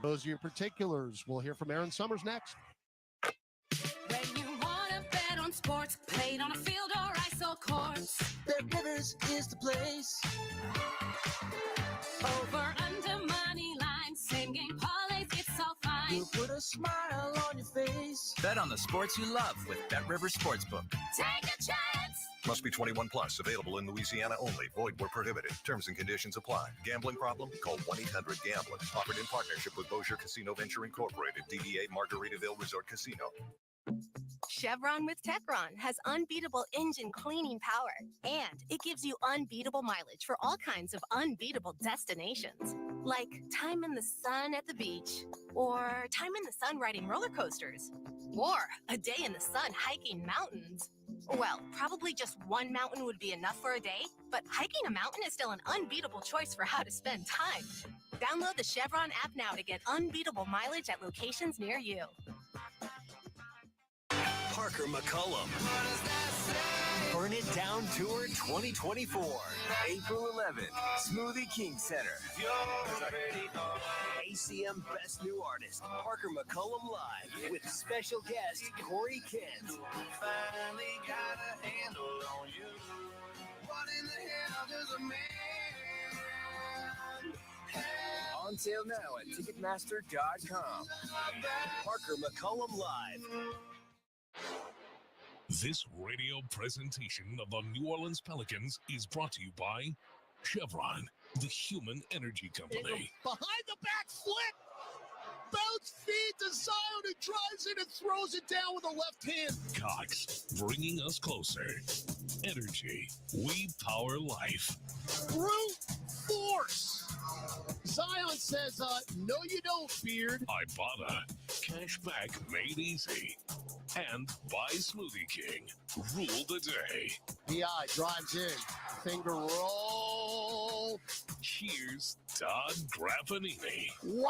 Those are your particulars. We'll hear from Aaron Summers next. When you want to bet on sports, played on a field or ice or courts, Bet Rivers is the place. over, under, money lines, same game parlays, it's all fine. You'll put a smile on your face. Bet on the sports you love with BetRivers Sportsbook. Take a chance. Must be 21 plus. Available in Louisiana only. Void where prohibited. Terms and conditions apply. Gambling problem? Call 1-800-GAMBLER. Offered in partnership with Bossier Casino Venture Incorporated. DBA Margaritaville Resort Casino. Chevron with Techron has unbeatable engine cleaning power, and it gives you unbeatable mileage for all kinds of unbeatable destinations, like time in the sun at the beach, or time in the sun riding roller coasters, or a day in the sun hiking mountains. Well, probably just one mountain would be enough for a day, but hiking a mountain is still an unbeatable choice for how to spend time. Download the Chevron app now to get unbeatable mileage at locations near you. Parker McCollum. Burn It Down Tour 2024. April 11th, Smoothie King Center. ACM Best New Artist, Parker McCollum Live, with special guest Corey Kent. Finally got a handle on you. What in the hell does a man have? On sale now at Ticketmaster.com. Parker McCollum Live. This radio presentation of the New Orleans Pelicans is brought to you by Chevron, the human energy company. Behind the back flip. Bounce feed to Zion, who drives it and throws it down with the left hand. Cox, bringing us closer. Energy, we power life. Brute force. Zion says, no you don't, Beard. Ibotta, cash back made easy. And by Smoothie King, rule the day. B.I. drives in. Finger roll. Here's Todd Graffanini. Wow.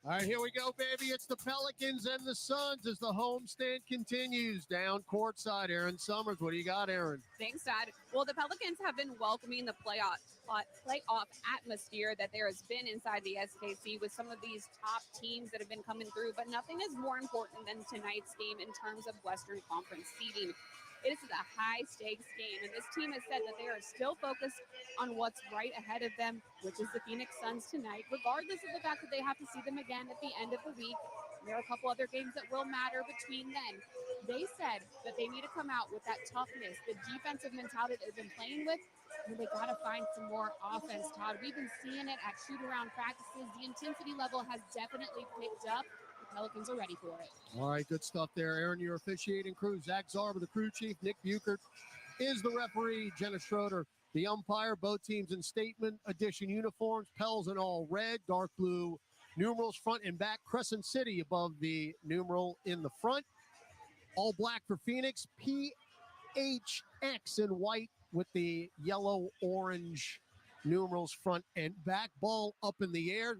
All right, here we go, baby. It's the Pelicans and the Suns as the homestand continues. Down courtside, Aaron Summers. What do you got, Aaron? Thanks, Todd. Well, the Pelicans have been welcoming the playoff atmosphere that there has been inside the SKC with some of these top teams that have been coming through, but nothing is more important than tonight's game in terms of Western Conference seeding. It is a high-stakes game, and this team has said that they are still focused on what's right ahead of them, which is the Phoenix Suns tonight, regardless of the fact that they have to see them again at the end of the week. There are a couple other games that will matter between then. They said that they need to come out with that toughness, the defensive mentality that they've been playing with, and they got to find some more offense, Todd. We've been seeing it at shoot-around practices. The intensity level has definitely picked up. Pelicans are ready for it. All right, good stuff there, Aaron. Your officiating crew, Zach Zarba, the crew chief, Nick Buchert is the referee, Jenna Schroeder, the umpire. Both teams in statement edition uniforms, Pels in all red, dark blue numerals front and back, Crescent City above the numeral in the front. All black for Phoenix, PHX in white with the yellow-orange numerals front and back. Ball up in the air,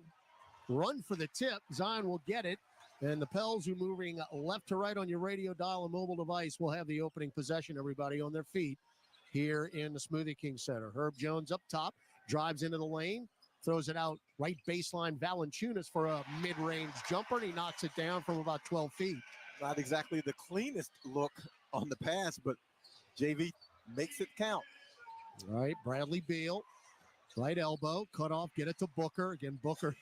run for the tip. Zion will get it. And the Pels, who are moving left to right on your radio dial and mobile device, will have the opening possession, everybody on their feet here in the Smoothie King Center. Herb Jones up top, drives into the lane, throws it out right baseline. Valanciunas for a mid-range jumper, and he knocks it down from about 12 feet. Not exactly the cleanest look on the pass, but JV makes it count. All right, Bradley Beal, right elbow, cut off, get it to Booker. Again, Booker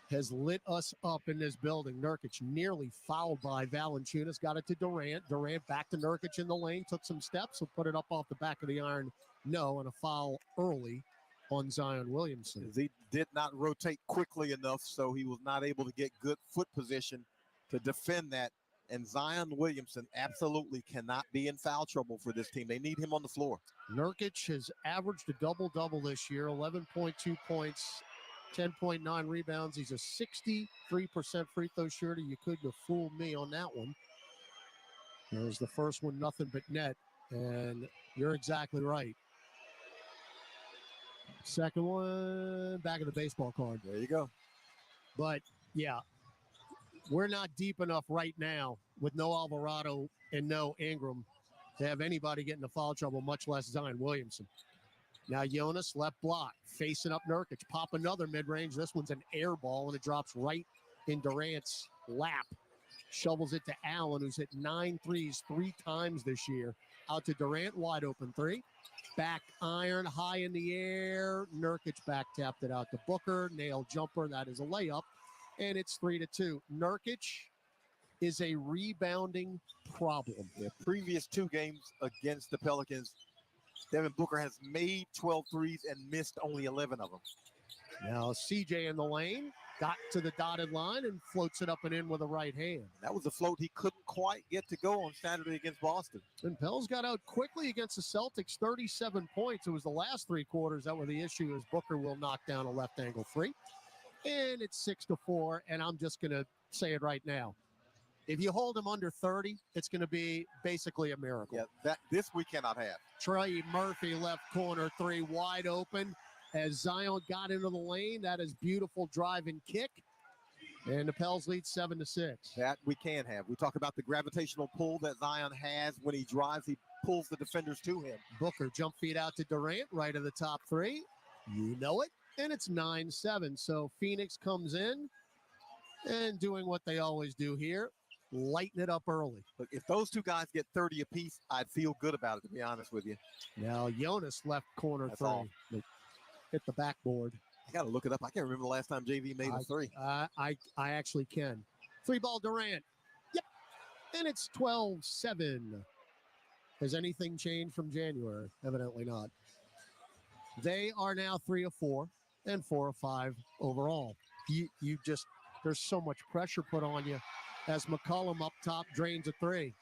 has lit us up in this building. Nurkic nearly fouled by Valanciunas. Got it to Durant. Durant back to Nurkic in the lane. Took some steps. Will put it up off the back of the iron. No, and a foul early on Zion Williamson. He did not rotate quickly enough, so he was not able to get good foot position to defend that. And Zion Williamson absolutely cannot be in foul trouble for this team. They need him on the floor. Nurkic has averaged a double-double this year, 11.2 points, 10.9 rebounds. He's a 63% free throw shooter. You couldn't have fooled me on that one. There's the first one, nothing but net. And you're exactly right. Second one, back of the baseball card. There you go. But, yeah, we're not deep enough right now with no Alvarado and no Ingram to have anybody get into foul trouble, much less Zion Williamson. Now Jonas, left block, facing up Nurkic. Pop another mid-range. This one's an air ball, and it drops right in Durant's lap. Shovels it to Allen, who's hit 9 threes 3 times this year. Out to Durant, wide open 3. Back iron, high in the air. Nurkic back tapped it out to Booker. Nail jumper, that is a layup. And it's 3-2. Nurkic is a rebounding problem. The previous 2 games against the Pelicans, Devin Booker has made 12 threes and missed only 11 of them. Now CJ in the lane, got to the dotted line and floats it up and in with a right hand. That was a float he couldn't quite get to go on Saturday against Boston. And Pels got out quickly against the Celtics, 37 points. It was the last 3 quarters that were the issue, as Booker will knock down a left angle 3. And it's 6-4, and I'm just going to say it right now. If you hold him under 30, it's going to be basically a miracle. Yeah, this we cannot have. Trey Murphy, left corner 3, wide open. As Zion got into the lane, that is beautiful drive and kick. And the Pels lead 7-6. That we can have. We talk about the gravitational pull that Zion has when he drives. He pulls the defenders to him. Booker jump feed out to Durant, right of the top 3. You know it. And it's 9-7. So Phoenix comes in and doing what they always do here. Lighten it up early. Look, if those 2 guys get 30 apiece, I'd feel good about it, to be honest with you. Now Jonas, left corner 3. Hit the backboard. I got to look it up. I can't remember the last time JV made a 3. I actually can. 3-ball Durant. Yep. And it's 12-7. Has anything changed from January? Evidently not. They are now 3 of 4 and 4 of 5 overall. You just, there's so much pressure put on you as McCollum up top drains a 3.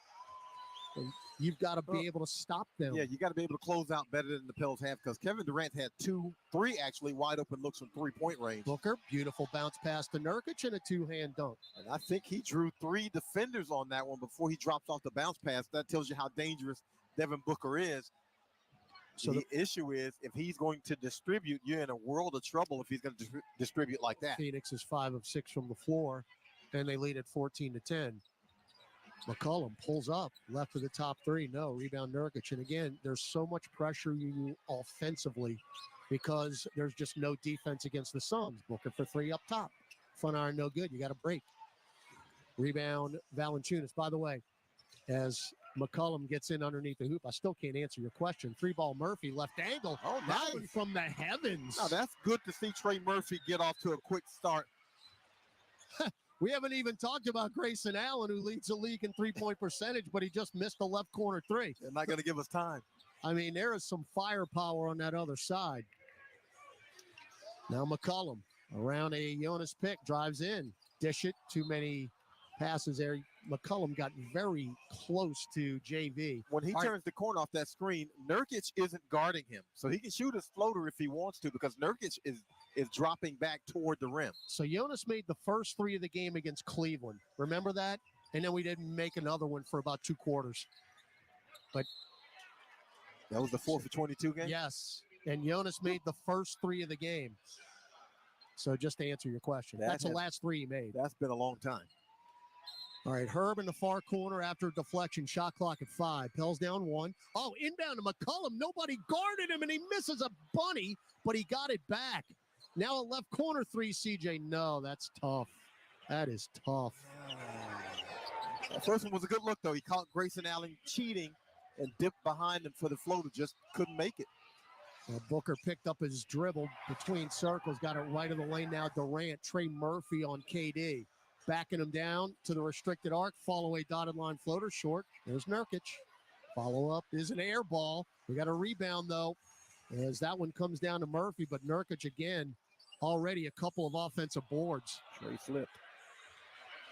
And you've got to be able to stop them. Yeah, you got to be able to close out better than the Pels have, because Kevin Durant had 3 actually wide open looks from 3-point range. Booker, beautiful bounce pass to Nurkic and a 2-hand dunk. And I think he drew 3 defenders on that one before he drops off the bounce pass. That tells you how dangerous Devin Booker is. So the issue is, if he's going to distribute, you're in a world of trouble if he's going to distribute like that. Phoenix is 5 of 6 from the floor, and they lead at 14-10. McCollum pulls up, left of the top 3. No, rebound Nurkic. And again, there's so much pressure you offensively because there's just no defense against the Suns. Booker for 3 up top. Front iron, no good. You got to break. Rebound, Valanciunas. By the way, as McCollum gets in underneath the hoop, I still can't answer your question. 3-ball Murphy, left angle. Oh, that nice. one from the heavens. Now, that's good to see Trey Murphy get off to a quick start. We haven't even talked about Grayson Allen, who leads the league in 3-point percentage, but he just missed a left corner 3. They're not going to give us time. I mean, there is some firepower on that other side. Now McCollum around a Jonas pick, drives in, dish it. Too many passes there. McCollum got very close to JV. When he turns the corner off that screen, Nurkic isn't guarding him. So he can shoot his floater if he wants to, because Nurkic is dropping back toward the rim. So Jonas made the first 3 of the game against Cleveland. Remember that? And then we didn't make another one for about 2 quarters. But that was the 4 for 22 game? Yes. And Jonas made the first 3 of the game. So just to answer your question, that's the last 3 he made. That's been a long time. All right, Herb in the far corner after a deflection. Shot clock at 5. Pels down 1. Oh, inbound to McCollum. Nobody guarded him, and he misses a bunny, but he got it back. Now a left corner 3, CJ. No, that's tough. That is tough. That first one was a good look, though. He caught Grayson Allen cheating and dipped behind him for the floater. Just couldn't make it. Booker picked up his dribble between circles. Got it right in the lane now. Durant, Trey Murphy on KD. Backing him down to the restricted arc. Fall away dotted line floater short. There's Nurkic. Follow up is an air ball. We got a rebound, though, as that one comes down to Murphy. But Nurkic, again, already a couple of offensive boards. Trey slipped.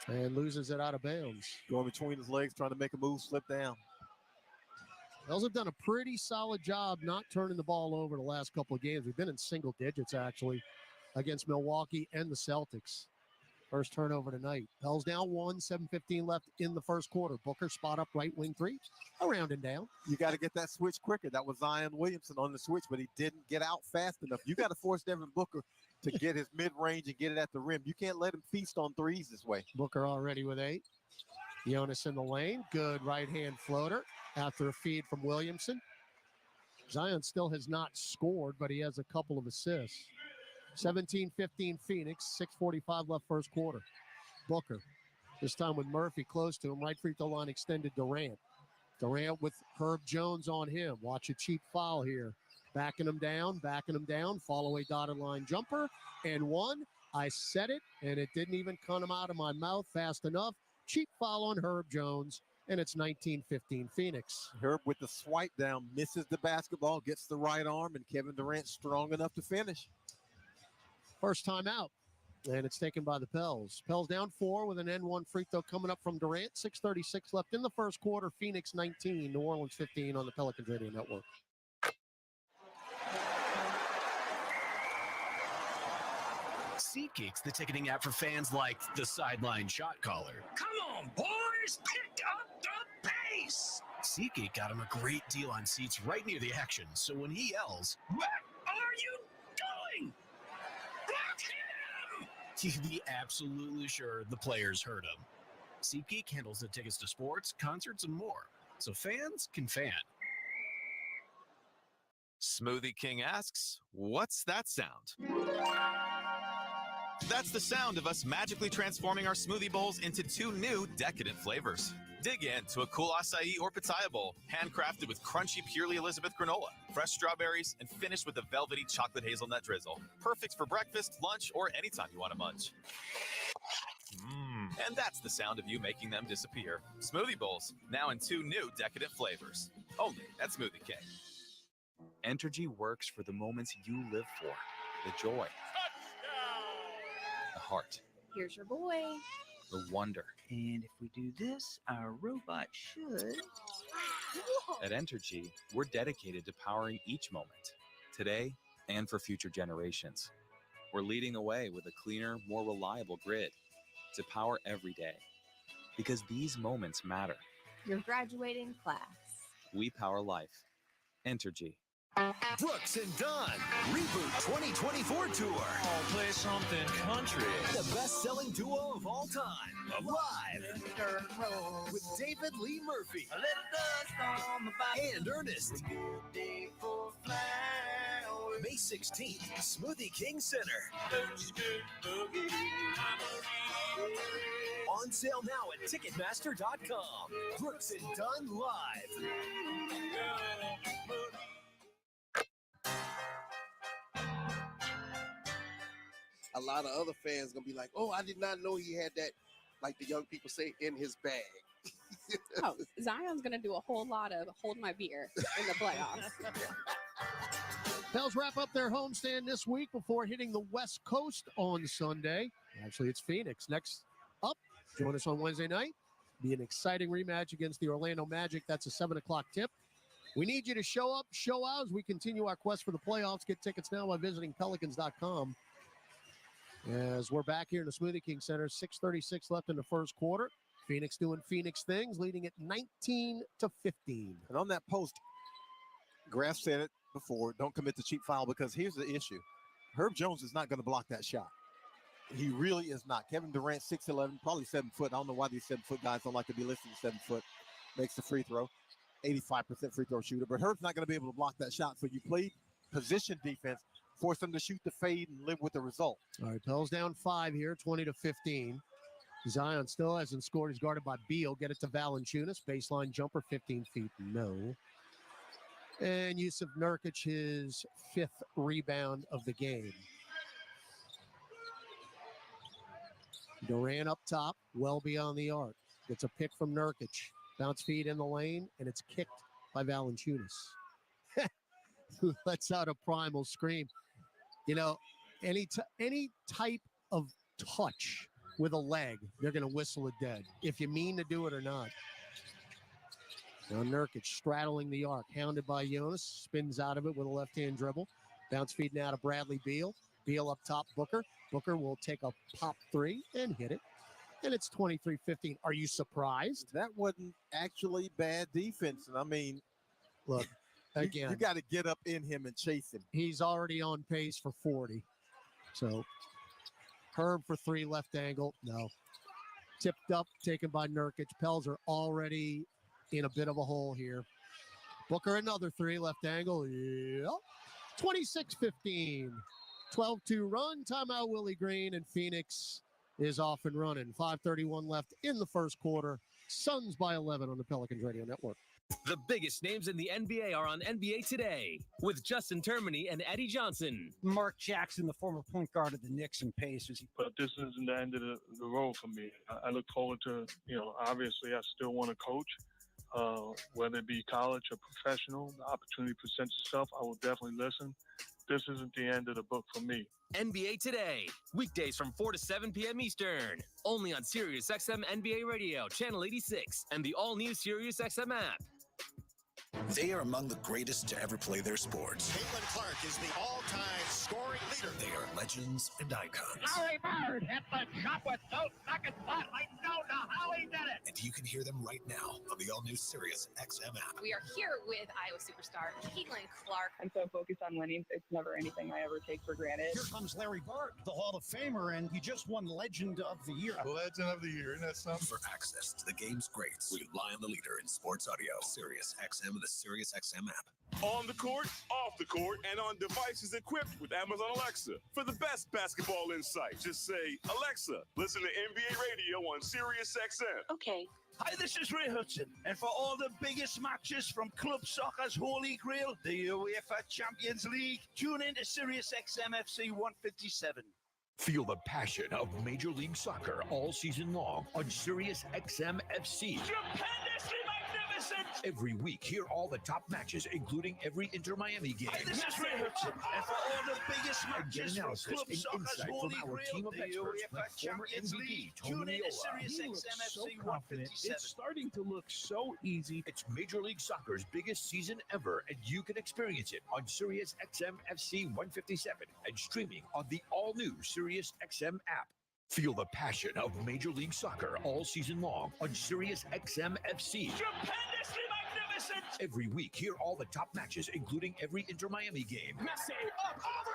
And loses it out of bounds. Going between his legs, trying to make a move, slip down. Pels have done a pretty solid job not turning the ball over the last couple of games. We've been in single digits, actually, against Milwaukee and the Celtics. First turnover tonight. Pels down 1, 7:15 left in the first quarter. Booker spot up right wing 3, around and down. You got to get that switch quicker. That was Zion Williamson on the switch, but he didn't get out fast enough. You got to force Devin Booker to get his mid-range and get it at the rim. You can't let him feast on threes this way. Booker already with 8. Jonas in the lane. Good right-hand floater after a feed from Williamson. Zion still has not scored, but he has a couple of assists. 17-15 Phoenix, 6:45 left first quarter. Booker, this time with Murphy close to him, right free throw line extended Durant. Durant with Herb Jones on him. Watch a cheap foul here. Backing him down, fall away dotted line jumper, and one. I said it, and it didn't even come out of my mouth fast enough. Cheap foul on Herb Jones, and it's 19-15 Phoenix. Herb with the swipe down, misses the basketball, gets the right arm, and Kevin Durant strong enough to finish. First time out, and it's taken by the Pels. Pels down 4 with an N1 free throw coming up from Durant. 6:36 left in the first quarter. Phoenix 19, New Orleans 15 on the Pelicans Radio Network. SeatGeek's the ticketing app for fans like the sideline shot caller. Come on, boys, pick up the pace. SeatGeek got him a great deal on seats right near the action, so when he yells, "What are you doing? Block him!" you'd be absolutely sure the players heard him. SeatGeek handles the tickets to sports, concerts, and more, so fans can fan. Smoothie King asks, what's that sound? That's the sound of us magically transforming our smoothie bowls into 2 new decadent flavors. Dig in to a cool acai or pitaya bowl, handcrafted with crunchy Purely Elizabeth granola, fresh strawberries, and finished with a velvety chocolate hazelnut drizzle. Perfect for breakfast, lunch, or anytime you want to munch. And that's the sound of you making them disappear. Smoothie bowls, now in 2 new decadent flavors. Only at Smoothie King. Entergy works for the moments you live for. The joy. The heart. Here's your boy. The wonder. And if we do this, our robot should. At Entergy, we're dedicated to powering each moment, today and for future generations. We're leading the way with a cleaner, more reliable grid to power every day. Because these moments matter. Your graduating class. We power life. Entergy. Brooks and Dunn Reboot 2024 Tour. I'll play something country. The best-selling duo of all time. Live with David Lee Murphy and Ernest. May 16th, Smoothie King Center. On sale now at Ticketmaster.com. Brooks and Dunn Live. A lot of other fans gonna be like, "Oh, I did not know he had that," like the young people say, in his bag. Oh, Zion's going to do a whole lot of hold my beer in the playoffs. Pels wrap up their homestand this week before hitting the West Coast on Sunday. Actually, it's Phoenix. Next up, join us on Wednesday night. Be an exciting rematch against the Orlando Magic. That's a 7 o'clock tip. We need you to show up, show out as we continue our quest for the playoffs. Get tickets now by visiting Pelicans.com. As we're back here in the Smoothie King Center, 6:36 left in the first quarter. Phoenix doing Phoenix things, leading at 19-15. And on that post, Graf said it before, don't commit the cheap foul, because here's the issue. Herb Jones is not going to block that shot. He really is not. Kevin Durant, 6'11", probably 7 foot. I don't know why these 7 foot guys don't like to be listed at 7 foot. Makes the free throw. 85% free throw shooter. But Herb's not going to be able to block that shot. So you play position defense, force them to shoot the fade and live with the result. All right, Pels down 5 here, 20-15. Zion still hasn't scored. He's guarded by Beal. Get it to Valanciunas. Baseline jumper, 15 feet. No. And Yusuf Nurkic, his 5th rebound of the game. Durant up top, well beyond the arc. Gets a pick from Nurkic. Bounce feed in the lane, and it's kicked by Valanciunas. Who lets out a primal scream. You know, any type of touch with a leg, they're going to whistle it dead, if you mean to do it or not. Now Nurkic straddling the arc, hounded by Jonas, spins out of it with a left-hand dribble. Bounce feed now to Bradley Beal. Beal up top, Booker. Booker will take a pop 3 and hit it. And it's 23-15. Are you surprised? That wasn't actually bad defense. And I mean, look, again, you got to get up in him and chase him. He's already on pace for 40. So Herb for 3, left angle. No. Tipped up, taken by Nurkic. Pels are already in a bit of a hole here. Booker, another three, left angle. Yep. 26-15. 12-2 run. Timeout, Willie Green, and Phoenix is off and running. 5:31 left in the first quarter. Suns by 11 on the Pelicans Radio Network. The biggest names in the NBA are on NBA Today with Justin Termini and Eddie Johnson. Mark Jackson, the former point guard of the Knicks and Pacers. But this isn't the end of the road for me. I look forward to, obviously I still want to coach, whether it be college or professional. The opportunity presents itself, I will definitely listen. This isn't the end of the book for me. NBA Today, weekdays from 4 to 7 p.m. Eastern, only on SiriusXM NBA Radio, Channel 86, and the all-new SiriusXM app. They are among the greatest to ever play their sports. Caitlin Clark is the all-time scoring leader. They are legends and icons. Larry Bird hit the shot with 2 seconds left. I don't know how he did it. And you can hear them right now on the all-new SiriusXM app. We are here with Iowa superstar Caitlin Clark. I'm so focused on winning, it's never anything I ever take for granted. Here comes Larry Bird, the Hall of Famer, and he just won Legend of the Year. Legend of the Year, isn't that something? For access to the game's greats, rely on the leader in sports audio, SiriusXM, the SiriusXM app. On the court, off the court, and on devices equipped with Amazon Alexa. For the best basketball insight, just say, Alexa, listen to NBA Radio on SiriusXM. Okay. Hi, this is Ray Hudson, and for all the biggest matches from club soccer's holy grail, the UEFA Champions League, tune in to SiriusXM FC 157. Feel the passion of Major League Soccer all season long on SiriusXM FC. Stupendously magnificent! Every week, hear all the top matches, including every Inter-Miami game. Hi, this is Ray Hudson, and for all the biggest matches from analysis club and soccer's insight holy from our grail, team of the experts UEFA like former Champions MVP League, Tony tune in to Meola. SiriusXM so FC confident. 157. It's starting to look so easy. It's Major League Soccer's biggest season ever, and you can experience it on SiriusXM FC 157 and streaming on the all-new SiriusXM app. Feel the passion of Major League Soccer all season long on SiriusXM FC. Stupendously magnificent! Every week, hear all the top matches, including every Inter-Miami game. Messi, up, over,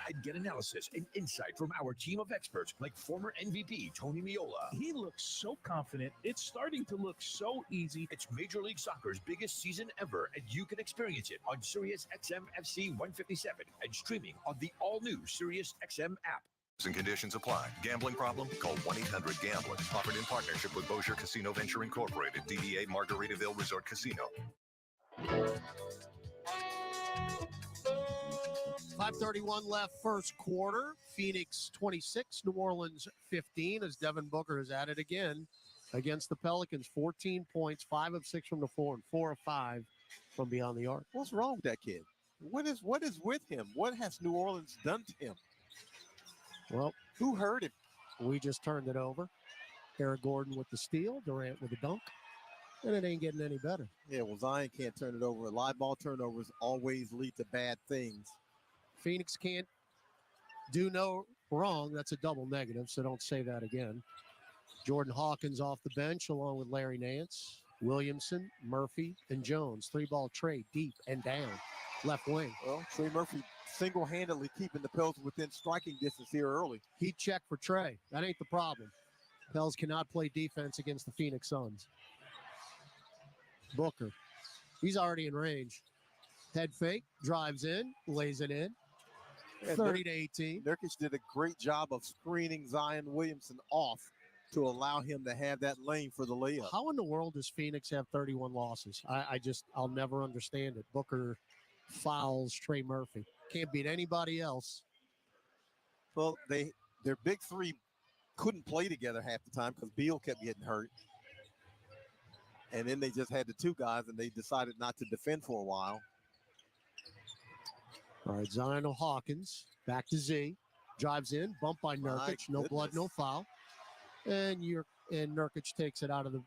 And get analysis and insight from our team of experts like former MVP Tony Meola. He looks so confident. It's starting to look so easy. It's Major League Soccer's biggest season ever, and you can experience it on SiriusXM FC 157 and streaming on the all-new SiriusXM app. And conditions apply. Gambling problem? Call 1-800-GAMBLER. Offered in partnership with Bossier Casino Venture Incorporated, DBA Margaritaville Resort Casino. 5:31 left first quarter. Phoenix 26, New Orleans 15 as Devin Booker is at it again against the Pelicans. 14 points, 5 of 6 from the floor, and 4 of 5 from beyond the arc. What's wrong with that kid? What is with him? What has New Orleans done to him? Well, who hurt him? We just turned it over. Eric Gordon with the steal, Durant with the dunk, and it ain't getting any better. Yeah, well, Zion can't turn it over. Live ball turnovers always lead to bad things. Phoenix can't do no wrong. That's a double negative, so don't say that again. Jordan Hawkins off the bench along with Larry Nance, Williamson, Murphy, and Jones. 3-ball trade deep and down. Left wing. Well, Trey Murphy single-handedly keeping the Pels within striking distance here early. Heat check for Trey. That ain't the problem. Pels cannot play defense against the Phoenix Suns. Booker. He's already in range. Head fake, drives in, lays it in. 30-18. Nurkic did a great job of screening Zion Williamson off to allow him to have that lane for the layup. How in the world does Phoenix have 31 losses? I'll never understand it. Booker fouls Trey Murphy. Can't beat anybody else. Well, their big three couldn't play together half the time because Beal kept getting hurt. And then they just had the two guys, and they decided not to defend for a while. All right, Zion Hawkins, back to Z. Drives in, bumped by Nurkic. No blood, no foul. And Nurkic takes it out of the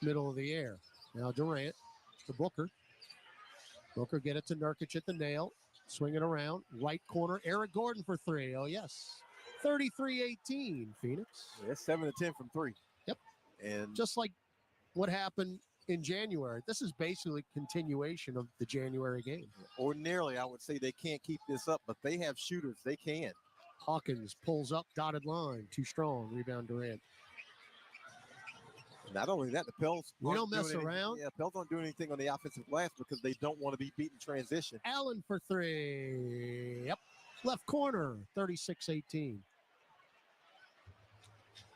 middle of the air. Now Durant to Booker. Booker get it to Nurkic at the nail. Swing it around. Right corner. Eric Gordon for 3. Oh, yes. 33-18, Phoenix. Yeah, 7 of 10 from 3. Yep. And just like what happened in January. This is basically continuation of the January game. Ordinarily, I would say they can't keep this up, but they have shooters. They can. Hawkins pulls up, dotted line. Too strong. Rebound Durant. Not only that, the Pels We don't mess anything, around. Yeah, Pels don't do anything on the offensive glass because they don't want to be beaten transition. Allen for three. Yep. Left corner, 36-18.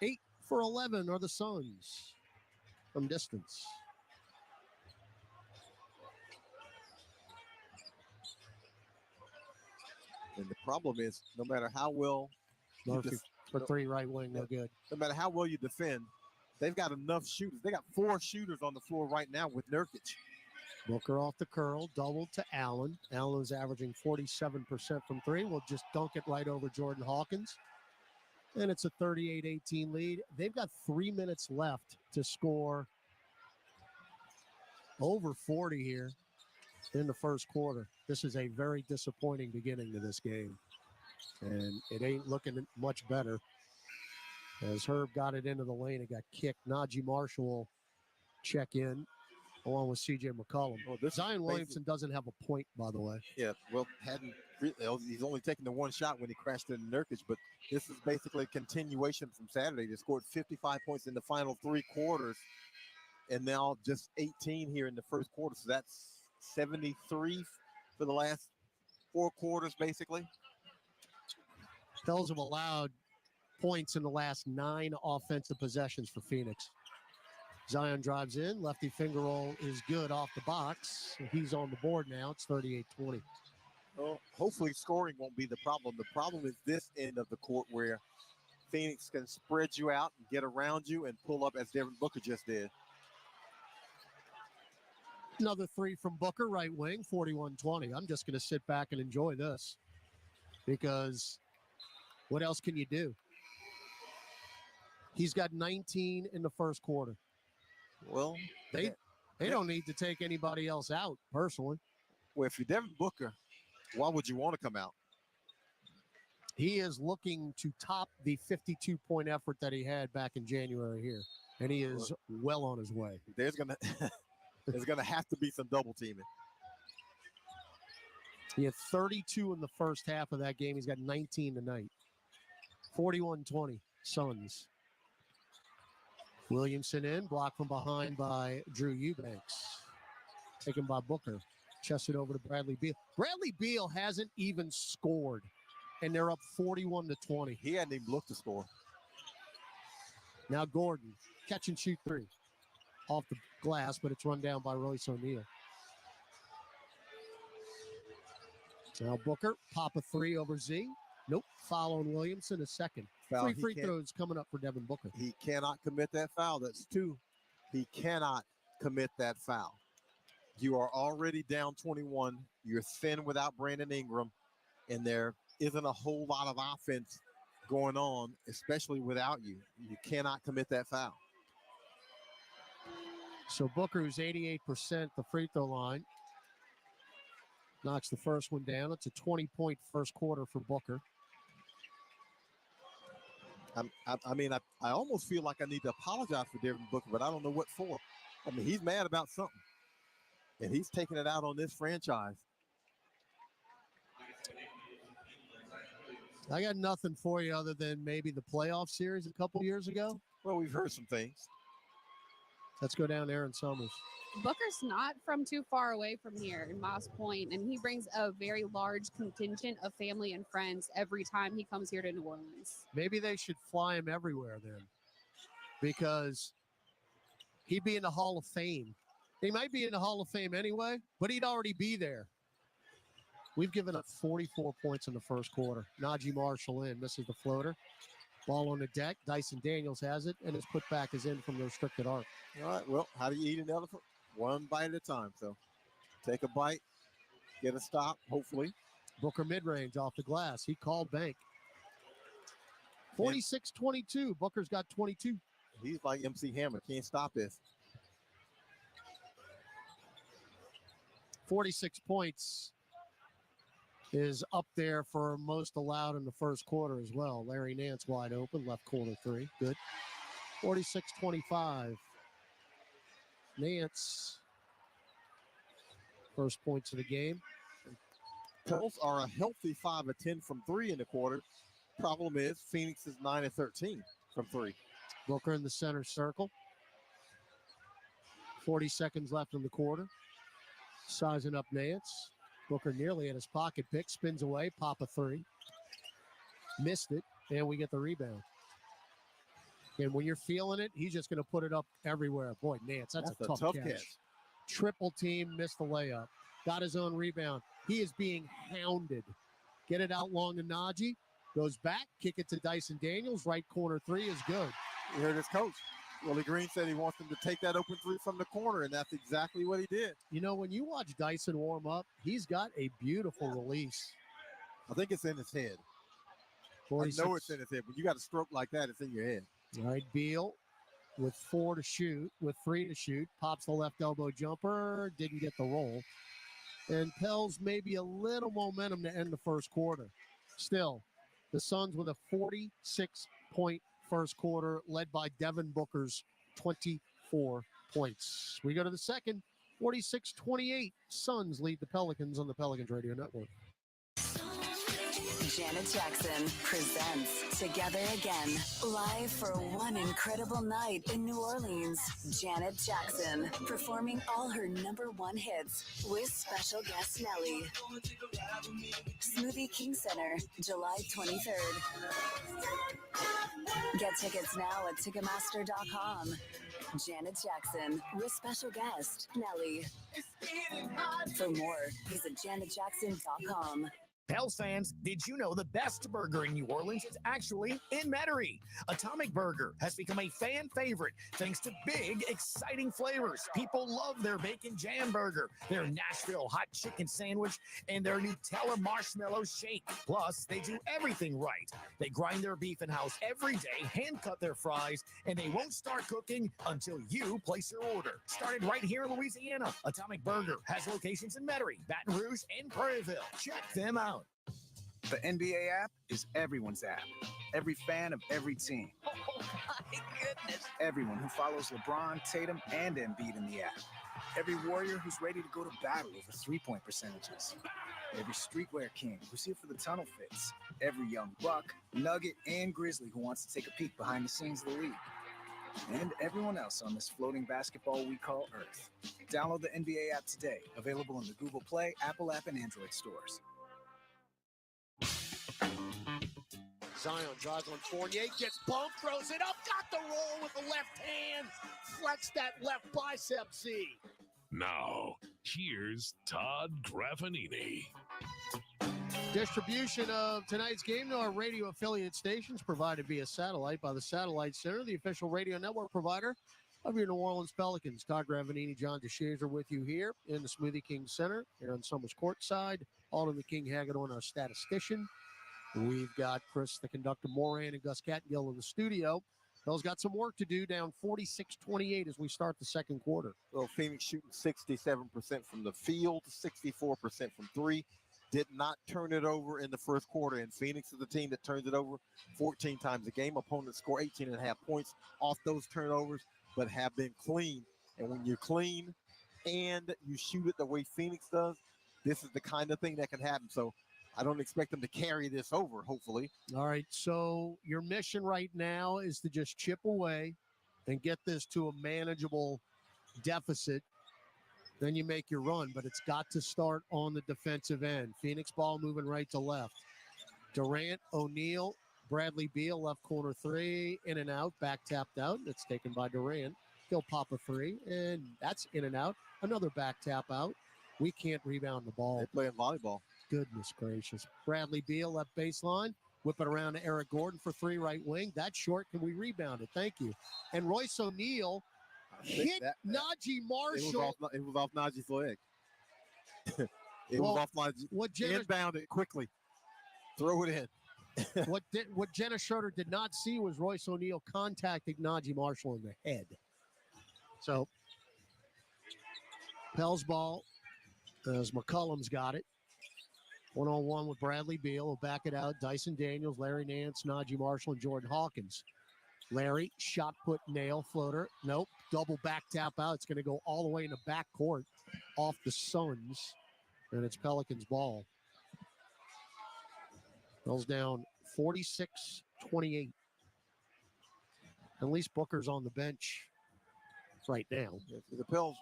8 for 11 are the Suns from distance. And the problem is, no matter how well Murphy for three, right wing, no good. No matter how well you defend, they've got enough shooters. They got 4 shooters on the floor right now with Nurkic. Booker off the curl, doubled to Allen. Allen's averaging 47% from three. Will just dunk it right over Jordan Hawkins. And it's a 38-18 lead. They've got 3 minutes left to score over 40 here in the first quarter. This is a very disappointing beginning to this game. And it ain't looking much better. As Herb got it into the lane, it got kicked. Najee Marshall will check in along with C.J. McCollum. Zion Williamson doesn't have a point, by the way. Yeah, well, he's only taken the one shot when he crashed into Nurkic, but this is basically a continuation from Saturday. They scored 55 points in the final 3 quarters, and now just 18 here in the first quarter. So that's 73 for the last 4 quarters, basically. Pels have allowed points in the last 9 offensive possessions for Phoenix. Zion drives in. Lefty finger roll is good off the box. He's on the board now. It's 38-20. Well, hopefully scoring won't be the problem. The problem is this end of the court where Phoenix can spread you out and get around you and pull up as Devin Booker just did. Another three from Booker, right wing, 41-20. I'm just going to sit back and enjoy this because what else can you do? He's got 19 in the first quarter. Well, they don't need to take anybody else out, personally. Well, if you're Devin Booker, why would you want to come out? He is looking to top the 52-point effort that he had back in January here, and he is well on his way. There's gonna have to be some double teaming. He had 32 in the first half of that game. He's got 19 tonight. 41-20, Suns. Williamson in, blocked from behind by Drew Eubanks. Taken by Booker. Chested over to Bradley Beal. Bradley Beal hasn't even scored, and they're up 41-20. He hadn't even looked to score. Now Gordon, catch and shoot three. Off the glass, but it's run down by Royce O'Neal. Now Booker, pop a three over Z. Nope, foul on Williamson, a second. Foul. 3 free throws coming up for Devin Booker. He cannot commit that foul. That's 2. He cannot commit that foul. You are already down 21. You're thin without Brandon Ingram, and there isn't a whole lot of offense going on, especially without you. You cannot commit that foul. So Booker, who's 88% the free throw line, knocks the first one down. It's a 20-point first quarter for Booker. I almost feel like I need to apologize for Devin Booker, but I don't know what for. I mean, he's mad about something, and he's taking it out on this franchise. I got nothing for you other than maybe the playoff series a couple years ago. Well, we've heard some things. Let's go down to Aaron Summers. Booker's not from too far away from here in Moss Point, and he brings a very large contingent of family and friends every time he comes here to New Orleans. Maybe they should fly him everywhere then, because he'd be in the Hall of Fame. He might be in the Hall of Fame anyway, but he'd already be there. We've given up 44 points in the first quarter. Najee Marshall in, misses the floater. Ball on the deck. Dyson Daniels has it, and his putback is in from the restricted arc. All right, well, how do you eat an elephant? One bite at a time. So take a bite, get a stop, hopefully. Booker mid-range off the glass. He called bank. 46-22. Booker's got 22. He's like MC Hammer. Can't stop this. 46 points is up there for most allowed in the first quarter as well. Larry Nance wide open, left corner three. Good. 46-25. Nance, first points of the game. Pels are a healthy 5 of 10 from 3 in the quarter. Problem is, Phoenix is 9 of 13 from 3. Booker in the center circle. 40 seconds left in the quarter. Sizing up Nance. Booker nearly at his pocket pick. Spins away. Pop a three. Missed it. And we get the rebound. And when you're feeling it, he's just going to put it up everywhere. Boy, Nance, that's a tough catch. Triple team, missed the layup. Got his own rebound. He is being hounded. Get it out long to Najee. Goes back. Kick it to Dyson Daniels. Right corner three is good. You heard his coach. Willie Green said he wants him to take that open three from the corner, and that's exactly what he did. You know, when you watch Dyson warm up, he's got a beautiful release. I think it's in his head. 46. I know it's in his head. When you got a stroke like that, it's in your head. All right, Beal with 3 to shoot. Pops the left elbow jumper. Didn't get the roll. And Pels maybe a little momentum to end the first quarter. Still, the Suns with a 46-point first quarter led by Devin Booker's 24 points. We go to the second, 46-28. Suns lead the Pelicans on the Pelicans Radio Network. Janet Jackson presents Together Again, live for one incredible night in New Orleans. Janet Jackson performing all her #1 hits with special guest Nelly. Smoothie King Center, July 23rd. Get tickets now at Ticketmaster.com. Janet Jackson with special guest Nelly. For more, visit JanetJackson.com. Pels fans, did you know the best burger in New Orleans is actually in Metairie? Atomic Burger has become a fan favorite thanks to big, exciting flavors. People love their bacon jam burger, their Nashville hot chicken sandwich, and their Nutella marshmallow shake. Plus, they do everything right. They grind their beef in-house every day, hand cut their fries, and they won't start cooking until you place your order. Started right here in Louisiana, Atomic Burger has locations in Metairie, Baton Rouge, and Prairieville. Check them out. The NBA app is everyone's app. Every fan of every team. Oh, my goodness. Everyone who follows LeBron, Tatum, and Embiid in the app. Every warrior who's ready to go to battle over three-point percentages. Every streetwear king who's here for the tunnel fits. Every young buck, nugget, and grizzly who wants to take a peek behind the scenes of the league. And everyone else on this floating basketball we call Earth. Download the NBA app today. Available in the Google Play, Apple app, and Android stores. Zion drives on Fournier, gets bumped, throws it up, got the roll with the left hand, flex that left bicep Z. Now, here's Todd Graffanini. Distribution of tonight's game to our radio affiliate stations provided via satellite by the Satellite Center, the official radio network provider of your New Orleans Pelicans. Todd Graffanini, John DeShazer with you here in the Smoothie King Center, here on Summers Courtside. Alden the King Hagedorn, our statistician. We've got Chris, the conductor, Moran, and Gus Catgill in the studio. Bill's got some work to do, down 46-28 as we start the second quarter. Well, Phoenix shooting 67% from the field, 64% from three. Did not turn it over in the first quarter, and Phoenix is the team that turns it over 14 times a game. Opponents score 18.5 points off those turnovers, but have been clean. And when you're clean and you shoot it the way Phoenix does, this is the kind of thing that can happen. So I don't expect them to carry this over, hopefully. All right, so your mission right now is to just chip away and get this to a manageable deficit. Then you make your run, but it's got to start on the defensive end. Phoenix ball moving right to left. Durant, O'Neal, Bradley Beal, left corner three, in and out, back tapped out. That's taken by Durant. He'll pop a three, and that's in and out. Another back tap out. We can't rebound the ball. They're playing volleyball. Goodness gracious. Bradley Beal, left baseline. Whip it around to Eric Gordon for three, right wing. That's short. Can we rebound it? Thank you. And Royce O'Neal hit Najee Marshall. It was off Najee's leg. It was off Najee. Inbound it quickly. Throw it in. What Jenna Schroeder did not see was Royce O'Neal contacting Najee Marshall in the head. So, Pels ball as McCollum's got it. One-on-one with Bradley Beal. Will back it out. Dyson Daniels, Larry Nance, Najee Marshall, and Jordan Hawkins. Larry, shot put, nail, floater. Nope. Double back tap out. It's going to go all the way in the back court off the Suns. And it's Pelicans ball. Pels down 46-28. At least Booker's on the bench. right now. The Pels,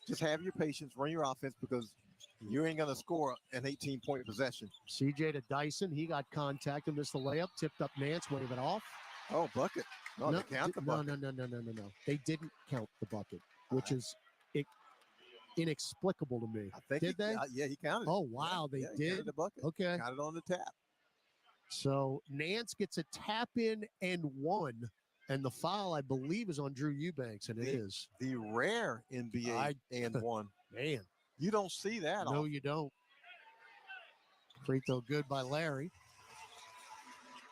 just have your patience, run your offense, because you ain't going to score an 18-point possession. CJ to Dyson. He got contact and missed the layup. Tipped up Nance, wave it off. Oh, bucket. No, they count the bucket. No. They didn't count the bucket, which is inexplicable to me. I think did they? Yeah, he counted. Oh, wow, they did. Counted the bucket. Okay. Counted on the tap. So Nance gets a tap in and one, and the foul, I believe, is on Drew Eubanks, and it is. The rare NBA and one. Man. You don't see that. No, you don't. Free throw good by Larry.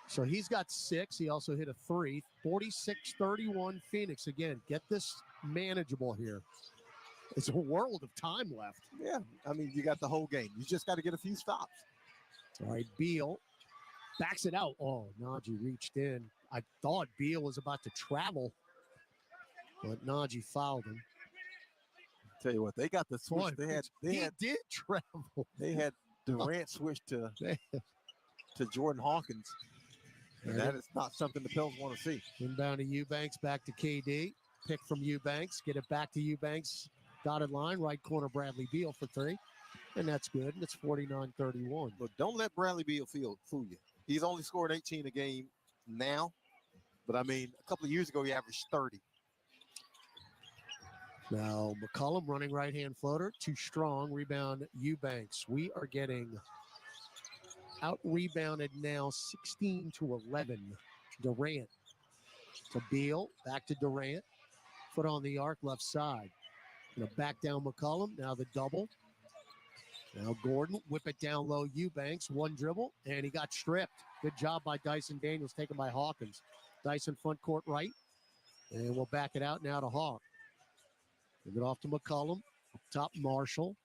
So he's got 6. He also hit a 3. 46-31 Phoenix. Again, get this manageable here. It's a world of time left. Yeah, I mean, you got the whole game. You just got to get a few stops. All right, Beal backs it out. Oh, Najee reached in. I thought Beal was about to travel, but Najee fouled him. Tell you what, they got the switch. He did travel. They had Durant switch to Jordan Hawkins. And that is not something the Pels want to see. Inbound to Eubanks, back to KD. Pick from Eubanks. Get it back to Eubanks. Dotted line, right corner, Bradley Beal for 3. And that's good. And it's 49-31. Look, don't let Bradley Beal fool you. He's only scored 18 a game now. But, I mean, a couple of years ago, he averaged 30. Now, McCollum running right-hand floater. Too strong. Rebound, Eubanks. We are getting out-rebounded now 16-11. Durant to Beal. Back to Durant. Foot on the arc, left side. Gonna back down McCollum. Now the double. Now Gordon, whip it down low. Eubanks, one dribble, and he got stripped. Good job by Dyson Daniels, taken by Hawkins. Dyson front court right, and we'll back it out now to Hawk. Give it off to McCollum. Up top, Marshall.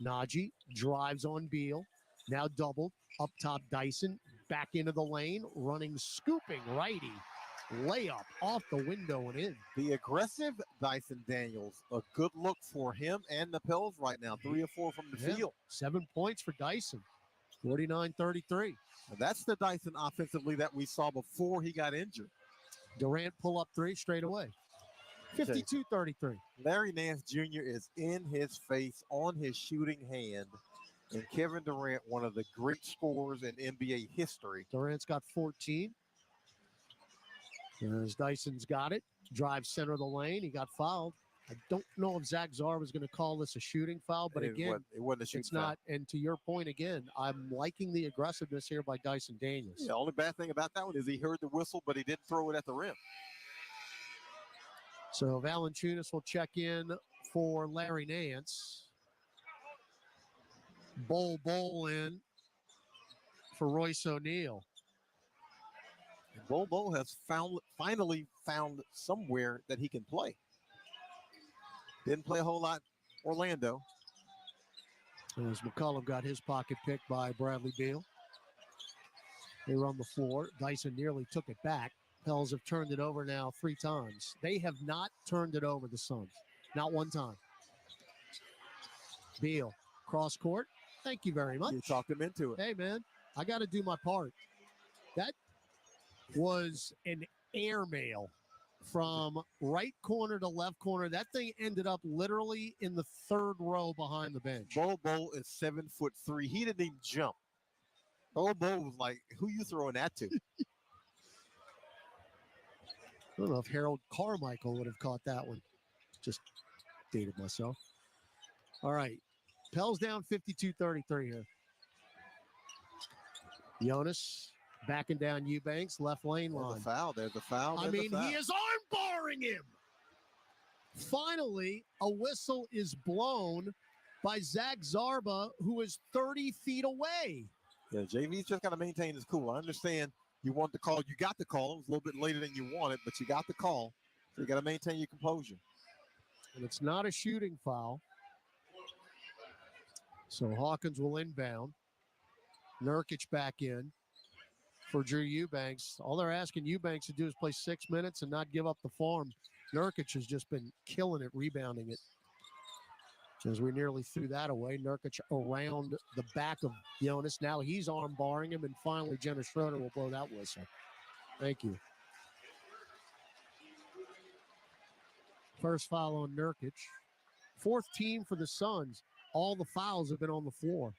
Najee drives on Beal. Now doubled. Up top, Dyson. Back into the lane. Running, scooping righty. Layup off the window and in. The aggressive Dyson Daniels. A good look for him and the Pels right now. 3 or 4 from the field. 7 points for Dyson. 49-33. And that's the Dyson offensively that we saw before he got injured. Durant pull up 3 straight away. 52-33. Larry Nance Jr. is in his face, on his shooting hand. And Kevin Durant, one of the great scorers in NBA history. Durant's got 14. As Dyson's got it. Drive center of the lane. He got fouled. I don't know if Zach Czar was going to call this a shooting foul, but again, it wasn't a shooting it's foul. not. And to your point again, I'm liking the aggressiveness here by Dyson Daniels. The only bad thing about that one is he heard the whistle, but he didn't throw it at the rim. So Valanciunas will check in for Larry Nance. Bol in for Royce O'Neal. Bol has finally found somewhere that he can play. Didn't play a whole lot Orlando. As McCollum got his pocket picked by Bradley Beal. They run the floor. Dyson nearly took it back. Pels have turned it over now 3 times. They have not turned it over, the Suns. Not one time. Beal, cross court. Thank you very much. You talked him into it. Hey, man, I got to do my part. That was an airmail from right corner to left corner. That thing ended up literally in the 3rd row behind the bench. Bol is 7'3". He didn't even jump. Bol was like, who you throwing that to? I don't know if Harold Carmichael would have caught that one. Just dated myself. All right. Pels down 52-33 here. Jonas backing down Eubanks, left lane line. There's a foul. He is arm barring him. Finally, a whistle is blown by Zach Zarba, who is 30 feet away. Yeah, JV's just got to maintain his cool. I understand you want the call. You got the call. It was a little bit later than you wanted, but you got the call. So you got to maintain your composure. And it's not a shooting foul. So Hawkins will inbound. Nurkic back in for Drew Eubanks. All they're asking Eubanks to do is play 6 minutes and not give up the farm. Nurkic has just been killing it, rebounding it. As we nearly threw that away, Nurkic around the back of Jonas. Now he's arm barring him, and finally Jenna Schroeder will blow that whistle. Thank you. First foul on Nurkic. Fourth team for the Suns. All the fouls have been on the floor.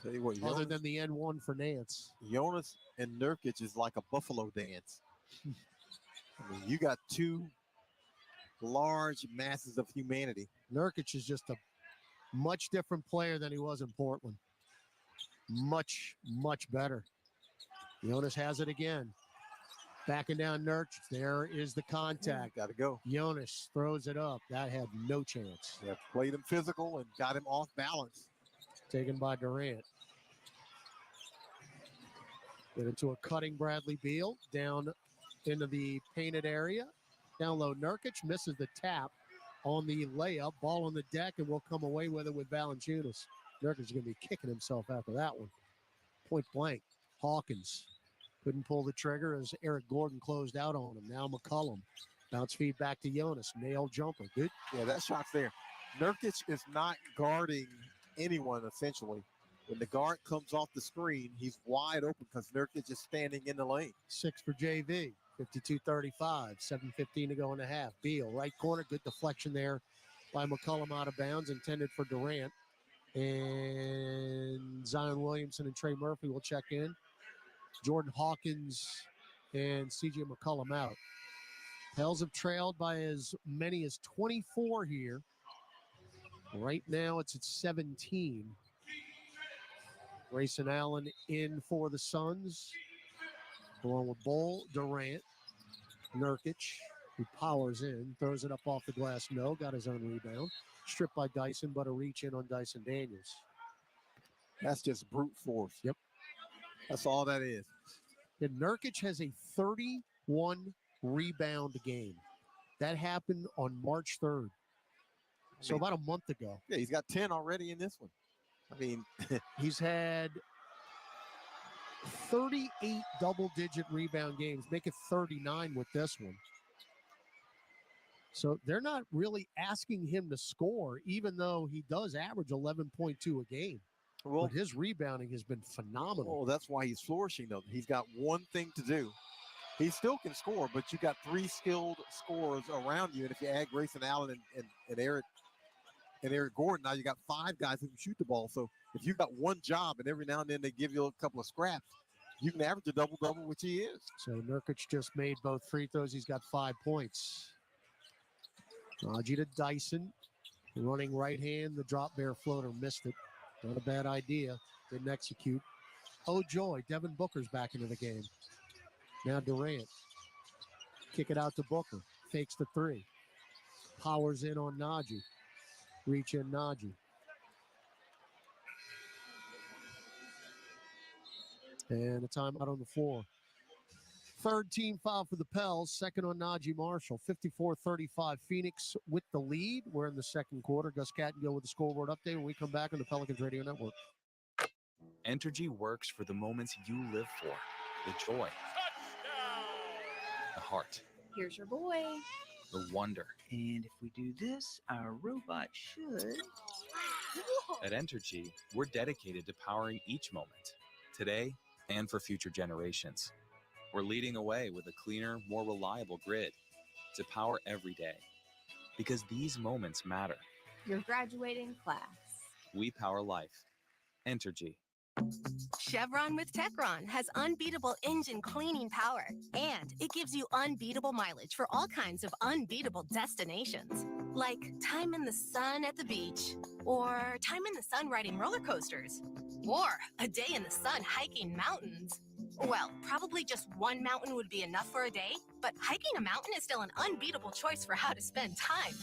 Tell you what, other than the N1 for Nance. Jonas and Nurkic is like a buffalo dance. I mean, you got two large masses of humanity. Nurkic is just a much different player than he was in Portland. Much, much better. Jonas has it again. Backing down Nurkic. There is the contact. Got to go. Jonas throws it up. That had no chance. Yeah, played him physical and got him off balance. Taken by Durant. Get into a cutting Bradley Beal. Down into the painted area. Down low. Nurkic misses the tap on the layup. Ball on the deck, and we'll come away with it with Valanciunas. Nurkic is going to be kicking himself after that one. Point blank. Hawkins couldn't pull the trigger as Eric Gordon closed out on him. Now McCollum. Bounce feed back to Jonas. Nail jumper. Good. Yeah, that shot's there. Nurkic is not guarding anyone, essentially. When the guard comes off the screen, he's wide open because Nurkic is standing in the lane. 6 for JV. 52-35. 7:15 to go in the half. Beal, right corner. Good deflection there by McCollum out of bounds. Intended for Durant. And Zion Williamson and Trey Murphy will check in. Jordan Hawkins and CJ McCollum out. Pels have trailed by as many as 24 here. Right now it's at 17. Grayson Allen in for the Suns. Along with Bull, Durant, Nurkic, who powers in, throws it up off the glass. No, got his own rebound. Stripped by Dyson, but a reach in on Dyson Daniels. That's just brute force. Yep. That's all that is. And Nurkic has a 31 rebound game. That happened on March 3rd. So about a month ago. Yeah, he's got 10 already in this one. I mean, he's had 38 double-digit rebound games. Make it 39 with this one. So they're not really asking him to score, even though he does average 11.2 a game. Well, but his rebounding has been phenomenal. Oh, that's why he's flourishing, though. He's got one thing to do. He still can score, but you got three skilled scorers around you. And if you add Grayson Allen and Eric Gordon, now you got five guys who can shoot the ball. So if you got one job and every now and then they give you a couple of scraps, you can average a double-double, which he is. So Nurkic just made both free throws. He's got 5 points. Raji to Dyson. Running right hand. The drop bear floater missed it. Not a bad idea. Didn't execute. Oh, joy. Devin Booker's back into the game. Now Durant. Kick it out to Booker. Fakes the three. Powers in on Najee. Reach in Najee. And a timeout on the floor. Third team foul for the Pels. Second on Najee Marshall. 54-35. Phoenix with the lead. We're in the second quarter. Gus Cattingill with the scoreboard update when we come back on the Pelicans Radio Network. Entergy works for the moments you live for. The joy. The heart. Here's your boy. The wonder. And if we do this, our robot should. At Entergy, we're dedicated to powering each moment, today and for future generations. We're leading the way with a cleaner, more reliable grid to power every day. Because these moments matter. Your graduating class. We power life. Entergy. Chevron with Techron has unbeatable engine cleaning power, and it gives you unbeatable mileage for all kinds of unbeatable destinations, like time in the sun at the beach, or time in the sun riding roller coasters, or a day in the sun hiking mountains. Well, probably just one mountain would be enough for a day, but hiking a mountain is still an unbeatable choice for how to spend time.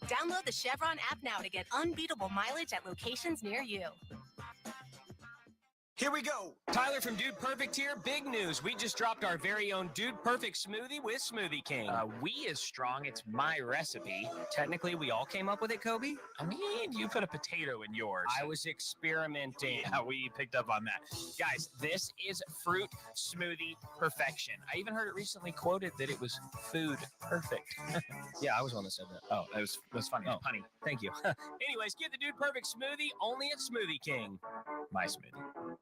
Download the Chevron app now to get unbeatable mileage at locations near you. Here we go. Tyler from Dude Perfect here. Big news. We just dropped our very own Dude Perfect smoothie with Smoothie King. We is strong. It's my recipe. Technically, we all came up with it, Kobe. I mean, you put a potato in yours. I was experimenting. Yeah, we picked up on that. Guys, this is fruit smoothie perfection. I even heard it recently quoted that it was food perfect. Yeah, I was one that said that. Oh, that was funny. Oh, Punny. Thank you. Anyways, get the Dude Perfect smoothie only at Smoothie King. My smoothie.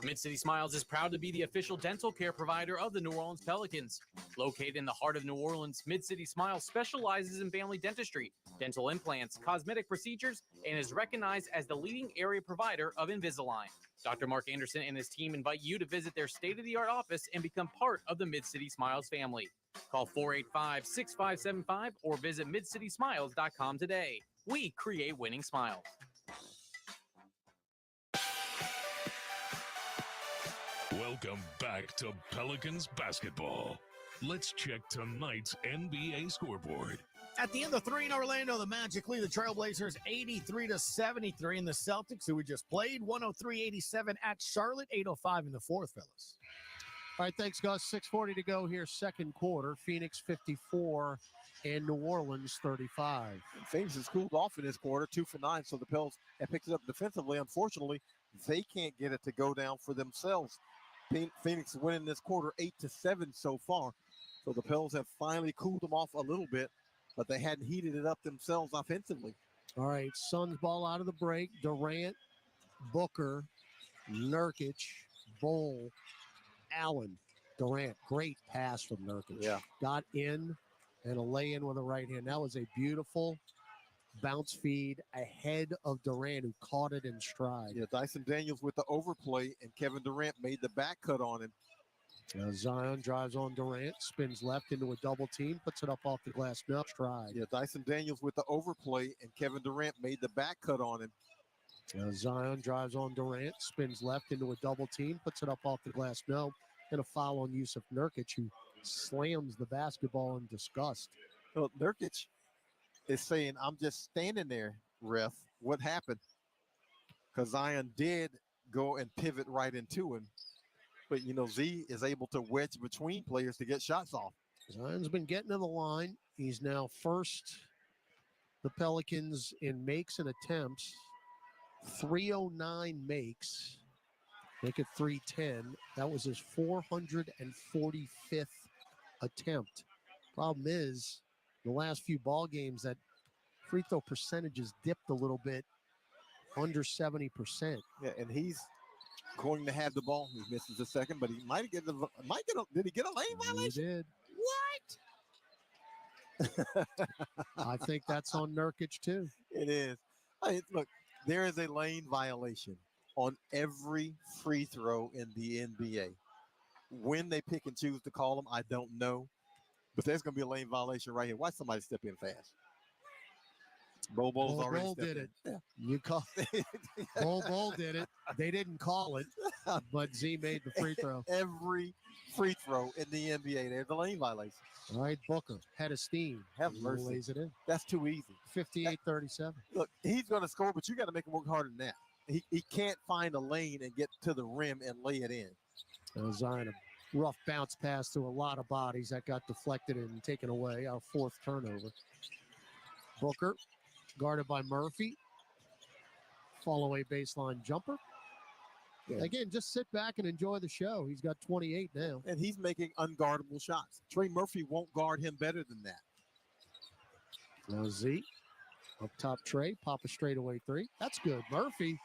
Mid-City Smiles is proud to be the official dental care provider of the New Orleans Pelicans. Located in the heart of New Orleans, Mid-City Smiles specializes in family dentistry, dental implants, cosmetic procedures, and is recognized as the leading area provider of Invisalign. Dr. Mark Anderson and his team invite you to visit their state-of-the-art office and become part of the Mid-City Smiles family. Call 485-6575 or visit midcitysmiles.com today. We create winning smiles. Welcome back to Pelicans basketball. Let's check tonight's NBA scoreboard. At the end of 3 in Orlando, the Magic lead the Trailblazers 83-73, and the Celtics, who we just played, 103-87 at Charlotte, 8:05 in the fourth, fellas. All right, thanks, Gus. 6:40 to go here, second quarter. Phoenix 54 and New Orleans 35. Phoenix has cooled off in this quarter, 2 for 9, so the Pels have picked it up defensively. Unfortunately, they can't get it to go down for themselves. Phoenix winning this quarter 8-7 so far. So the Pels have finally cooled them off a little bit, but they hadn't heated it up themselves offensively. All right, Suns ball out of the break. Durant, Booker, Nurkic, Bol, Allen. Durant, great pass from Nurkic. Yeah. Got in and a lay-in with a right hand. That was a beautiful bounce feed ahead of Durant, who caught it in stride. Yeah, Dyson Daniels with the overplay, and Kevin Durant made the back cut on him. Zion drives on Durant, spins left into a double team, puts it up off the glass. No stride. Yeah, Dyson Daniels with the overplay, and Kevin Durant made the back cut on him. Zion drives on Durant, spins left into a double team, puts it up off the glass. No, and a foul on Yusuf Nurkic, who slams the basketball in disgust. Well, Nurkic is saying, I'm just standing there, ref. What happened? Because Zion did go and pivot right into him. But, Z is able to wedge between players to get shots off. Zion's been getting to the line. He's now first the Pelicans in makes and attempts. 309 makes. Make it 310. That was his 445th attempt. Problem is, the last few ball games, that free throw percentages dipped a little bit, under 70%. Yeah, and he's going to have the ball. He misses a second, but he did he get a lane violation? He did. What? I think that's on Nurkic too. It is. Look, there is a lane violation on every free throw in the NBA. When they pick and choose to call them, I don't know. But there's going to be a lane violation right here. Watch somebody step in fast. Bol already did it. Yeah. You call Bol did it. They didn't call it, but Z made the free throw. Every free throw in the NBA, there's a lane violation. All right, Booker, head of steam. Have mercy. Lays it in. That's too easy. 58-37. Look, he's going to score, but you got to make him work harder than that. He can't find a lane and get to the rim and lay it in. Zion, a rough bounce pass through a lot of bodies that got deflected and taken away. Our fourth turnover. Booker, guarded by Murphy. Fall away baseline jumper. Yeah. Again, just sit back and enjoy the show. He's got 28 now. And he's making unguardable shots. Trey Murphy won't guard him better than that. Now Z, up top Trey, pop a straightaway three. That's good. Murphy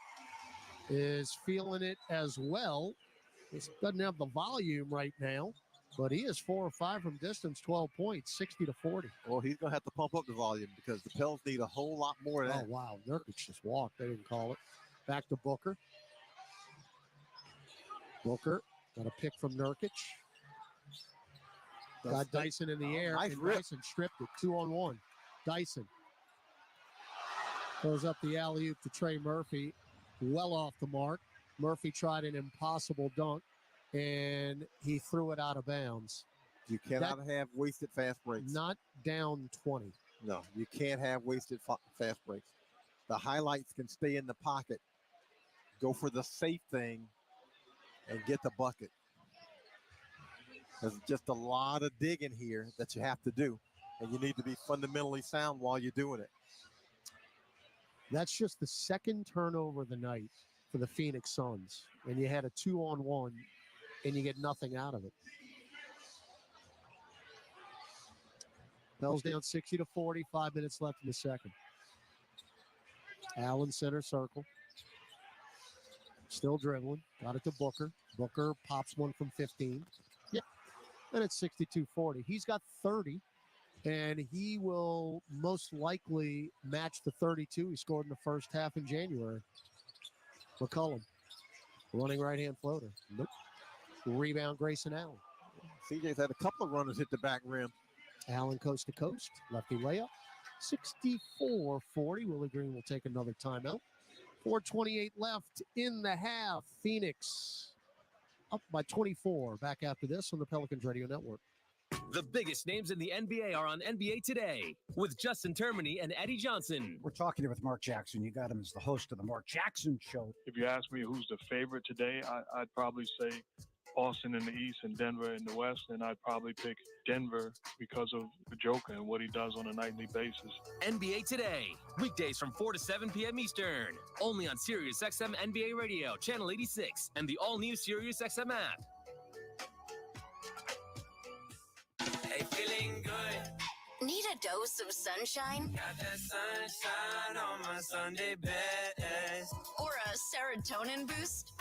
is feeling it as well. He doesn't have the volume right now, but he is 4 or 5 from distance, 12 points, 60-40. Well, he's going to have to pump up the volume because the Pels need a whole lot more of that. Oh, wow. Nurkic just walked. They didn't call it. Back to Booker. Booker got a pick from Nurkic. Got Dyson in the air. Nice and rip. Dyson stripped it. 2-on-1. Dyson goes up the alley-oop to Trey Murphy. Well off the mark. Murphy tried an impossible dunk, and he threw it out of bounds. You cannot have wasted fast breaks. Not down 20. No, you can't have wasted fast breaks. The highlights can stay in the pocket. Go for the safe thing and get the bucket. There's just a lot of digging here that you have to do, and you need to be fundamentally sound while you're doing it. That's just the second turnover of the night for the Phoenix Suns, and you had a 2-on-1, and you get nothing out of it. Pels down 60-40, 5 minutes left in the second. Allen center circle. Still dribbling. Got it to Booker. Booker pops one from 15. Yeah. And it's 62-40. He's got 30, and he will most likely match the 32 he scored in the first half in January. McCollum, running right-hand floater. Nope. Rebound, Grayson Allen. CJ's had a couple of runners hit the back rim. Allen coast to coast. Lefty layup. 64-40. Willie Green will take another timeout. 4:28 left in the half. Phoenix up by 24. Back after this on the Pelicans Radio Network. The biggest names in the NBA are on NBA Today with Justin Termini and Eddie Johnson. We're talking here with Mark Jackson. You got him as the host of the Mark Jackson Show. If you ask me who's the favorite today, I'd probably say Boston in the East and Denver in the West, and I'd probably pick Denver because of the Joker and what he does on a nightly basis. NBA Today, weekdays from 4 to 7 p.m. Eastern, only on SiriusXM NBA Radio, Channel 86, and the all-new SiriusXM app. Hey, feeling good. Need a dose of sunshine? Got that sunshine on my Sunday best. Or a serotonin boost?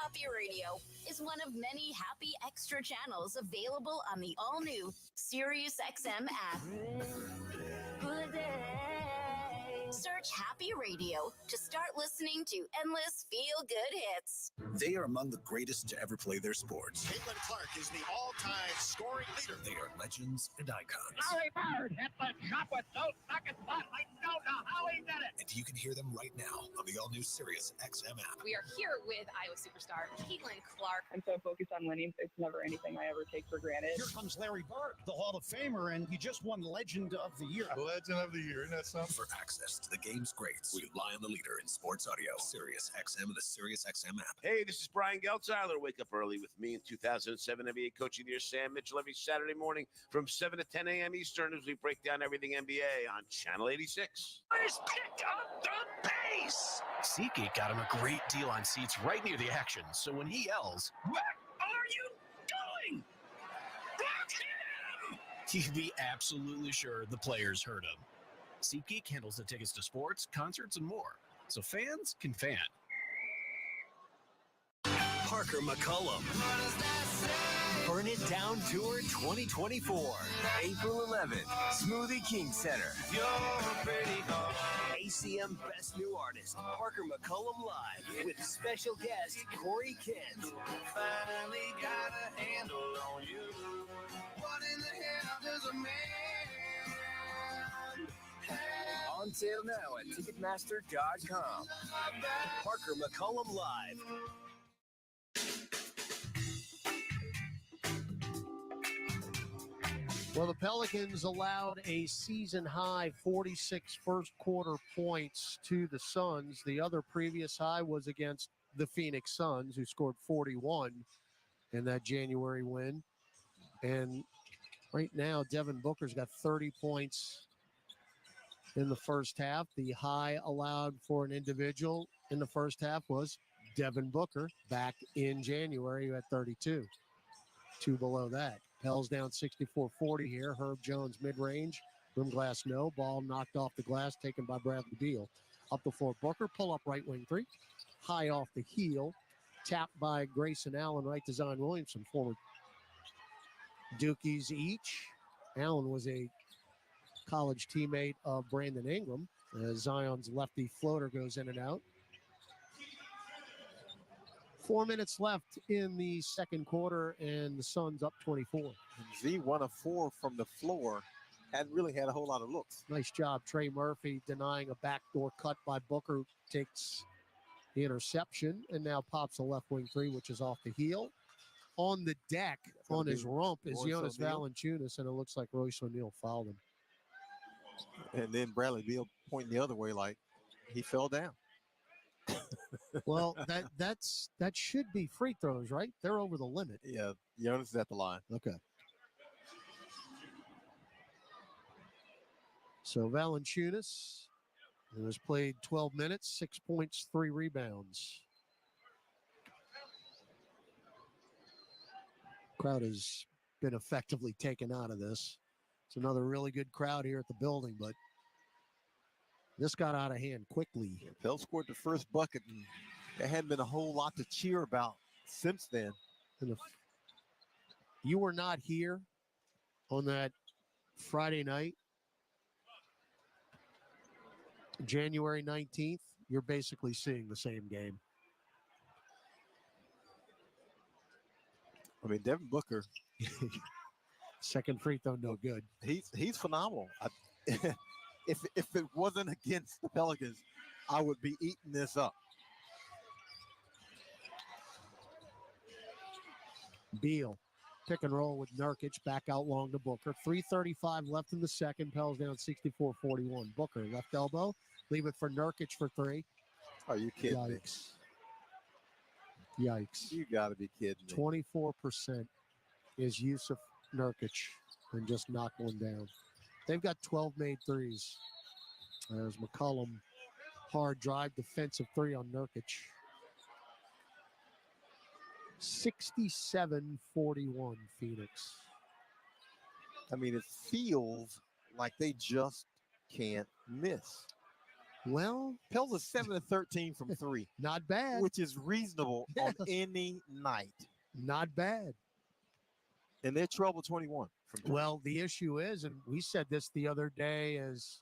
Happy Radio is one of many happy extra channels available on the all-new SiriusXM app. Search Happy Radio to start listening to endless feel-good hits. They are among the greatest to ever play their sports. Caitlin Clark is the all-time scoring leader. They are legends and icons. Larry Bird hit the shot with no second thought. I don't know how he did it. And you can hear them right now on the all-new SiriusXM app. We are here with Iowa superstar Caitlin Clark. I'm so focused on winning. It's never anything I ever take for granted. Here comes Larry Bird, the Hall of Famer, and he just won Legend of the Year. Legend of the Year, isn't that something? For access to the game's greats, we rely on the leader in sports audio, SiriusXM and the SiriusXM app. Hey, this is Brian Geltzeiler. Wake up early with me in 2007 NBA Coach of the Year, Sam Mitchell, every Saturday morning from 7 to 10 a.m. Eastern as we break down everything NBA on Channel 86. Nice pick up the pace. SeatGeek got him a great deal on seats right near the action, so when he yells, What are you doing? Block him! you'd be absolutely sure the players heard him. SeatGeek handles the tickets to sports, concerts, and more, so fans can fan. Parker McCollum. Burn It Down Tour 2024. April 11th, Smoothie King Center. ACM Best New Artist, Parker McCollum Live, with special guest Corey Kent. Finally got a handle on you. What in the hell does a man have? On sale now at Ticketmaster.com. Parker McCollum Live. Well, the Pelicans allowed a season-high 46 first-quarter points to the Suns. The other previous high was against the Phoenix Suns, who scored 41 in that January win. And right now, Devin Booker's got 30 points in the first half. The high allowed for an individual in the first half was Devin Booker back in January, who had 32. Two below that. Pels down 64-40 here. Herb Jones mid-range. Rim glass no. Ball knocked off the glass, taken by Bradley Beal. Up the floor, Booker. Pull up right wing three. High off the heel. Tapped by Grayson Allen right to Zion Williamson. Former Dukies each. Allen was a college teammate of Brandon Ingram. Zion's lefty floater goes in and out. 4 minutes left in the second quarter, and the Suns up 24. Z 1 of 4 from the floor. Hadn't really had a whole lot of looks. Nice job, Trey Murphy, denying a backdoor cut by Booker. Takes the interception and now pops a left wing three, which is off the heel. On the deck, on his rump, is Jonas Valanciunas, and it looks like Royce O'Neal fouled him. And then Bradley Beal pointing the other way like he fell down. Well, that should be free throws, right? They're over the limit. Yeah, Jonas is at the line. Okay. So Valanciunas has played 12 minutes, 6 points, 3 rebounds. Crowd has been effectively taken out of this. It's another really good crowd here at the building, but This got out of hand quickly. Pels scored the first bucket, and there hadn't been a whole lot to cheer about since then. And you were not here on that Friday night, January 19th. You're basically seeing the same game. I mean, Devin Booker. Second free throw, no good. He's phenomenal. If it wasn't against the Pelicans, I would be eating this up. Beal, pick and roll with Nurkic, back out long to Booker. 3:35 left in the second. Pels down 64-41. Booker, left elbow. Leave it for Nurkic for three. Are you kidding Yikes. Me? Yikes. You got to be kidding me. 24% is Yusuf Nurkic and just knock one down. They've got 12 made threes. There's McCollum. Hard drive, defensive three on Nurkic. 67-41 Phoenix. I mean, it feels like they just can't miss. Well, Pels are 7-13 from three. Not bad. Which is reasonable on any night. Not bad. And they're 12-21 from three. Well, the issue is, and we said this the other day, is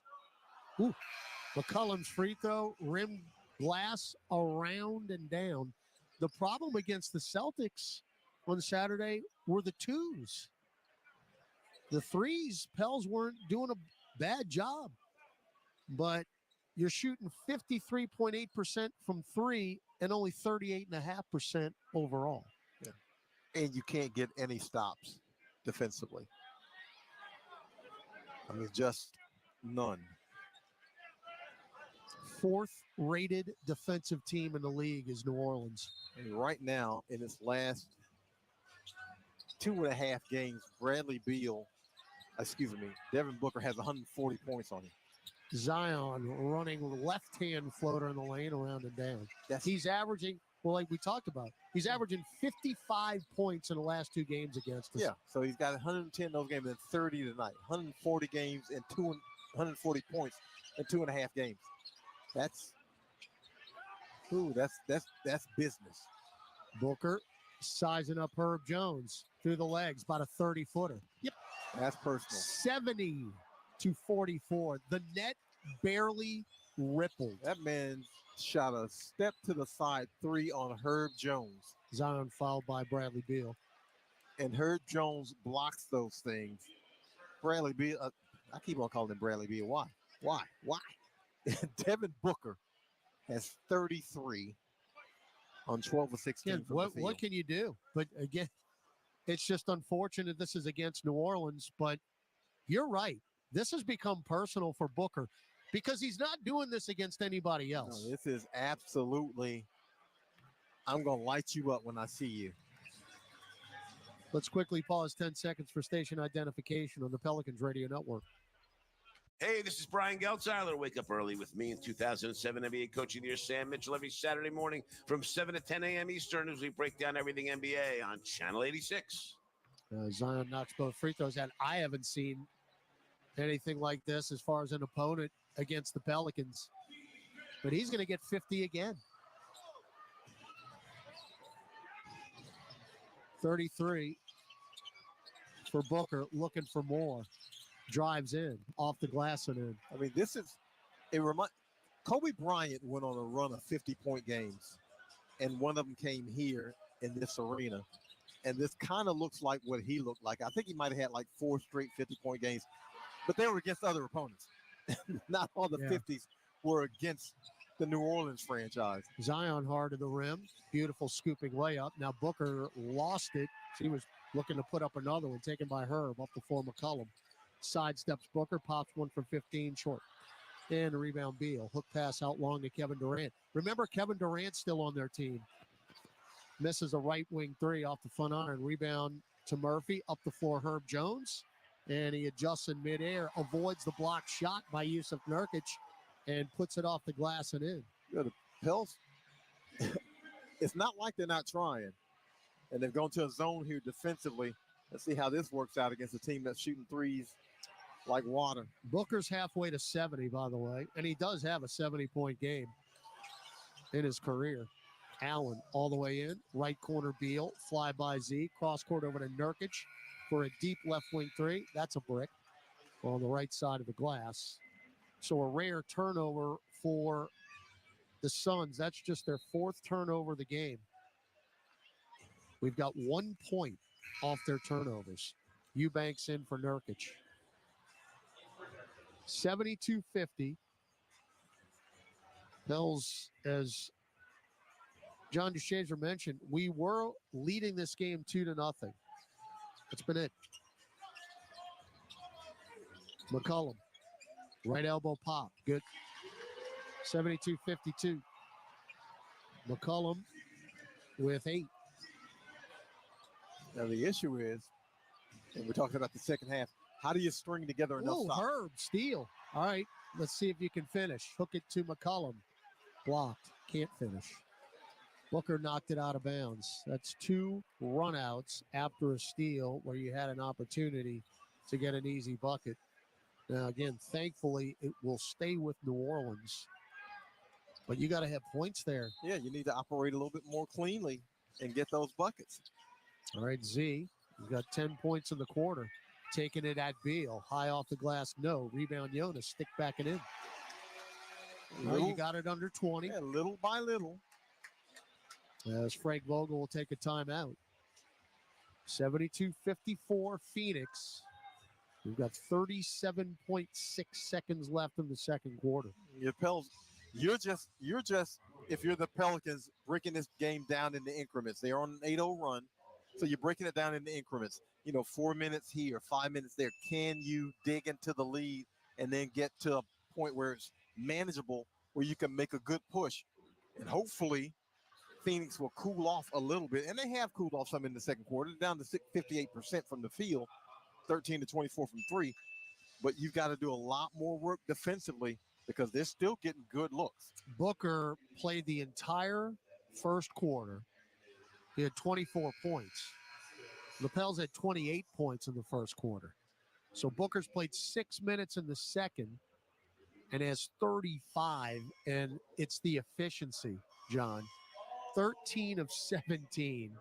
McCollum's free throw, rim glass around and down. The problem against the Celtics on Saturday were the twos. The threes, Pels weren't doing a bad job. But you're shooting 53.8% from three and only 38.5% overall. Yeah. And you can't get any stops defensively. I mean, just none. Fourth rated defensive team in the league is New Orleans. And right now, in its last 2.5 games, Devin Booker has 140 points on him. Zion running left-hand floater in the lane around and down. He's averaging, well, like we talked about, he's averaging 55 points in the last two games against us. Yeah, so he's got 110 in those games and 30 tonight. 140 games and 140 points in 2.5 games. That's business. Booker sizing up Herb Jones through the legs, about a 30-footer. Yep. That's personal. 70-44. The net barely rippled. That man shot a step to the side three on Herb Jones. Zion fouled by Bradley Beal. And Herb Jones blocks those things. Bradley Beal, I keep on calling him Bradley Beal. Why? Devin Booker has 33 on 12 of 16. Again, what can you do? But again, it's just unfortunate this is against New Orleans, but you're right. This has become personal for Booker because he's not doing this against anybody else. No, this is absolutely, I'm going to light you up when I see you. Let's quickly pause 10 seconds for station identification on the Pelicans Radio Network. Hey, this is Brian Geltzeiler. Wake up early with me in 2007 NBA Coach of the Year, Sam Mitchell, every Saturday morning from 7 to 10 a.m. Eastern as we break down everything NBA on Channel 86. Zion knocks both free throws out. I haven't seen anything like this as far as an opponent against the Pelicans. But he's going to get 50 again. 33 for Booker, looking for more. Drives in, off the glass and in. I mean, Kobe Bryant went on a run of 50-point games, and one of them came here in this arena. And this kind of looks like what he looked like. I think he might have had like 4 straight 50-point games, but they were against other opponents. Not all the 50s were against the New Orleans franchise. Zion hard to the rim. Beautiful scooping layup. Now Booker lost it. He was looking to put up another one, taken by Herb up the floor. McCollum sidesteps Booker, pops one from 15 short. And a rebound Beal. Hook pass out long to Kevin Durant. Remember, Kevin Durant's still on their team. Misses a right wing three off the front iron. Rebound to Murphy. Up the floor, Herb Jones. And he adjusts in midair. Avoids the block shot by Yusuf Nurkic. And puts it off the glass and in. Yeah, the Pels, it's not like they're not trying. And they've gone to a zone here defensively. Let's see how this works out against a team that's shooting threes like water. Booker's halfway to 70, by the way, and he does have a 70-point game in his career. Allen all the way in, right corner Beal, fly by Z, cross court over to Nurkic for a deep left wing three. That's a brick on the right side of the glass. So a rare turnover for the Suns. That's just their 4th turnover of the game. We've got 1 point off their turnovers. Eubanks in for Nurkic. 72-50. Pels, as John DeShazer mentioned, we were leading this game 2-0. That's been it. McCollum, right elbow pop, good. 72-52. McCollum with 8. Now the issue is, and we're talking about the second half, how do you string together enough Oh, stops? Herb, steal. All right, let's see if you can finish. Hook it to McCollum. Blocked, can't finish. Booker knocked it out of bounds. That's 2 runouts after a steal where you had an opportunity to get an easy bucket. Now, again, thankfully, it will stay with New Orleans. But you got to have points there. Yeah, you need to operate a little bit more cleanly and get those buckets. All right, Z, he's got 10 points in the quarter. Taking it at Beal. High off the glass, no. Rebound Jonas, stick back it in. Well, you got it under 20. Yeah, little by little. As Frank Vogel will take a timeout. 72-54 Phoenix. We've got 37.6 seconds left in the second quarter. Your Pels, you're just if you're the Pelicans, breaking this game down into increments. They're on an 8-0 run, so you're breaking it down into increments. 4 minutes here, 5 minutes there. Can you dig into the lead and then get to a point where it's manageable, where you can make a good push? And hopefully Phoenix will cool off a little bit. And they have cooled off some in the second quarter, down to 58% from the field, 13 to 24 from 3. But you've got to do a lot more work defensively because they're still getting good looks. Booker played the entire first quarter. He had 24 points. The Pels had 28 points in the first quarter. So Booker's played 6 minutes in the second and has 35, and it's the efficiency, John. 13 of 17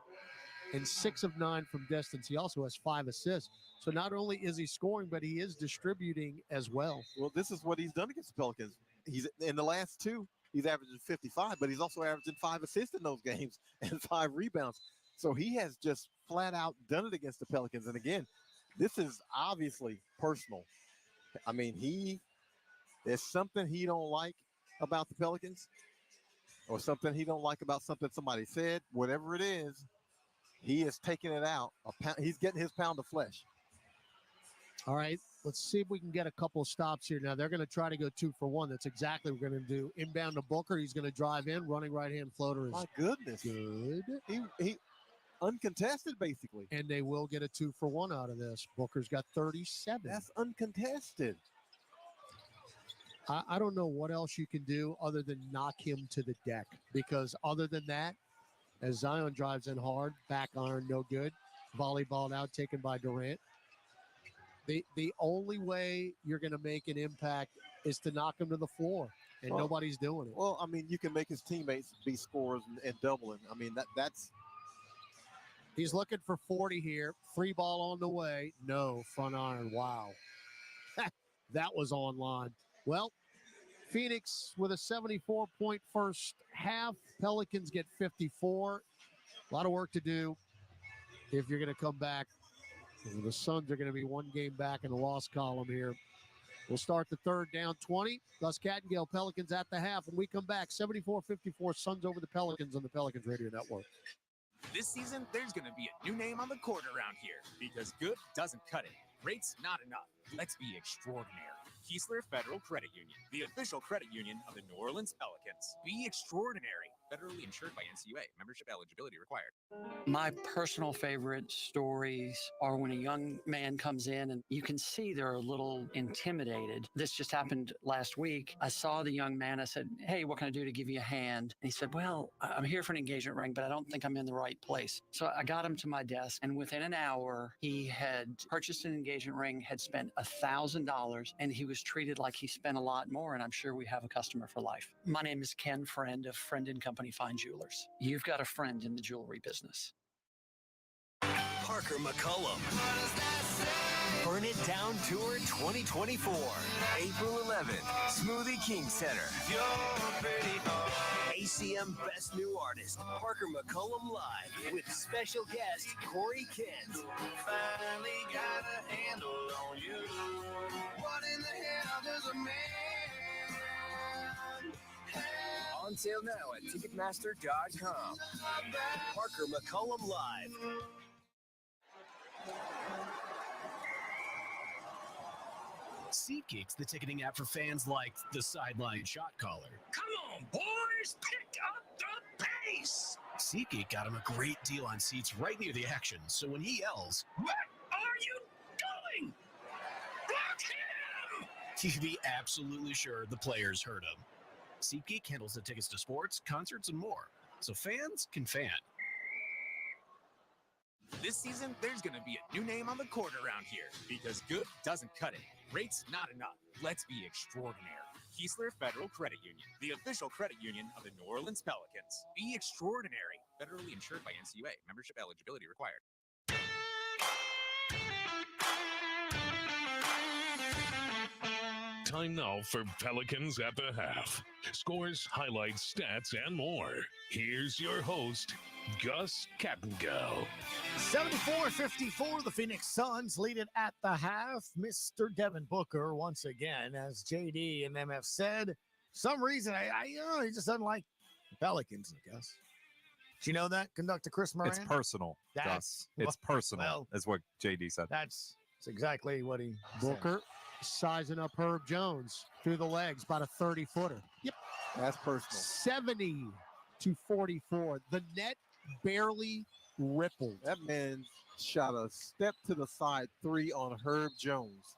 and 6 of 9 from distance. He also has 5 assists. So not only is he scoring, but he is distributing as well. Well, this is what he's done against the Pelicans. He's in the last 2, he's averaging 55, but he's also averaging 5 assists in those games and 5 rebounds. So he has just flat out done it against the Pelicans. And again, this is obviously personal. I mean, there's something he don't like about the Pelicans, or something he don't like about something somebody said. Whatever it is, he is taking it out. He's getting his pound of flesh. All right, let's see if we can get a couple of stops here. Now, they're going to try to go 2 for 1. That's exactly what we're going to do. Inbound to Booker. He's going to drive in. Running right-hand floater is my goodness. Good. He uncontested, basically. And they will get a 2 for 1 out of this. Booker's got 37. That's uncontested. I don't know what else you can do other than knock him to the deck, because other than that, as Zion drives in hard, back iron, no good. Volleyball out, taken by Durant. The only way you're going to make an impact is to knock him to the floor, and nobody's doing it. Well, I mean, you can make his teammates be scorers and doubling. I mean, that's. He's looking for 40 here. 3 ball on the way. No, front iron. Wow. That was online. Well, Phoenix with a 74-point first half. Pelicans get 54. A lot of work to do if you're going to come back. The Suns are going to be 1 game back in the loss column here. We'll start the third down 20. Gus Kattengale, Pelicans at the half. When we come back, 74-54, Suns over the Pelicans on the Pelicans Radio Network. This season, there's going to be a new name on the court around here because good doesn't cut it. Great's not enough. Let's be extraordinary. Keesler Federal Credit Union, the official credit union of the New Orleans Pelicans. Be extraordinary. Federally insured by NCUA. Membership eligibility required. My personal favorite stories are when a young man comes in and you can see they're a little intimidated. This just happened last week. I saw the young man. I said, "Hey, what can I do to give you a hand?" And he said, "Well, I'm here for an engagement ring, but I don't think I'm in the right place." So I got him to my desk, and within an hour, he had purchased an engagement ring, had spent $1,000, and he was treated like he spent a lot more, and I'm sure we have a customer for life. My name is Ken Friend of Friend & Company Fine Jewelers. You've got a friend in the jewelry business. Parker McCullum. Burn It Down Tour 2024. April 11th, Smoothie King Center. ACM Best New Artist, Parker McCullum Live, with special guest Corey Kent. Finally got a handle on you. What in the hell does a man have? On sale now at Ticketmaster.com. Parker McCullum Live. SeatGeek's the ticketing app for fans like the sideline shot caller. Come on, boys, pick up the pace. SeatGeek got him a great deal on seats right near the action, so when he yells, "What are you doing? Block him!" you'd be absolutely sure the players heard him. SeatGeek handles the tickets to sports, concerts, and more, so fans can fan. This season, there's going to be a new name on the court around here because good doesn't cut it. Rates not enough. Let's be extraordinary. Keesler Federal Credit Union, the official credit union of the New Orleans Pelicans. Be extraordinary. Federally insured by NCUA. Membership eligibility required. Time now for Pelicans at the half. Scores, highlights, stats, and more. Here's your host, Gus Kattengell. 74-54, the Phoenix Suns lead it at the half. Mr. Devin Booker, once again, as JD and them have said, some reason, he just doesn't like the Pelicans, I guess. Do you know that, Conductor Chris Moran? It's personal, Gus. It's personal, is what JD said. That's exactly what he Booker sizing up Herb Jones through the legs, about a 30-footer. Yep. That's personal. 70-44. The net barely rippled. That man shot a step to the side three on Herb Jones.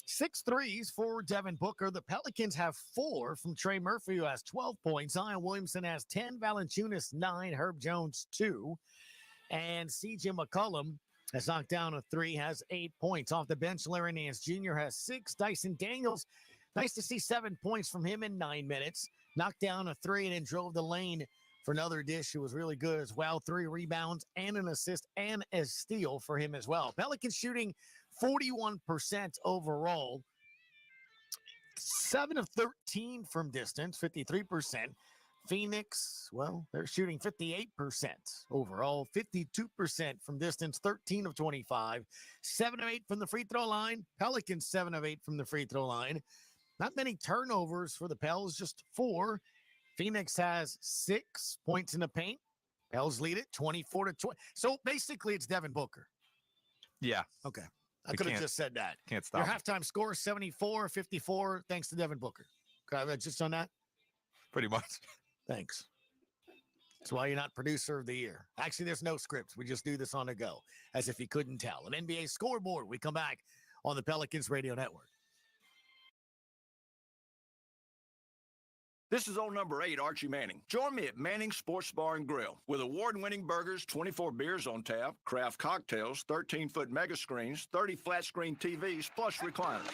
6 threes for Devin Booker. The Pelicans have 4 from Trey Murphy, who has 12 points. Zion Williamson has 10. Valanciunas 9. Herb Jones 2. And C.J. McCollum has knocked down a 3, has 8 points. Off the bench, Larry Nance Jr. has 6. Dyson Daniels, nice to see 7 points from him in 9 minutes. Knocked down a 3 and then drove the lane for another dish. It was really good as well. 3 rebounds and an assist and a steal for him as well. Pelicans shooting 41% overall. 7 of 13 from distance, 53%. Phoenix, well, they're shooting 58% overall, 52% from distance, 13 of 25, 7 of 8 from the free throw line. Pelicans 7 of 8 from the free throw line. Not many turnovers for the Pels, just 4. Phoenix has 6 points in the paint. Pels lead it 24-20. So basically, it's Devin Booker. Yeah. Okay. I could have just said that. Can't stop. Your halftime score 74-54, thanks to Devin Booker. Okay, just on that? Pretty much. Thanks. That's why you're not producer of the year. Actually, there's no script. We just do this on the go, as if you couldn't tell. An NBA scoreboard. We come back on the Pelicans Radio Network. This is old number 8, Archie Manning. Join me at Manning Sports Bar and Grill with award-winning burgers, 24 beers on tap, craft cocktails, 13-foot mega screens, 30 flat-screen TVs, plus recliners.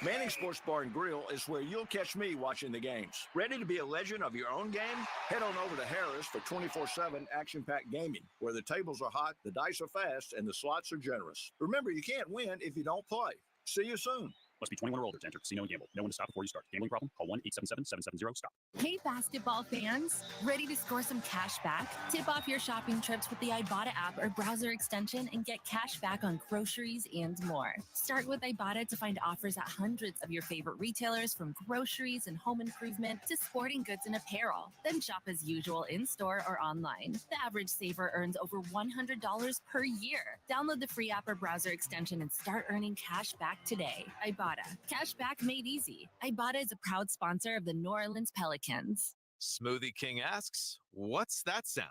Manning Sports Bar and Grill is where you'll catch me watching the games. Ready to be a legend of your own game? Head on over to Harris for 24/7 action-packed gaming, where the tables are hot, the dice are fast, and the slots are generous. Remember, you can't win if you don't play. See you soon. Must be 21 or older to enter casino and gamble. Know when to stop before you start. Gambling problem? Call 1-877-770-STOP. Hey, basketball fans. Ready to score some cash back? Tip off your shopping trips with the Ibotta app or browser extension and get cash back on groceries and more. Start with Ibotta to find offers at hundreds of your favorite retailers, from groceries and home improvement to sporting goods and apparel. Then shop as usual in-store or online. The average saver earns over $100 per year. Download the free app or browser extension and start earning cash back today. Ibotta. Cash back made easy. Ibotta is a proud sponsor of the New Orleans Pelicans. Smoothie King asks, what's that sound?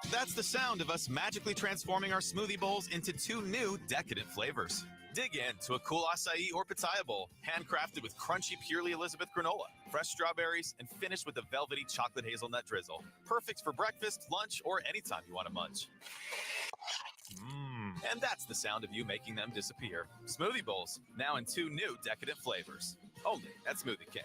That's the sound of us magically transforming our smoothie bowls into 2 new decadent flavors. Dig in to a cool acai or pitaya bowl, handcrafted with crunchy Purely Elizabeth granola, fresh strawberries, and finished with a velvety chocolate hazelnut drizzle. Perfect for breakfast, lunch, or anytime you want to munch. And that's the sound of you making them disappear. Smoothie bowls, now in 2 new decadent flavors. Only at Smoothie King.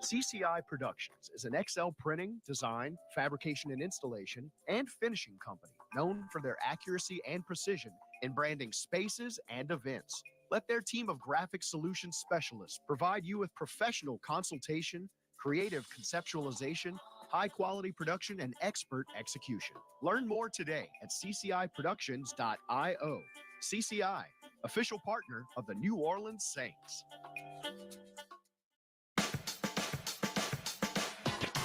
CCI Productions is an XL printing, design, fabrication and installation, and finishing company known for their accuracy and precision in branding spaces and events. Let their team of graphic solution specialists provide you with professional consultation, creative conceptualization, high-quality production, and expert execution. Learn more today at cciproductions.io. CCI, official partner of the New Orleans Saints.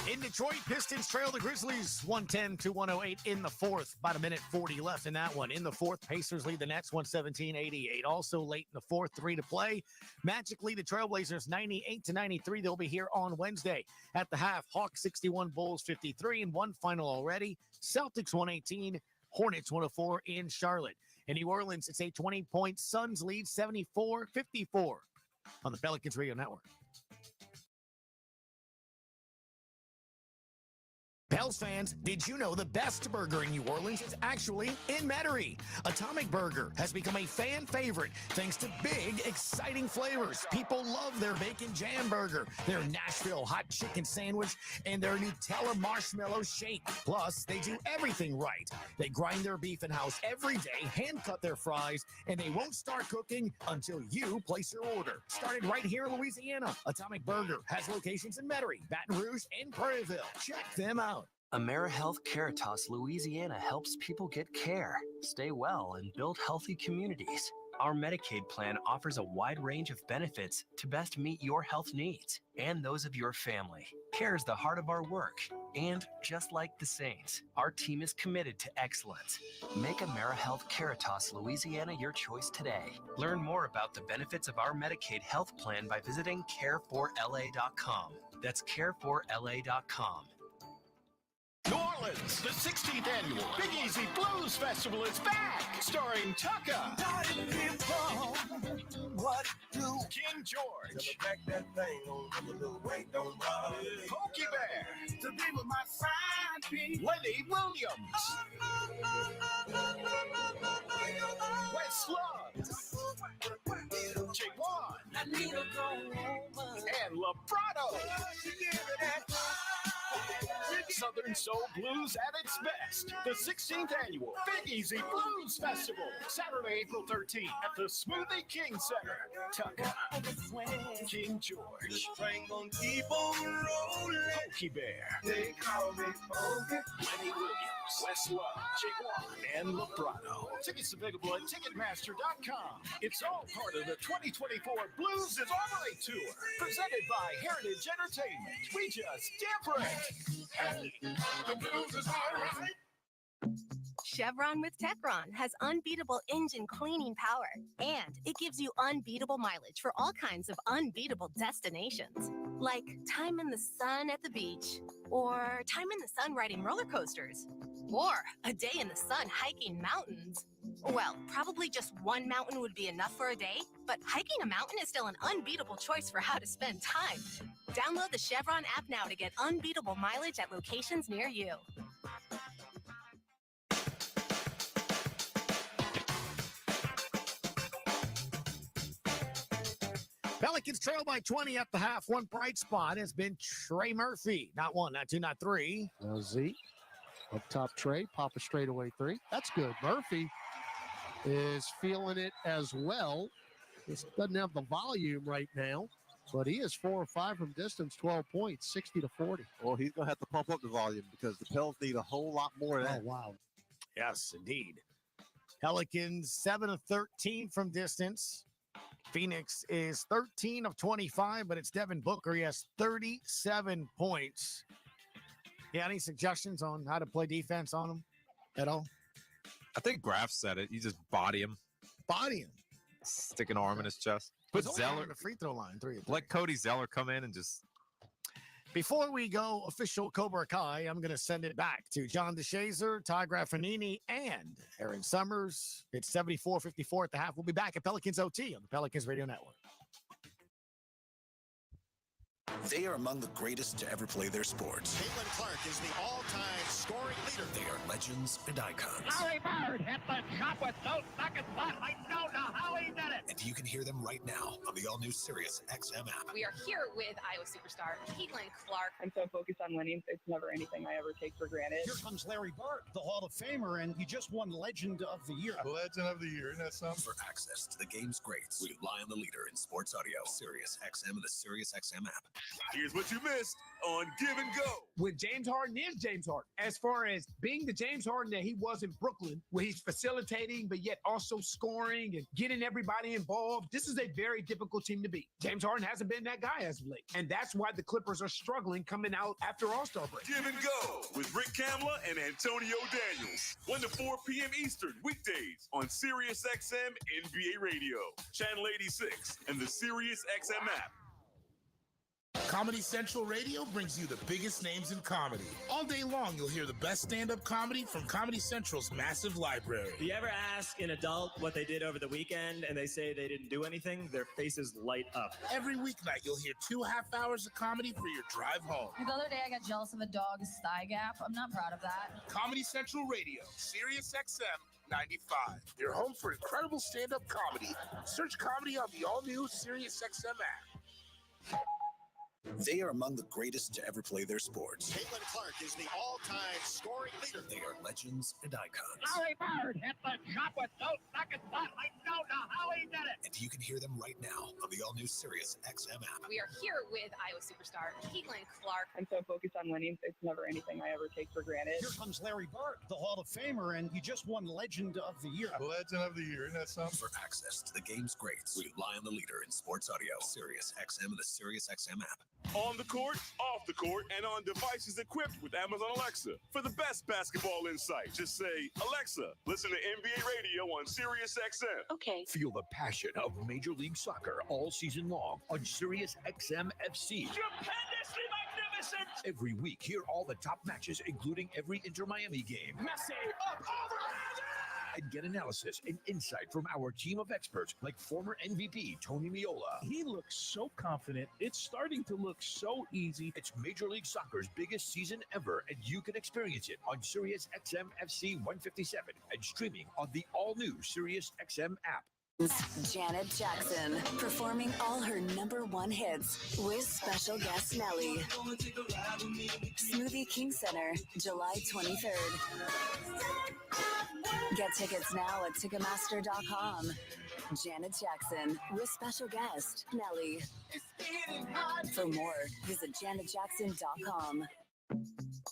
In Detroit, Pistons trail the Grizzlies 110-108 in the fourth. About a minute 40 left in that one. In the fourth, Pacers lead the Nets 117-88. Also late in the fourth, 3 to play. Magic lead the Trailblazers 98-93. They'll be here on Wednesday. At the half, Hawks 61, Bulls 53, and one final already. Celtics 118, Hornets 104 in Charlotte. In New Orleans, it's a 20-point Suns lead 74-54 on the Pelicans Radio Network. Pels fans, did you know the best burger in New Orleans is actually in Metairie? Atomic Burger has become a fan favorite thanks to big, exciting flavors. People love their bacon jam burger, their Nashville hot chicken sandwich, and their Nutella marshmallow shake. Plus, they do everything right. They grind their beef in-house every day, hand cut their fries, and they won't start cooking until you place your order. Started right here in Louisiana, Atomic Burger has locations in Metairie, Baton Rouge, and Prairieville. Check them out. AmeriHealth Caritas Louisiana helps people get care, stay well, and build healthy communities. Our Medicaid plan offers a wide range of benefits to best meet your health needs and those of your family. Care is the heart of our work, and just like the Saints, our team is committed to excellence. Make AmeriHealth Caritas Louisiana your choice today. Learn more about the benefits of our Medicaid health plan by visiting care4la.com. That's care4la.com. New Orleans, the 16th annual Big Easy Blues Festival is back, starring Tucka, King George, Pokey Bear, to be with my fine people, Lenny Williams, West Slugs, Jaquan, and Lebrato. Southern Soul Blues at its best. The 16th annual Big Easy Blues Festival, Saturday, April 13th at the Smoothie King Center. Tucka, King George, Pokey Bear, they call me Pokey, Lenny Williams, West Love, Jaquan, and Lebrato. Tickets available at Ticketmaster.com. It's all part of the 2024 Blues is Alright Tour, presented by Heritage Entertainment. We just different. Hey, the Blues is alright. Chevron with Techron has unbeatable engine cleaning power, and it gives you unbeatable mileage for all kinds of unbeatable destinations, like time in the sun at the beach, or time in the sun riding roller coasters, or a day in the sun hiking mountains. Well, probably just one mountain would be enough for a day, but hiking a mountain is still an unbeatable choice for how to spend time. Download the Chevron app now to get unbeatable mileage at locations near you. Pelicans trail by 20 at the half. One bright spot has been Trey Murphy. Not one, not two, not three. Z. Up top, Trey. Pop a straightaway 3. That's good. Murphy is feeling it as well. He doesn't have the volume right now, but he is 4 or 5 from distance, 12 points, 60-40. Well, he's going to have to pump up the volume because the Pels need a whole lot more of that. Oh, wow. Yes, indeed. Pelicans 7 of 13 from distance. Phoenix is 13 of 25, but it's Devin Booker. He has 37 points. Yeah, any suggestions on how to play defense on him at all? I think Graf said it. You just body him. Body him. Stick an arm in his chest. Put He's only on Zeller the free throw line, 3 of 3. Let Cody Zeller come in and just. Before we go official Cobra Kai, I'm going to send it back to John DeShazer, Ty Graffanini, and Aaron Summers. It's 74-54 at the half. We'll be back at Pelicans OT on the Pelicans Radio Network. They are among the greatest to ever play their sports. Caitlin Clark is the all-time scoring leader. They are legends and icons. Larry Bird hit the shot with no second thought. I don't know how he did it. And you can hear them right now on the all-new Sirius XM app. We are here with Iowa superstar Caitlin Clark. I'm so focused on winning. It's never anything I ever take for granted. Here comes Larry Bird, the Hall of Famer, and he just won Legend of the Year. Legend of the Year, isn't that something? For access to the game's greats, we rely on the leader in sports audio, Sirius XM and the Sirius XM app. Here's what you missed on Give and Go. With James Harden is James Harden. As far as being the James Harden that he was in Brooklyn, where he's facilitating, but yet also scoring and getting everybody involved, this is a very difficult team to beat. James Harden hasn't been that guy as of late. And that's why the Clippers are struggling coming out after All-Star break. Give and Go with Rick Kamla and Antonio Daniels. 1 to 4 p.m. Eastern, weekdays on Sirius XM NBA Radio, Channel 86, and the Sirius XM app. Comedy Central Radio brings you the biggest names in comedy. All day long, you'll hear the best stand-up comedy from Comedy Central's massive library. Do you ever ask an adult what they did over the weekend and they say they didn't do anything? Their faces light up. Every weeknight, you'll hear 2.5 hours of comedy for your drive home. The other day, I got jealous of a dog's thigh gap. I'm not proud of that. Comedy Central Radio, Sirius XM 95. Your home for incredible stand-up comedy. Search comedy on the all-new Sirius XM app. They are among the greatest to ever play their sports. Caitlin Clark is the all-time scoring leader. They are legends and icons. Larry Bird hit the shot with no second thought. I don't know how he did it. And you can hear them right now on the all-new Sirius XM app. We are here with Iowa superstar Caitlin Clark. I'm so focused on winning. It's never anything I ever take for granted. Here comes Larry Bird, the Hall of Famer, and he just won Legend of the Year. Legend of the Year, isn't that something? For access to the game's greats, we rely on the leader in sports audio, Sirius XM and the Sirius XM app. On the court, off the court, and on devices equipped with Amazon Alexa. For the best basketball insight, just say, Alexa, listen to NBA Radio on Sirius XM. Okay. Feel the passion of Major League Soccer all season long on Sirius XM FC. Stupendously magnificent! Every week, hear all the top matches, including every Inter Miami game. Messi, up, over, and get analysis and insight from our team of experts like former MVP Tony Meola. He looks so confident. It's starting to look so easy. It's Major League Soccer's biggest season ever, and you can experience it on Sirius XM FC 157 and streaming on the all-new Sirius XM app. Janet Jackson performing all her #1 hits with special guest Nelly. Smoothie King Center, July 23rd. Get tickets now at Ticketmaster.com. Janet Jackson with special guest Nelly. For more, visit JanetJackson.com.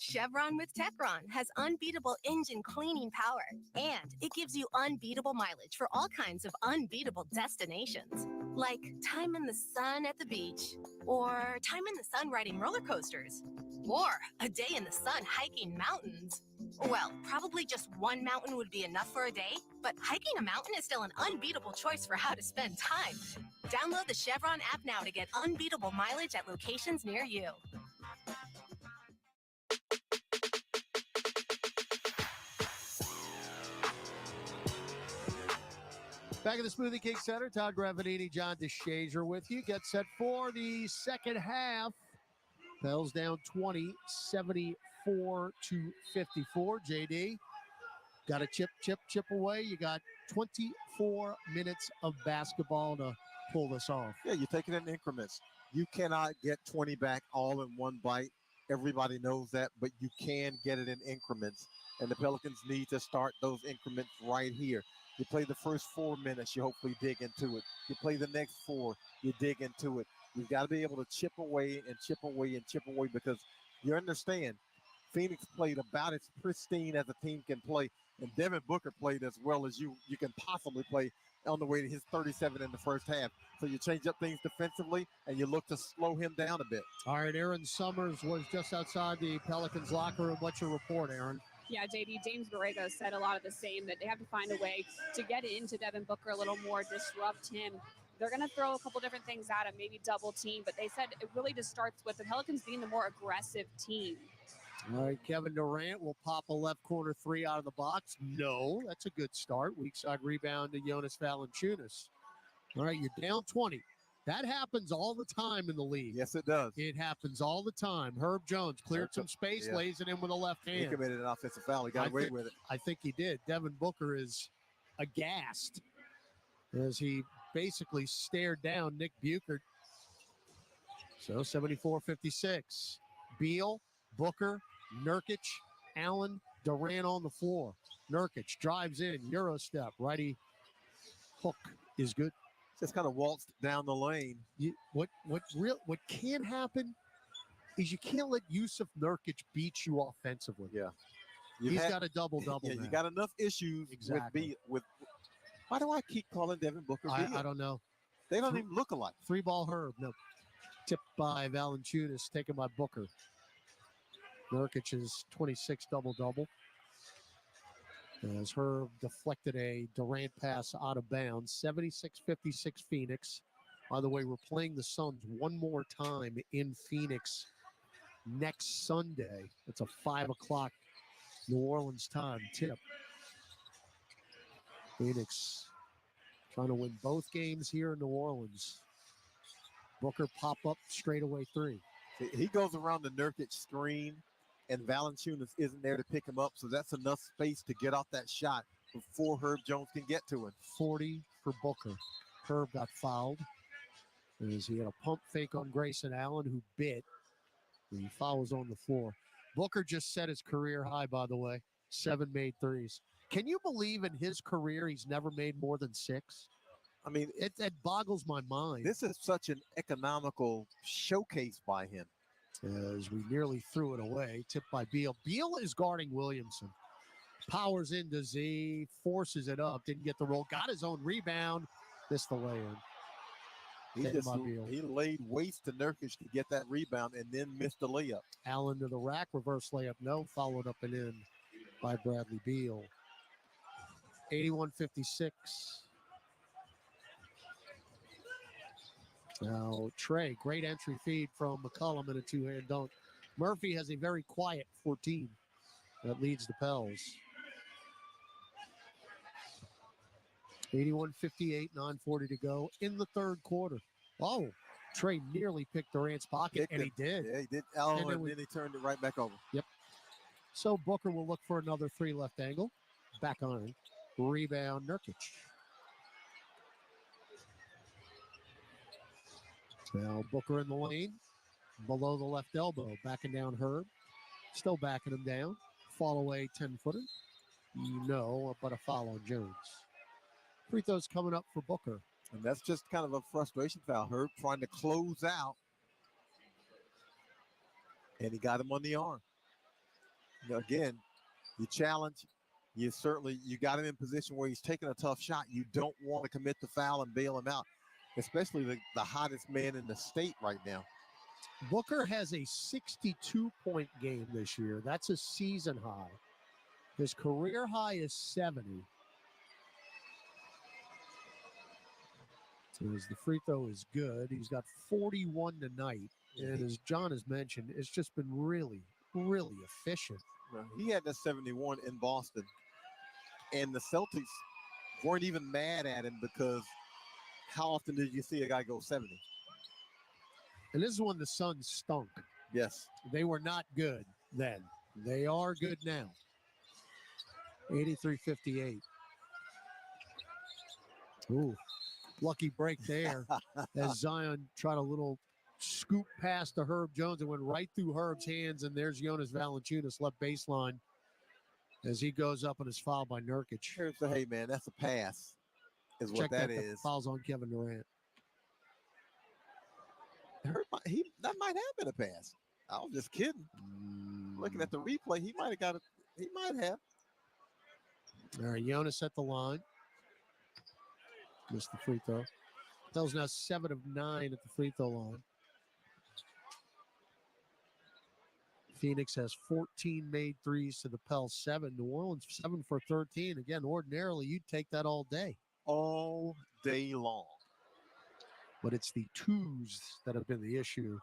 Chevron with Techron has unbeatable engine cleaning power, and it gives you unbeatable mileage for all kinds of unbeatable destinations, like time in the sun at the beach, or time in the sun riding roller coasters, or a day in the sun hiking mountains. Well, probably just one mountain would be enough for a day, but hiking a mountain is still an unbeatable choice for how to spend time. Download the Chevron app now to get unbeatable mileage at locations near you. Back at the Smoothie King Center, Todd Graffanini, John DeShazer with you. Get set for the second half. Pels down 20, 74-54. JD, got to chip away. You got 24 minutes of basketball to pull this off. Yeah, you take it in increments. You cannot get 20 back all in one bite. Everybody knows that, but you can get it in increments. And the Pelicans need to start those increments right here. You play the first 4 minutes, you hopefully dig into it. You play the next 4, you dig into it. You've got to be able to chip away and chip away and chip away, because you understand Phoenix played about as pristine as a team can play, and Devin Booker played as well as you can possibly play on the way to his 37 in the first half. So you change up things defensively, and you look to slow him down a bit. All right, Aaron Summers was just outside the Pelicans locker room. What's your report, Aaron? Yeah, JD, James Borrego said a lot of the same, that they have to find a way to get into Devin Booker a little more, disrupt him. They're going to throw a couple different things at him, maybe double team, but they said it really just starts with the Pelicans being the more aggressive team. All right, Kevin Durant will pop a left corner three out of the box. No, that's a good start. Weak side rebound to Jonas Valanciunas. All right, you're down 20. That happens all the time in the league. Yes, it does. It happens all the time. Herb Jones cleared some space, lays it in with a left hand. He committed an offensive foul. He got away with it. I think he did. Devin Booker is aghast as he basically stared down Nick Buchert. So 74-56. Beal, Booker, Nurkic, Allen, Durant on the floor. Nurkic drives in, Euro step, righty hook is good. Just kind of waltzed down the lane. What can happen is you can't let Yusuf Nurkic beat you offensively. Yeah. He's got a double-double Yeah, now. you got enough issues with why do I keep calling Devin Booker Beal? I don't know. They don't even look alike. Three-ball Herb. No. Tipped by Valanciunas, taken by Booker. Nurkic's 26 double-double. As Herb deflected a Durant pass out of bounds. 76-56 Phoenix. By the way, we're playing the Suns one more time in Phoenix next Sunday. It's a 5 o'clock New Orleans time tip. Phoenix trying to win both games here in New Orleans. Booker pop up straightaway three. He goes around the Nurkic screen, and Valanciunas isn't there to pick him up, so that's enough space to get off that shot before Herb Jones can get to him. 40 for Booker. Herb got fouled as he had a pump fake on Grayson Allen, who bit. And he fouls on the floor. Booker just set his career high, by the way. 7 made threes. Can you believe in his career he's never made more than 6? I mean, it boggles my mind. This is such an economical showcase by him. As we nearly threw it away. Tipped by Beal. Beal is guarding Williamson. Powers into Z. Forces it up. Didn't get the roll. Got his own rebound. Missed the lay-in. He laid waste to Nurkic to get that rebound and then missed the layup. Allen to the rack. Reverse layup. No. Followed up and in by Bradley Beal. 81-56. Now, Trey, great entry feed from McCollum in a two-hand dunk. Murphy has a very quiet 14 that leads the Pels. 81-58, 9:40 to go in the third quarter. Oh, Trey nearly picked Durant's pocket, and he did. Yeah, he did. Oh, and then he turned it right back over. Yep. So Booker will look for another three left angle. Back on. Rebound, Nurkic. Now Booker in the lane, below the left elbow, backing down Herb. Still backing him down. Fall away 10-footer. No, but a foul on Jones. Free throws coming up for Booker. And that's just kind of a frustration foul. Herb trying to close out. And he got him on the arm. Now, again, you challenge. You got him in position where he's taking a tough shot. You don't want to commit the foul and bail him out, especially the hottest man in the state right now. Booker has a 62-point game this year. That's a season high. His career high is 70. So as the free throw is good, he's got 41 tonight. And as John has mentioned, it's just been really, really efficient. He had that 71 in Boston. And the Celtics weren't even mad at him because how often did you see a guy go 70? And this is when the Suns stunk. Yes. They were not good then. They are good now. 83-58. Ooh, lucky break there as Zion tried a little scoop pass to Herb Jones and went right through Herb's hands, and there's Jonas Valanciunas left baseline as he goes up and is fouled by Nurkic. Hey, man, that's a pass is what that is. Fouls on Kevin Durant. That might have been a pass. I was just kidding. Looking at the replay, he might have got it. He might have. All right, Jonas at the line. Missed the free throw. Tells now 7 of 9 at the free throw line. Phoenix has 14 made threes to the Pels 7. New Orleans 7 for 13. Again, ordinarily you'd take that all day. All day long. but it's the twos that have been the issue.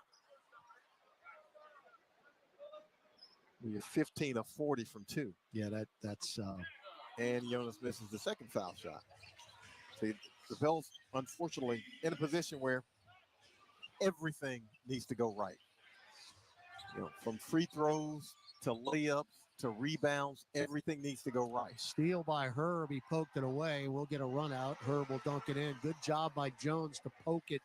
You're 15 of 40 from 2. Yeah, that's. And Jonas misses the second foul shot. So the Pels, unfortunately, in a position where everything needs to go right. From free throws to layups to rebounds, everything needs to go right. Steal by Herb. He poked it away. We'll get a run out. Herb will dunk it in. Good job by Jones to poke it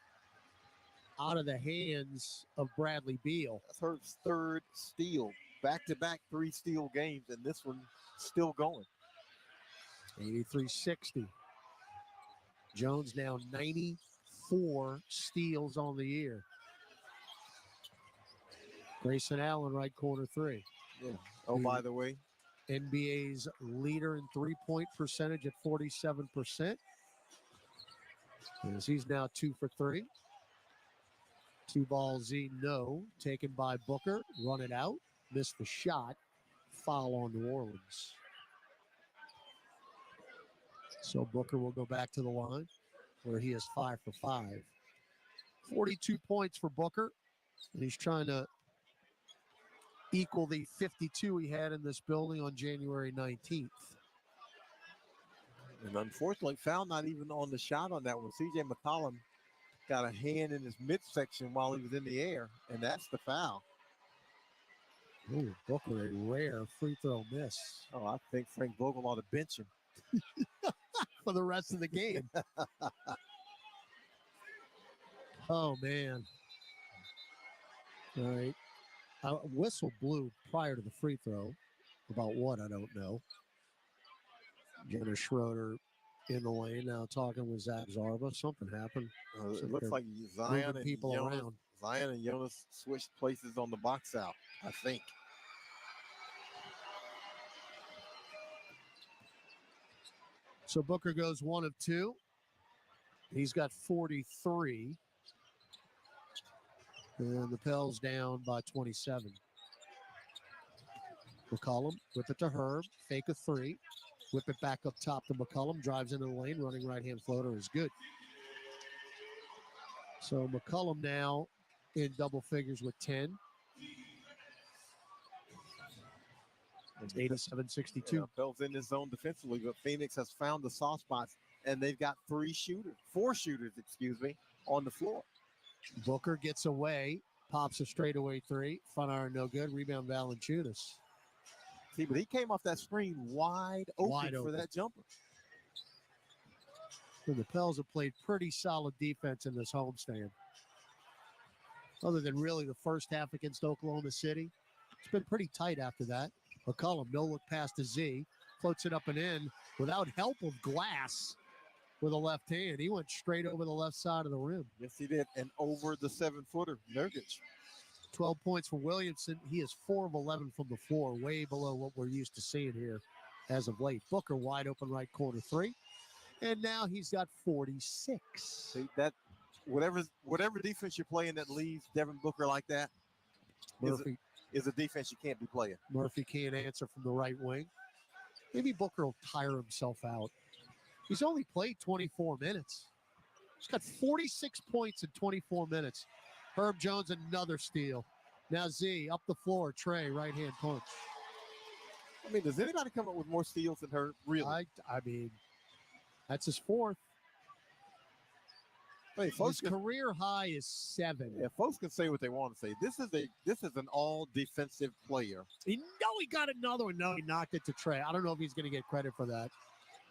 out of the hands of Bradley Beal. That's Herb's third steal. Back-to-back 3-steal games, and this one still going. 83-60. Jones now 94 steals on the year. Grayson Allen, right corner 3. Yeah. Oh, by the way, NBA's leader in three-point percentage at 47%. As he's now 2 for 3. 2 ball Z, no. Taken by Booker. Run it out. Missed the shot. Foul on New Orleans. So Booker will go back to the line where he is 5 for 5. 42 points for Booker. And he's trying to equal the 52 he had in this building on January 19th. And unfortunately, foul not even on the shot on that one. C.J. McCollum got a hand in his midsection while he was in the air, and that's the foul. Ooh, Booker, a rare free throw miss. Oh, I think Frank Vogel ought to bench him. For the rest of the game. Oh, man. All right. Whistle blew prior to the free throw. About what, I don't know. Jenna Schroeder in the lane now talking with Zach Zarba. Something happened. It looks like Zion and Jonas switched places on the box out, I think. So Booker goes 1 of 2. He's got 43. And the Pels down by 27. McCollum, whip it to Herb, fake a 3. Whip it back up top to McCollum, drives into the lane, running right-hand floater is good. So McCollum now in double figures with 10. It's 87-62. Pels in his zone defensively, but Phoenix has found the soft spots, and they've got 4 shooters, on the floor. Booker gets away, pops a straightaway 3. Front iron, no good. Rebound, Valanciunas. See, but he came off that screen wide open for that jumper. And the Pels have played pretty solid defense in this homestand. Other than really the first half against Oklahoma City, it's been pretty tight after that. McCollum, no look pass to Z, floats it up and in without help of Glass with a left hand. He went straight over the left side of the rim. Yes, he did, and over the 7-footer, Nurkic. 12 points for Williamson. He is 4 of 11 from the floor, way below what we're used to seeing here as of late. Booker wide open right corner 3. And now he's got 46. See, that whatever defense you're playing that leaves Devin Booker like that is a defense you can't be playing. Murphy can't answer from the right wing. Maybe Booker will tire himself out. He's only played 24 minutes. He's got 46 points in 24 minutes. Herb Jones, another steal. Now Z, up the floor. Trey, right-hand punch. I mean, does anybody come up with more steals than Herb? Really? I mean, that's his 4th. Hey, his career high is 7. Yeah, folks can say what they want to say. This is an all-defensive player. He got another one. No, he knocked it to Trey. I don't know if he's going to get credit for that.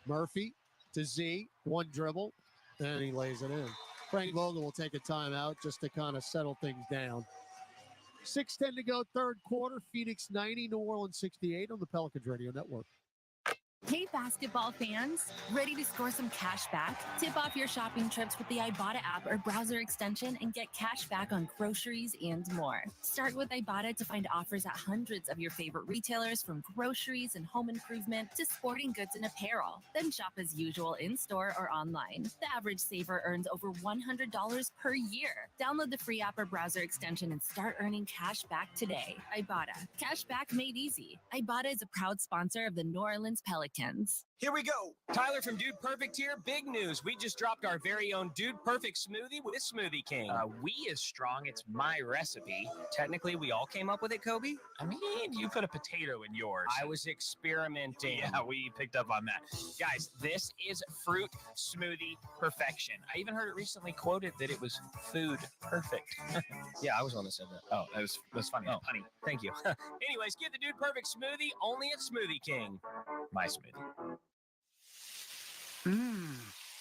Murphy to Z, 1 dribble, and he lays it in. Frank Vogel will take a timeout just to kind of settle things down. 6:10 to go, third quarter. Phoenix 90, New Orleans 68 on the Pelicans Radio Network. Hey, basketball fans, ready to score some cash back? Tip off your shopping trips with the Ibotta app or browser extension and get cash back on groceries and more. Start with Ibotta to find offers at hundreds of your favorite retailers, from groceries and home improvement to sporting goods and apparel. Then shop as usual in-store or online. The average saver earns over $100 per year. Download the free app or browser extension and start earning cash back today. Ibotta. Cash back made easy. Ibotta is a proud sponsor of the New Orleans Pelicans. Pelicans. Here we go. Tyler from Dude Perfect here. Big news. We just dropped our very own Dude Perfect smoothie with Smoothie King. We is strong. It's my recipe. Technically, we all came up with it, Kobe. I mean, you put a potato in yours. I was experimenting. Yeah, we picked up on that. Guys, this is fruit smoothie perfection. I even heard it recently quoted that it was food perfect. Yeah, I was the one that said that. Oh, that's funny. Oh, Honey. thank you. Anyways, get the Dude Perfect smoothie only at Smoothie King. My smoothie.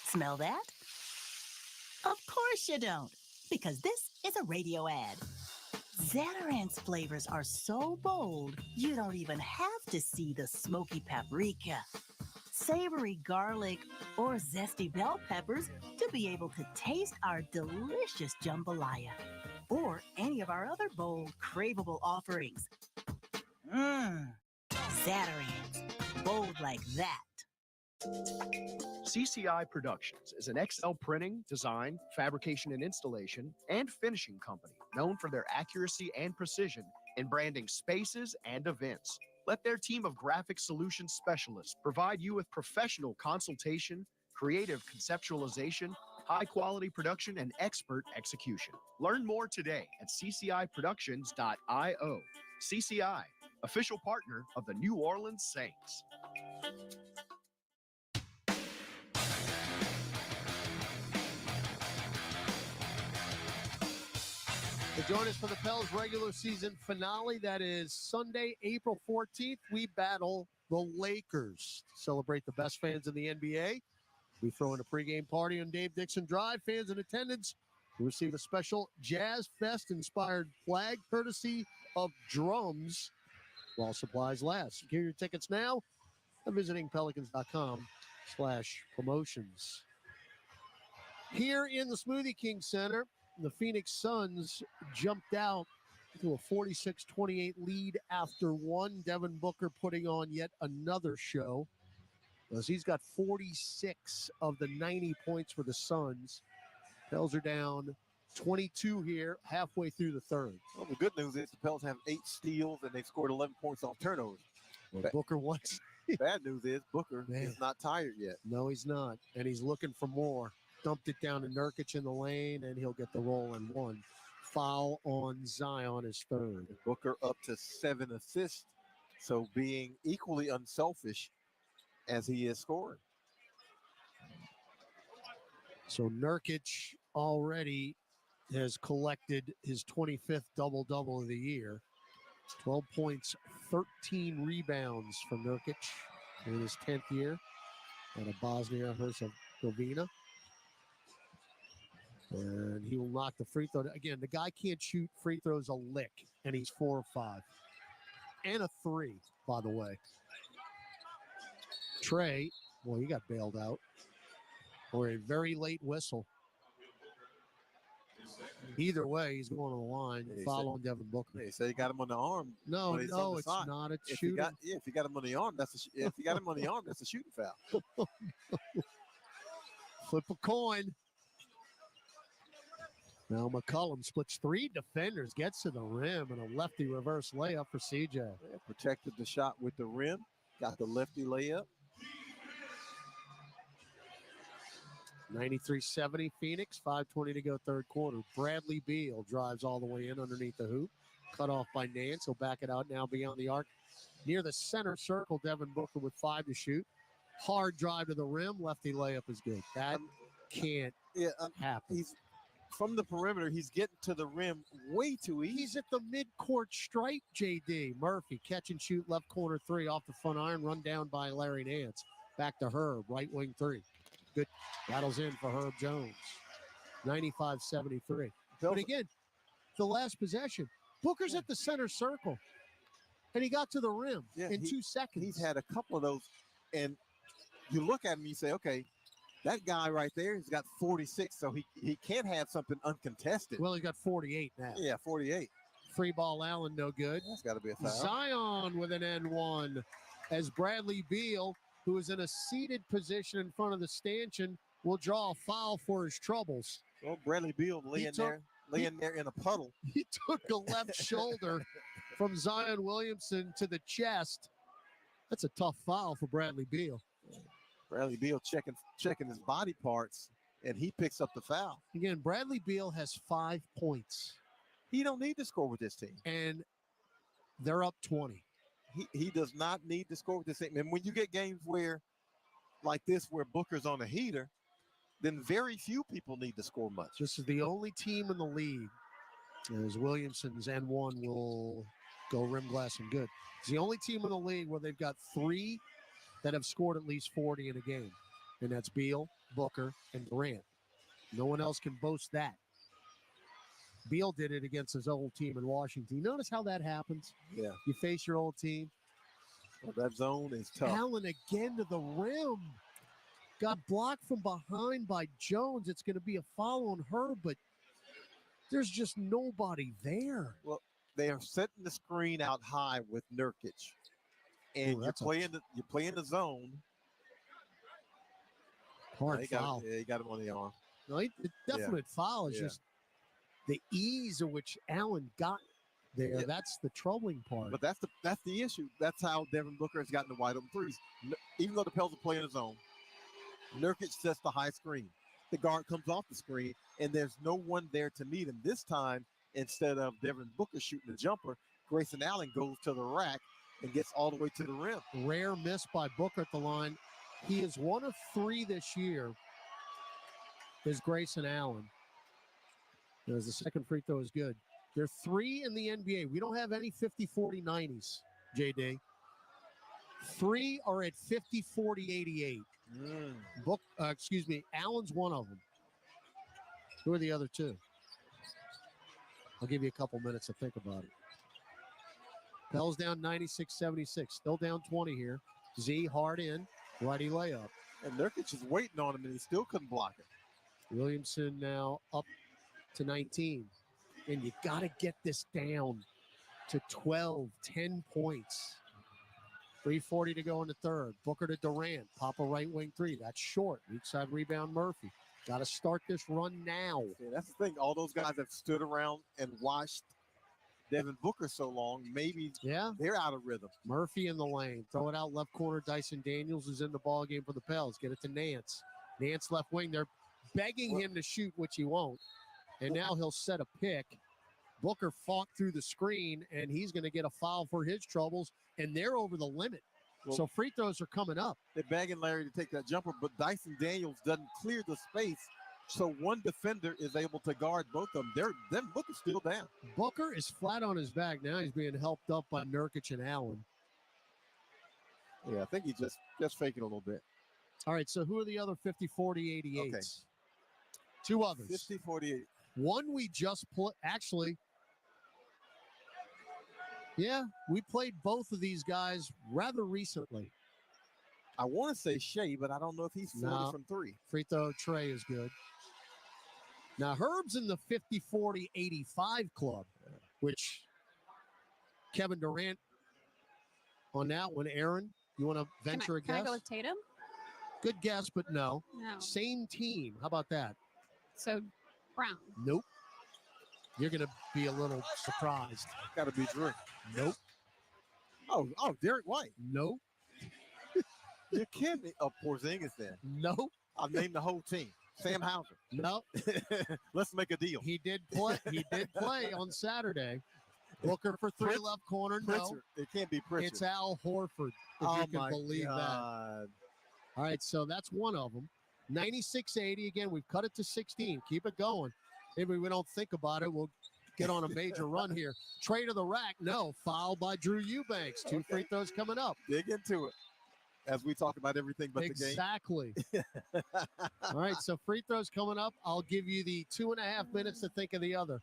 Smell that? Of course you don't, because this is a radio ad. Zatarans flavors are so bold, you don't even have to see the smoky paprika, savory garlic, or zesty bell peppers to be able to taste our delicious jambalaya or any of our other bold, craveable offerings. Zatarans, bold like that. CCI Productions is an XL printing, design, fabrication and installation, and finishing company known for their accuracy and precision in branding spaces and events. Let their team of graphic solution specialists provide you with professional consultation, creative conceptualization, high-quality production, and expert execution. Learn more today at cciproductions.io. CCI, official partner of the New Orleans Saints. Join us for the Pels regular season finale. That is Sunday, April 14th. We battle the Lakers. Celebrate the best fans in the NBA. We throw in a pregame party on Dave Dixon Drive. Fans in attendance will receive a special Jazz Fest-inspired flag courtesy of Drums while supplies last. Get your tickets now by visiting pelicans.com/promotions. Here in the Smoothie King Center, the Phoenix Suns jumped out to a 46-28 lead after one. Devin Booker putting on yet another show, as he's got 46 of the 90 points for the Suns. Pels are down 22 here, halfway through the third. Well, the good news is the Pels have 8 steals and they've scored 11 points off turnovers. Well, Booker wants. Bad news is Booker is not tired yet. No, he's not, and he's looking for more. Dumped it down to Nurkic in the lane, and he'll get the roll and one. Foul on Zion is third. Booker up to 7 assists, so being equally unselfish as he is scoring. So Nurkic already has collected his 25th double-double of the year. 12 points, 13 rebounds from Nurkic in his 10th year out of Bosnia-Herzegovina. And he will knock the free throw. Again, the guy can't shoot free throws a lick, and he's 4 of 5. And a 3, by the way. Trey, well, he got bailed out. Or a very late whistle. Either way, he's going on the line, following Devin Booker. They say he got him on the arm. No, it's not. It's shooting. If you got him on the arm, that's a shooting foul. Flip a coin. Now McCollum splits 3 defenders, gets to the rim, and a lefty reverse layup for CJ. Yeah, protected the shot with the rim, got the lefty layup. 93-70 Phoenix, 5:20 to go third quarter. Bradley Beal drives all the way in underneath the hoop. Cut off by Nance. He'll back it out now beyond the arc. Near the center circle, Devin Booker with 5 to shoot. Hard drive to the rim. Lefty layup is good. That can't happen. He's from the perimeter. He's getting to the rim way too easy. He's at the midcourt stripe, JD. Murphy, catch and shoot, left corner 3 off the front iron. Run down by Larry Nance. Back to Herb, right wing 3. Good. Battles in for Herb Jones. 95-73. But again, the last possession, Booker's at the center circle, and he got to the rim in 2 seconds. He's had a couple of those, and you look at him and you say, okay, that guy right there, he's got 46, so he can't have something uncontested. Well, he got 48 now. Yeah, 48. Free ball Allen, no good. That's got to be a foul. Zion with an N1 as Bradley Beal, who is in a seated position in front of the stanchion, will draw a foul for his troubles. Well, Bradley Beal laying there in a puddle. He took a left shoulder from Zion Williamson to the chest, That's a tough foul for Bradley Beal. Bradley Beal checking his body parts, and he picks up the foul. Again, Bradley Beal has 5 points. He don't need to score with this team. And they're up 20. He does not need to score with this team. And when you get games like this where Booker's on a heater, then very few people need to score much. This is the only team in the league, as Williamson's N1 will go rim glass and good. It's the only team in the league where they've got 3 that have scored at least 40 in a game. And that's Beal, Booker, and Durant. No one else can boast that. Beal did it against his old team in Washington. You notice how that happens? Yeah. You face your old team. Well, that zone is tough. Allen again to the rim. Got blocked from behind by Jones. It's going to be a foul on her, but there's just nobody there. Well, they are setting the screen out high with Nurkic. And you're playing the zone. Hard foul. He got him on the arm. No, the definite foul is just the ease of which Allen got there. Yeah. That's the troubling part. But that's the issue. That's how Devin Booker has gotten the wide open threes. Even though the Pels are playing his zone, Nurkic sets the high screen. The guard comes off the screen, and there's no one there to meet him. This time, instead of Devin Booker shooting the jumper, Grayson Allen goes to the rack and gets all the way to the rim. Rare miss by Booker at the line. He is 1 of 3 this year, is Grayson Allen. As the second free throw is good. There are 3 in the NBA. We don't have any 50, 40, 90s, JD. 3 are at 50, 40, 88. Allen's one of them. Who are the other 2? I'll give you a couple minutes to think about it. Pels down 96-76. Still down 20 here. Z hard in. Righty layup. And Nurkic is waiting on him, and he still couldn't block it. Williamson now up to 19. And you got to get this down to 12, 10 points. 3:40 to go in the third. Booker to Durant. Pop a right wing 3. That's short. Weak side rebound Murphy. Got to start this run now. Yeah, that's the thing. All those guys have stood around and watched Devin Booker so long. Maybe they're out of rhythm. Murphy in the lane. Throw it out left corner. Dyson Daniels is in the ball game for the Pels. Get it to Nance. Nance left wing. They're begging him to shoot, which he won't. And now he'll set a pick. Booker fought through the screen, and he's going to get a foul for his troubles, and they're over the limit. Well, so free throws are coming up. They're begging Larry to take that jumper, but Dyson Daniels doesn't clear the space, so one defender is able to guard both of them. Booker's still down. Booker is flat on his back now. He's being helped up by Nurkic and Allen. Yeah, I think he's just faking a little bit. All right, so who are the other 50, 40, 88s? Okay. 2 others. 50, 48. One we just actually, we played both of these guys rather recently. I want to say Shea, but I don't know if he's 40 from 3. Free throw Trey is good. Now, Herb's in the 50, 40, 85 club, which Kevin Durant on that one. Aaron, you want to venture a guess? Can I go with Tatum? Good guess, but no. No. Same team. How about that? So, Brown. Nope. You're going to be a little surprised. Got to be Drew. Nope. Oh, Derek White. Nope. You're kidding me. Oh, Porzingis then. Nope. I've named the whole team. Sam Hauser. Nope. Let's make a deal. He did play on Saturday. Booker for 3 left corner. No. It can't be Pritchard. It's Al Horford, if you can believe that. All right, so that's one of them. 96-80. Again, we've cut it to 16. Keep it going. Maybe we don't think about it. We'll get on a major run here. Trey to the rack. No. Foul by Drew Eubanks. 2 free throws coming up. Dig into it as we talk about everything but the game. Exactly. All right, so free throws coming up. I'll give you the 2.5 minutes to think of the other.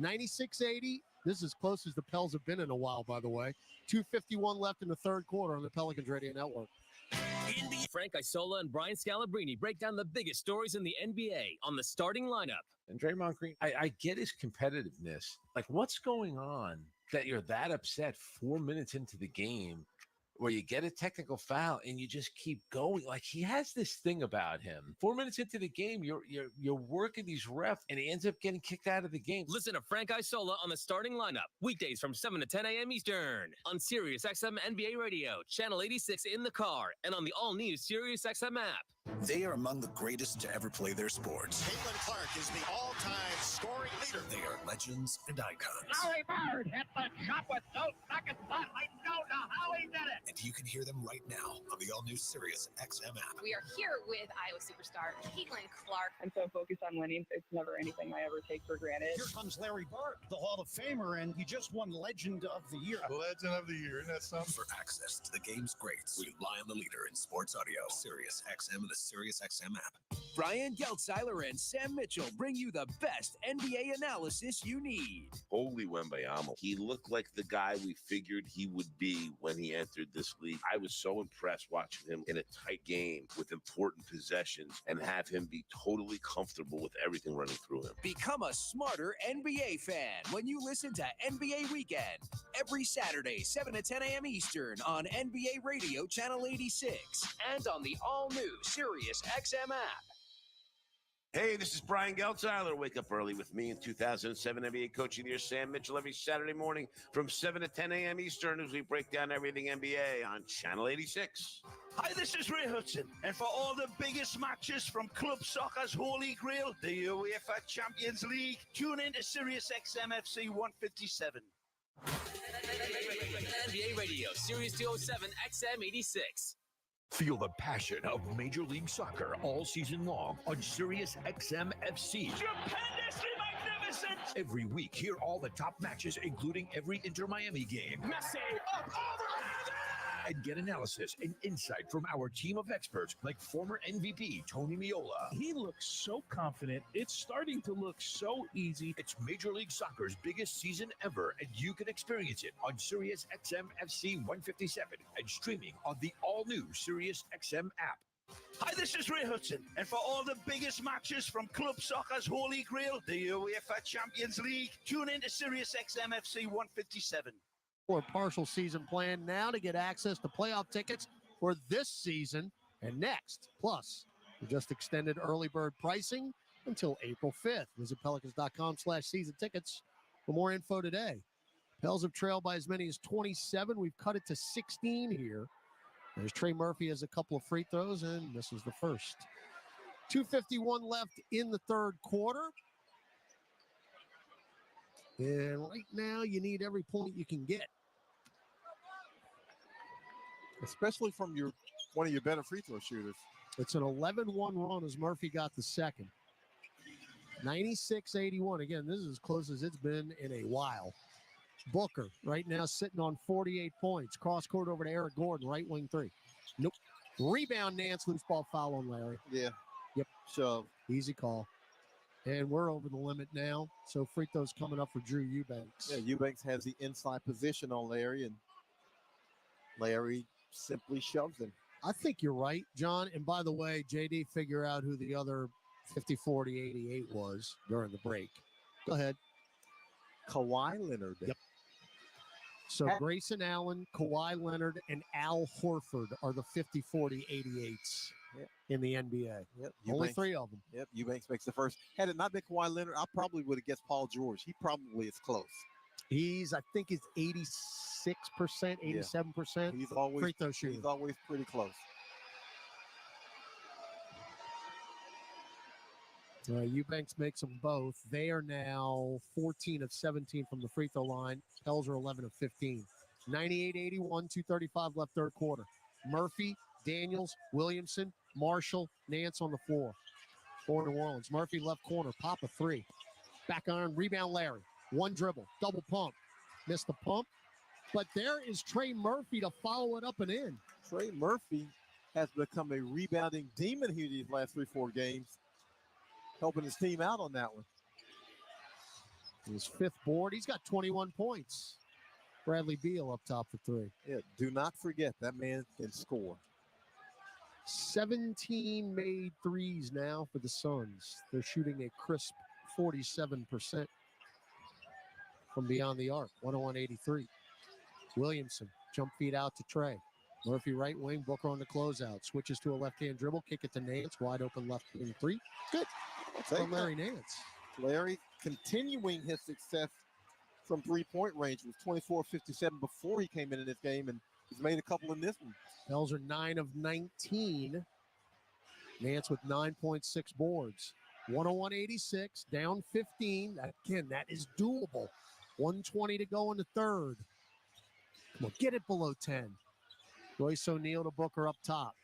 96-80. This is as close as the Pels have been in a while, by the way. 2:51 left in the third quarter on the Pelicans Radio Network. Frank Isola and Brian Scalabrine break down the biggest stories in the NBA on the starting lineup. And Draymond Green, I get his competitiveness. Like, what's going on that you're that upset 4 minutes into the game where you get a technical foul and you just keep going. Like, he has this thing about him. 4 minutes into the game, you're working these refs, and he ends up getting kicked out of the game. Listen to Frank Isola on the starting lineup, weekdays from 7 to 10 a.m. Eastern on Sirius XM NBA Radio, channel 86 in the car, and on the all-new Sirius XM app. They are among the greatest to ever play their sports. Caitlin Clark is the all-time scoring leader. They are legends and icons. Larry Bird hit the shot with 2 seconds left. I don't know how he did it. And you can hear them right now on the all-new Sirius XM app. We are here with Iowa superstar Caitlin Clark. I'm so focused on winning, it's never anything I ever take for granted. Here comes Larry Bird, the Hall of Famer, and he just won Legend of the Year. Legend of the Year, isn't that something? For access to the game's greats, we rely on the leader in sports audio, Sirius XM and the Sirius XM app. Brian Geltzeiler and Sam Mitchell bring you the best NBA analysis you need. Holy Wembayama. He looked like the guy we figured he would be when he entered this league. I was so impressed watching him in a tight game with important possessions and have him be totally comfortable with everything running through him. Become a smarter NBA fan when you listen to NBA Weekend every Saturday, 7 to 10 a.m. Eastern on NBA Radio Channel 86 and on the all-new Sirius XM app. Hey, this is Brian Geltzeiler. Wake up early with me in 2007 NBA Coach of the Year, Sam Mitchell, every Saturday morning from 7 to 10 a.m. Eastern as we break down everything NBA on Channel 86. Hi, this is Ray Hudson, and for all the biggest matches from club soccer's holy grail, the UEFA Champions League, tune in to Sirius XM FC 157. NBA Radio, Sirius 207 XM 86. Feel the passion of Major League Soccer all season long on Sirius XM FC. Stupendously magnificent! Every week, hear all the top matches, including every Inter-Miami game. Messi up over And get analysis and insight from our team of experts like former MVP Tony Meola. He looks so confident. It's starting to look so easy. It's Major League Soccer's biggest season ever, and you can experience it on Sirius XM FC 157 and streaming on the all-new Sirius XM app. Hi, this is Ray Hudson, and for all the biggest matches from club soccer's holy grail, the UEFA Champions League, tune in to Sirius XM FC 157. For a partial season plan now to get access to playoff tickets for this season and next. Plus, we just extended early bird pricing until April 5th. Visit pelicans.com/season tickets for more info today. Pels have trailed by as many as 27. We've cut it to 16 here. There's Trey Murphy has a couple of free throws, and this is the first. 2:51 left in the third quarter. And right now, you need every point you can get. Especially from one of your better free throw shooters. It's an 11-1 run as Murphy got the second. 96-81. Again, this is as close as it's been in a while. Booker right now sitting on 48 points. Cross court over to Eric Gordon, right wing three. Nope. Rebound, Nance, loose ball foul on Larry. Yeah. Yep. Shove. Easy call. And we're over the limit now. So free throws coming up for Drew Eubanks. Yeah, Eubanks has the inside position on Larry, and Larry simply shoves him. I think you're right, John. And by the way, JD, figure out who the other 50-40-88 was during the break. Go ahead. Kawhi Leonard. Yep. So Grayson Allen, Kawhi Leonard, and Al Horford are the 50-40-88s in the NBA. Yep. Only three of them. Yep. Eubanks makes the first. Had it not been Kawhi Leonard, I probably would have guessed Paul George. He probably is close. I think he's 86%, 87%. He's always free throw shooter. He's always pretty close. Eubanks makes them both. They are now 14 of 17 from the free throw line. Pels are 11 of 15. 98-81, 2:35 left third quarter. Murphy, Daniels, Williamson, Marshall, Nance on the floor for New Orleans. Murphy left corner, pop a three. Back iron, rebound Larry. One dribble, double pump. Missed the pump. But there is Trey Murphy to follow it up and in. Trey Murphy has become a rebounding demon here these last 3-4 games. Helping his team out on that one. His fifth board. He's got 21 points. Bradley Beal up top for three. Yeah, do not forget that man can score. 17 made threes now for the Suns. They're shooting a crisp 47% from beyond the arc. 101-83. Williamson, jump feed out to Trey. Murphy right wing, Booker on the closeout. Switches to a left-hand dribble, kick it to Nance, wide open left wing three. Good. From Larry Nance. Larry continuing his success from three-point range. It was 24-57 before he came into this game, and he's made a couple in this one. Pels are 9 of 19. Nance with 9.6 boards. 101-86, down 15. Again, that is doable. 1:20 to go in the third. Come on, get it below 10. Royce O'Neal to Booker up top.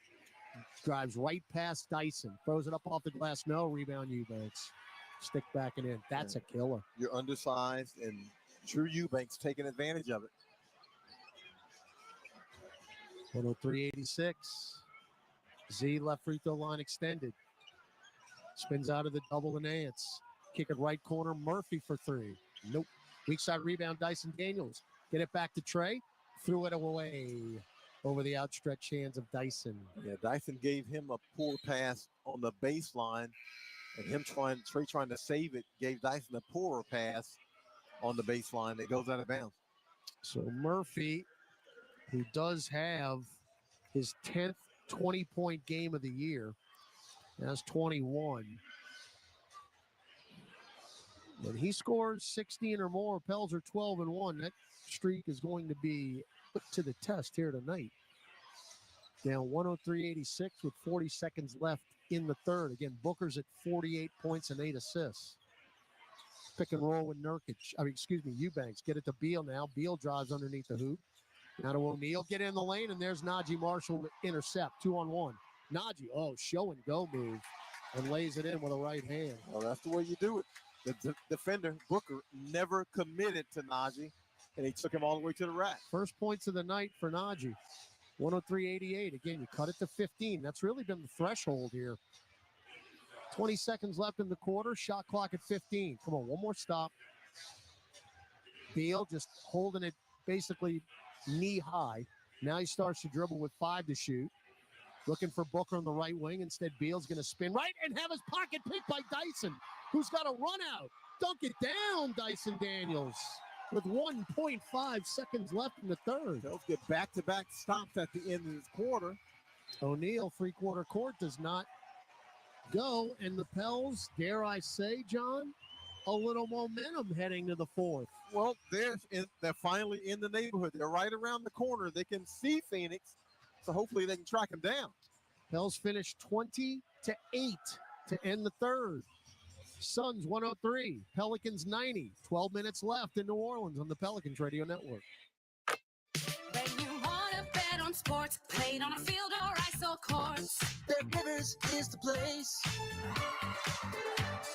Drives right past Dyson. Throws it up off the glass. No, rebound Eubanks. Stick back and in. That's a killer. You're undersized, and Drew Eubanks taking advantage of it. 103-86. Z left free throw line extended. Spins out of the double to Nance. Kick it right corner. Murphy for three. Nope. Weak side rebound, Dyson Daniels. Get it back to Trey. Threw it away over the outstretched hands of Dyson. Yeah, Dyson gave him a poor pass on the baseline, and Trey trying to save it, gave Dyson a poorer pass on the baseline that goes out of bounds. So Murphy, who does have his 10th 20-point game of the year, has 21. When he scores 16 or more, Pels are 12-1. That streak is going to be put to the test here tonight. Down 103-86 with 40 seconds left in the third. Again, Booker's at 48 points and 8 assists. Pick and roll with Eubanks. Get it to Beal now. Beal drives underneath the hoop. Now to O'Neal. Get in the lane, and there's Najee Marshall to intercept. 2-on-1. Najee, show and go move, and lays it in with a right hand. Well, that's the way you do it. The defender, Booker, never committed to Najee, and he took him all the way to the rack. First points of the night for Najee. 103-88. Again, you cut it to 15. That's really been the threshold here. 20 seconds left in the quarter. Shot clock at 15. Come on, one more stop. Beal just holding it basically knee high. Now he starts to dribble with 5 to shoot. Looking for Booker on the right wing. Instead, Beal's going to spin right and have his pocket picked by Dyson, who's got a run out. Dunk it down, Dyson Daniels, with 1.5 seconds left in the third. They'll get back-to-back stops at the end of this quarter. O'Neal, three-quarter court, does not go. And the Pels, dare I say, John, a little momentum heading to the fourth. Well, they're finally in the neighborhood. They're right around the corner. They can see Phoenix, so hopefully they can track them down. Pels finished 20-8 to end the third. Suns 103, Pelicans 90. 12 minutes left in New Orleans on the Pelicans Radio Network. When you want to bet on sports, played on a field or ice or courts, Bet Rivers is the place.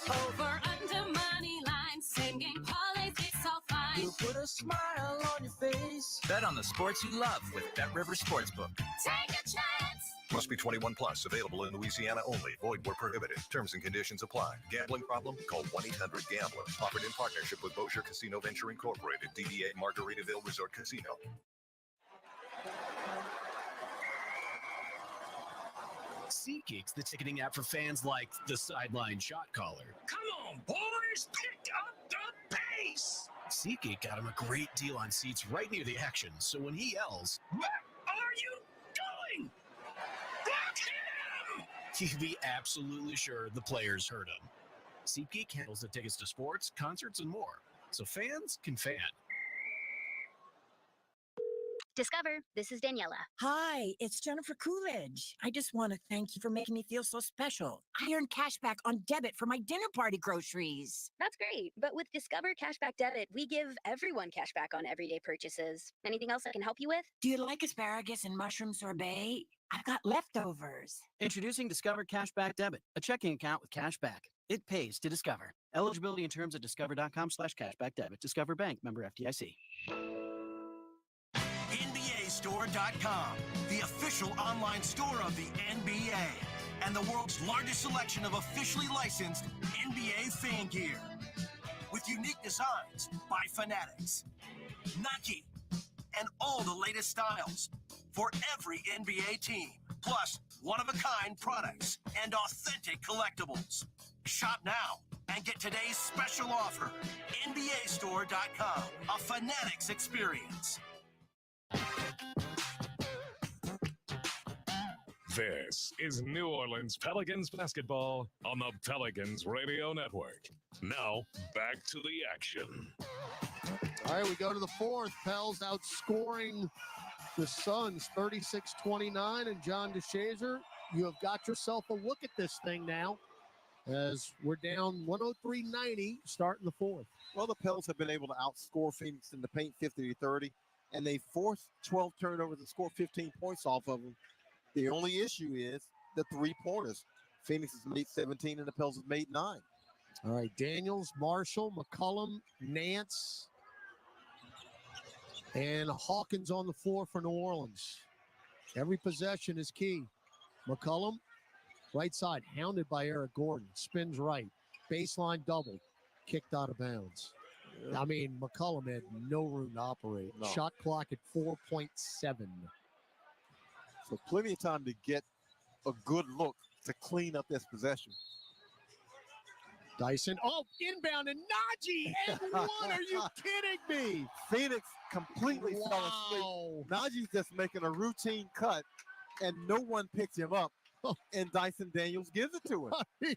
Over, under, money lines, same game parlays, it's all fine. You'll put a smile on your face. Bet on the sports you love with Bet Rivers Sportsbook. Take a chance. Must be 21 plus. Available in Louisiana only. Void where prohibited. Terms and conditions apply. Gambling problem? Call 1-800-GAMBLER. Offered in partnership with Bossier Casino Venture Incorporated. DBA Margaritaville Resort Casino. SeatGeek's the ticketing app for fans like the sideline shot caller. Come on, boys, pick up the pace. SeatGeek got him a great deal on seats right near the action, so when he yells, "Where are you going? Block him!" you can be absolutely sure the players heard him. SeatGeek handles the tickets to sports, concerts, and more, so fans can fan. Discover, this is Daniela. Hi, it's Jennifer Coolidge. I just want to thank you for making me feel so special. I earned cash back on debit for my dinner party groceries. That's great. But with Discover Cashback Debit, we give everyone cash back on everyday purchases. Anything else I can help you with? Do you like asparagus and mushroom sorbet? I've got leftovers. Introducing Discover Cashback Debit, a checking account with cash back. It pays to Discover. Eligibility and terms at discover.com/cashback debit. Discover Bank, member FDIC. NBAstore.com, the official online store of the NBA, and the world's largest selection of officially licensed NBA fan gear. With unique designs by Fanatics, Nike, and all the latest styles for every NBA team, plus one-of-a-kind products and authentic collectibles. Shop now and get today's special offer. NBAstore.com, a Fanatics experience. This is New Orleans Pelicans basketball on the Pelicans Radio Network. Now, back to the action. All right, we go to the fourth. Pels outscoring the Suns 36-29. And John DeShazer, you have got yourself a look at this thing now as we're down 103-90 starting the fourth. Well, the Pels have been able to outscore Phoenix in the paint 50-30, and they forced 12 turnovers and scored 15 points off of them. The only issue is the three-pointers. Phoenix has made 17 and the Pels have made 9. All right, Daniels, Marshall, McCollum, Nance, and Hawkins on the floor for New Orleans. Every possession is key. McCollum, right side, hounded by Eric Gordon. Spins right. Baseline double. Kicked out of bounds. I mean, McCollum had no room to operate. No. Shot clock at 4.7. So plenty of time to get a good look to clean up this possession. Dyson. Oh, inbound and Najee and one. Are you kidding me? Phoenix completely fell asleep. Najee's just making a routine cut, and no one picks him up. And Dyson Daniels gives it to him.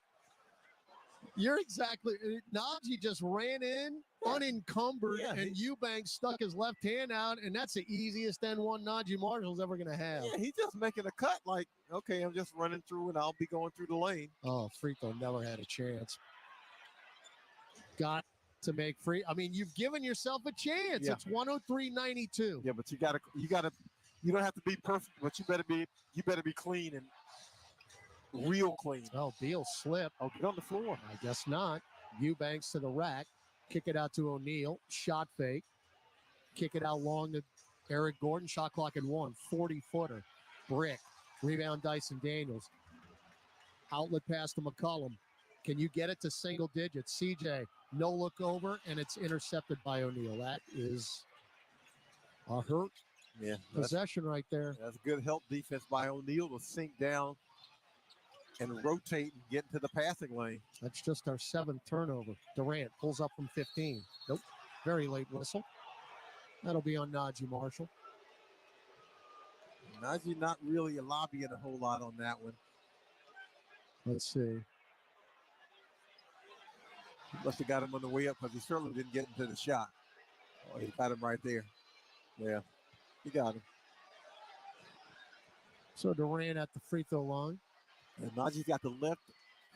You're exactly. Najee just ran in unencumbered, and Eubanks stuck his left hand out, and that's the easiest N1 Najee Marshall's ever going to have. Yeah, he's just making a cut like, okay, I'm just running through, and I'll be going through the lane. Oh, free throw never had a chance. Got to make free. I mean, you've given yourself a chance. Yeah. It's 103-92. Yeah, but you don't have to be perfect, but you better be clean and real clean. Oh, Beal slip. Oh, get on the floor. I guess not. Eubanks to the rack. Kick it out to O'Neal. Shot fake. Kick it out long to Eric Gordon. Shot clock at 1. 40-footer. Brick. Rebound Dyson Daniels. Outlet pass to McCollum. Can you get it to single digits? CJ, no look over, and it's intercepted by O'Neal. That is a hurt possession right there. That's good help defense by O'Neal to sink down and rotate and get into the passing lane. That's just our 7th turnover. Durant pulls up from 15. Nope. Very late whistle. That'll be on Najee Marshall. Najee not really lobbying a whole lot on that one. Let's see. He must have got him on the way up because he certainly didn't get into the shot. Oh, he got him right there. Yeah, he got him. So Durant at the free throw line. And Najee's got the left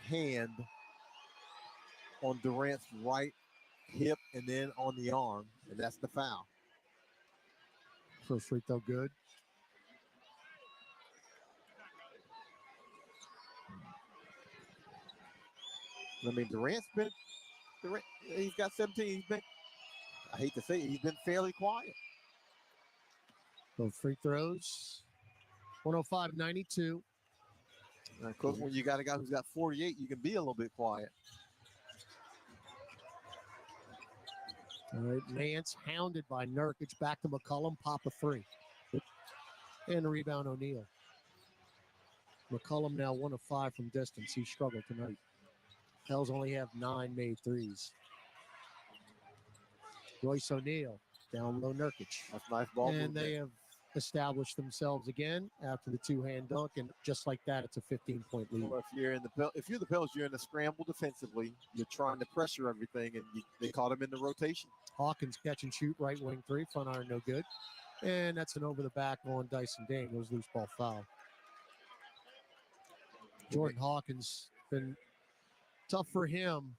hand on Durant's right hip and then on the arm, and that's the foul. First free throw good. I mean, Durant, he's got 17. He's been, I hate to say it, he's been fairly quiet. Both free throws. 105-92. Of course, when you got a guy who's got 48, you can be a little bit quiet. All right, Nance hounded by Nurkic. Back to McCollum. Pop a 3. And a rebound O'Neal. McCollum now 1 of 5 from distance. He struggled tonight. Pels only have 9 made threes. Royce O'Neal down low Nurkic. That's nice ball. And they have established themselves again after the 2-hand dunk, and just like that, it's a 15-point lead. Well, if you're the Pels, you're in a scramble defensively. You're trying to pressure everything, and they caught him in the rotation. Hawkins catch and shoot, right wing 3, front iron no good, and that's an over the back on Dyson Daniels, loose ball foul. Jordan Hawkins been tough for him.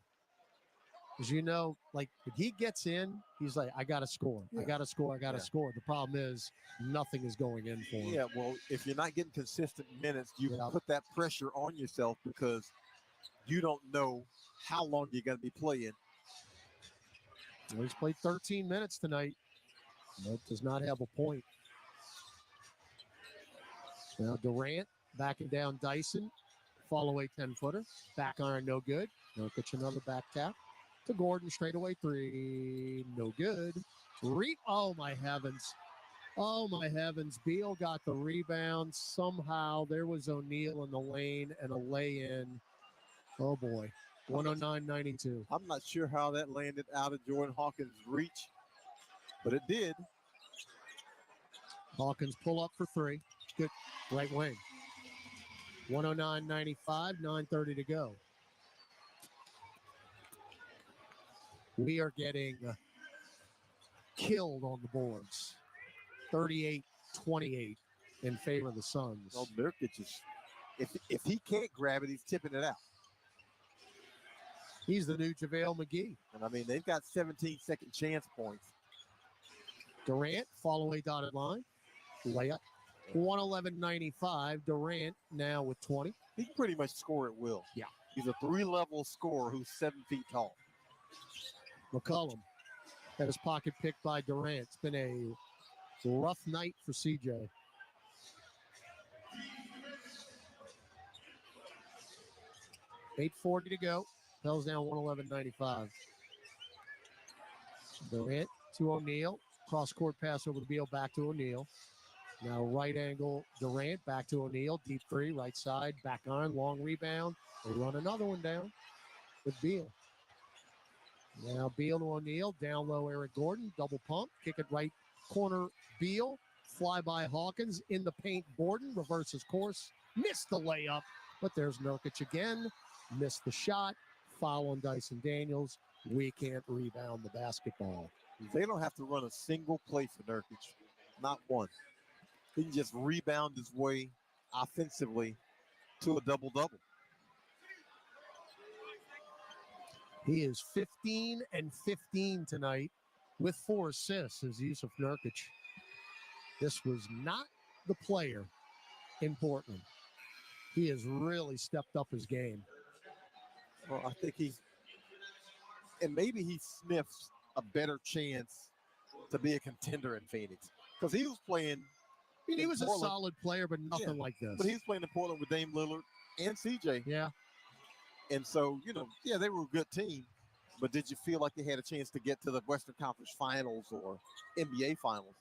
As you know, like if he gets in, he's like, I got to score. I got to score. I got to score. The problem is nothing is going in for him. Yeah, well, if you're not getting consistent minutes, you put that pressure on yourself because you don't know how long you're going to be playing. Well, he's played 13 minutes tonight. That does not have a point. Now Durant backing down Dyson. Follow-away 10-footer. Back iron no good. Nurkic another back tap. To Gordon, straightaway 3, no good. Oh my heavens. Oh my heavens. Beal got the rebound. Somehow there was O'Neal in the lane and a lay-in. Oh boy. 109-92. I'm not sure how that landed out of Jordan Hawkins' reach, but it did. Hawkins pull up for 3. Good right wing. 109.95, 9:30 to go. We are getting killed on the boards. 38-28 in favor of the Suns. Well, Nurkic is, if he can't grab it, he's tipping it out. He's the new JaVale McGee. And I mean, they've got 17 second chance points. Durant, fall away dotted line. Layup. 111.95. Durant now with 20. He can pretty much score at will. Yeah. He's a 3-level scorer who's 7 feet tall. McCollum had his pocket picked by Durant. It's been a rough night for CJ. $8:40 to go. Pels down 111.95. Durant to O'Neal. Cross-court pass over to Beal, back to O'Neal. Now right angle, Durant, back to O'Neal. Deep three, right side, back iron, long rebound. They run another one down with Beal. Now Beal to O'Neal, down low Eric Gordon, double pump, kick it right corner, Beal, fly by Hawkins, in the paint, Gordon, reverses course, missed the layup, but there's Nurkic again, missed the shot, foul on Dyson Daniels. We can't rebound the basketball. They don't have to run a single play for Nurkic, not one. He can just rebound his way offensively to a double-double. He is 15 and 15 tonight with 4 assists as Yusuf Nurkic. This was not the player in Portland. He has really stepped up his game. Well, I think and maybe he sniffs a better chance to be a contender in Phoenix. Because he was playing. He was Portland. a solid player, but nothing like this. But he was playing in Portland with Dame Lillard and CJ. Yeah. And so, they were a good team. But did you feel like they had a chance to get to the Western Conference Finals or NBA Finals?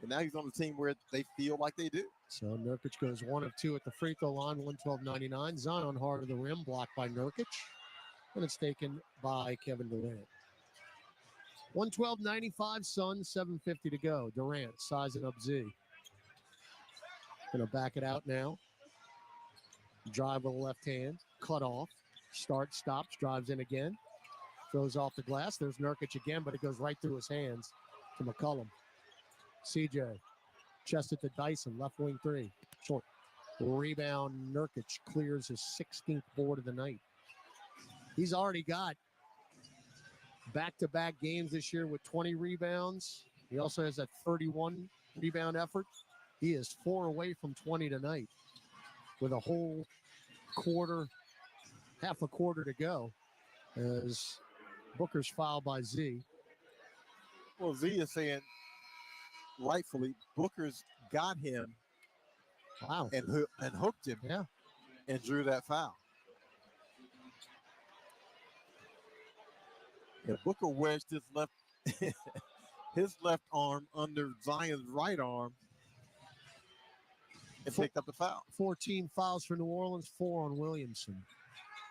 And now he's on a team where they feel like they do. So Nurkic goes 1 of 2 at the free throw line, 112.99. Zion hard of the rim, blocked by Nurkic. And it's taken by Kevin Durant. 112.95, Suns, 7:50 to go. Durant sizing up Z. Going to back it out now. Drive with the left hand. Cut off. Start, stops, drives in again. Throws off the glass. There's Nurkic again, but it goes right through his hands to McCollum. CJ. Chest it to Dyson. Left wing 3. Short. Rebound. Nurkic clears his 16th board of the night. He's already got back-to-back games this year with 20 rebounds. He also has that 31 rebound effort. He is 4 away from 20 tonight with a whole quarter, half a quarter to go as Booker's fouled by Z. Well, Z is saying, rightfully, Booker's got him and hooked him and drew that foul. Yeah, Booker wedged his left arm under Zion's right arm and picked up the foul. 14 fouls for New Orleans, 4 on Williamson.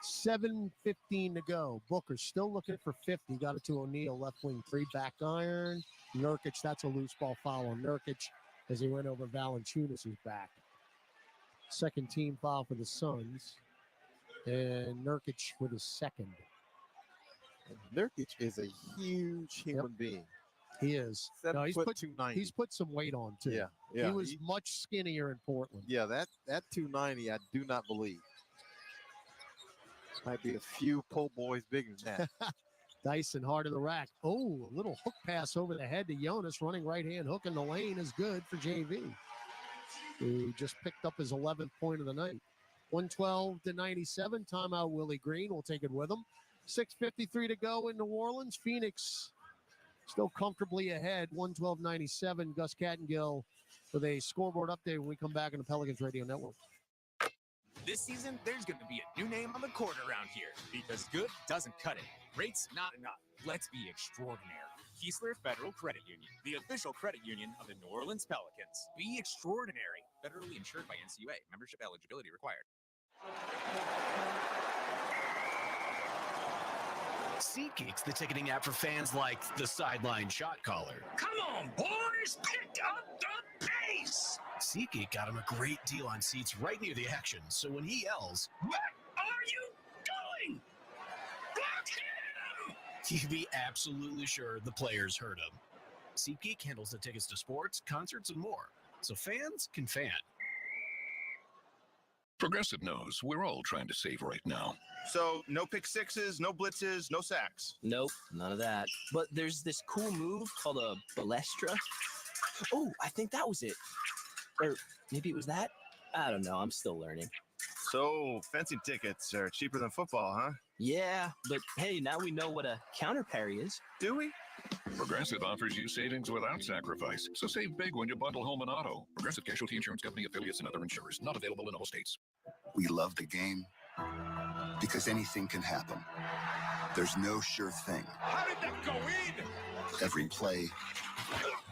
7:15 to go. Booker still looking for 50. Got it to O'Neal, left wing 3, back iron. Nurkic, that's a loose ball foul on Nurkic as he went over Valanciunas' back. Second team foul for the Suns. And Nurkic with his second. Nurkic is a huge human being. He is. 7 he's foot put 290. He's put some weight on too. Yeah. He was much skinnier in Portland. Yeah, that 290, I do not believe. Might be a few po' boys bigger than that. Dyson hard of the rack. Oh, a little hook pass over the head to Jonas. Running right hand hook in the lane is good for JV, who just picked up his 11th point of the night. 112-97. Timeout. Willie Green will take it with him. 6:53 to go in New Orleans. Phoenix still comfortably ahead. 112-97. Gus Kattengill with a scoreboard update when we come back on the Pelicans Radio Network. This season, there's going to be a new name on the court around here because good doesn't cut it. Rates not enough. Let's be extraordinary. Keesler Federal Credit Union, the official credit union of the New Orleans Pelicans. Be extraordinary. Federally insured by NCUA. Membership eligibility required. SeatGeek's the ticketing app for fans like the sideline shot caller. Come on, boys, pick up the face. SeatGeek got him a great deal on seats right near the action, so when he yells, "What are you doing?" you'd be absolutely sure the players heard him. SeatGeek handles the tickets to sports, concerts, and more, so fans can fan. Progressive knows we're all trying to save right now. So, no pick sixes, no blitzes, no sacks. Nope, none of that. But there's this cool move called a balestra. Oh, I think that was it. Or maybe it was that? I don't know, I'm still learning. So, fencing tickets are cheaper than football, huh? Yeah, but hey, now we know what a counter parry is. Do we? Progressive offers you savings without sacrifice. So save big when you bundle home and auto. Progressive Casualty Insurance Company, affiliates, and other insurers. Not available in all states. We love the game because anything can happen. There's no sure thing. How did that go in? Every play,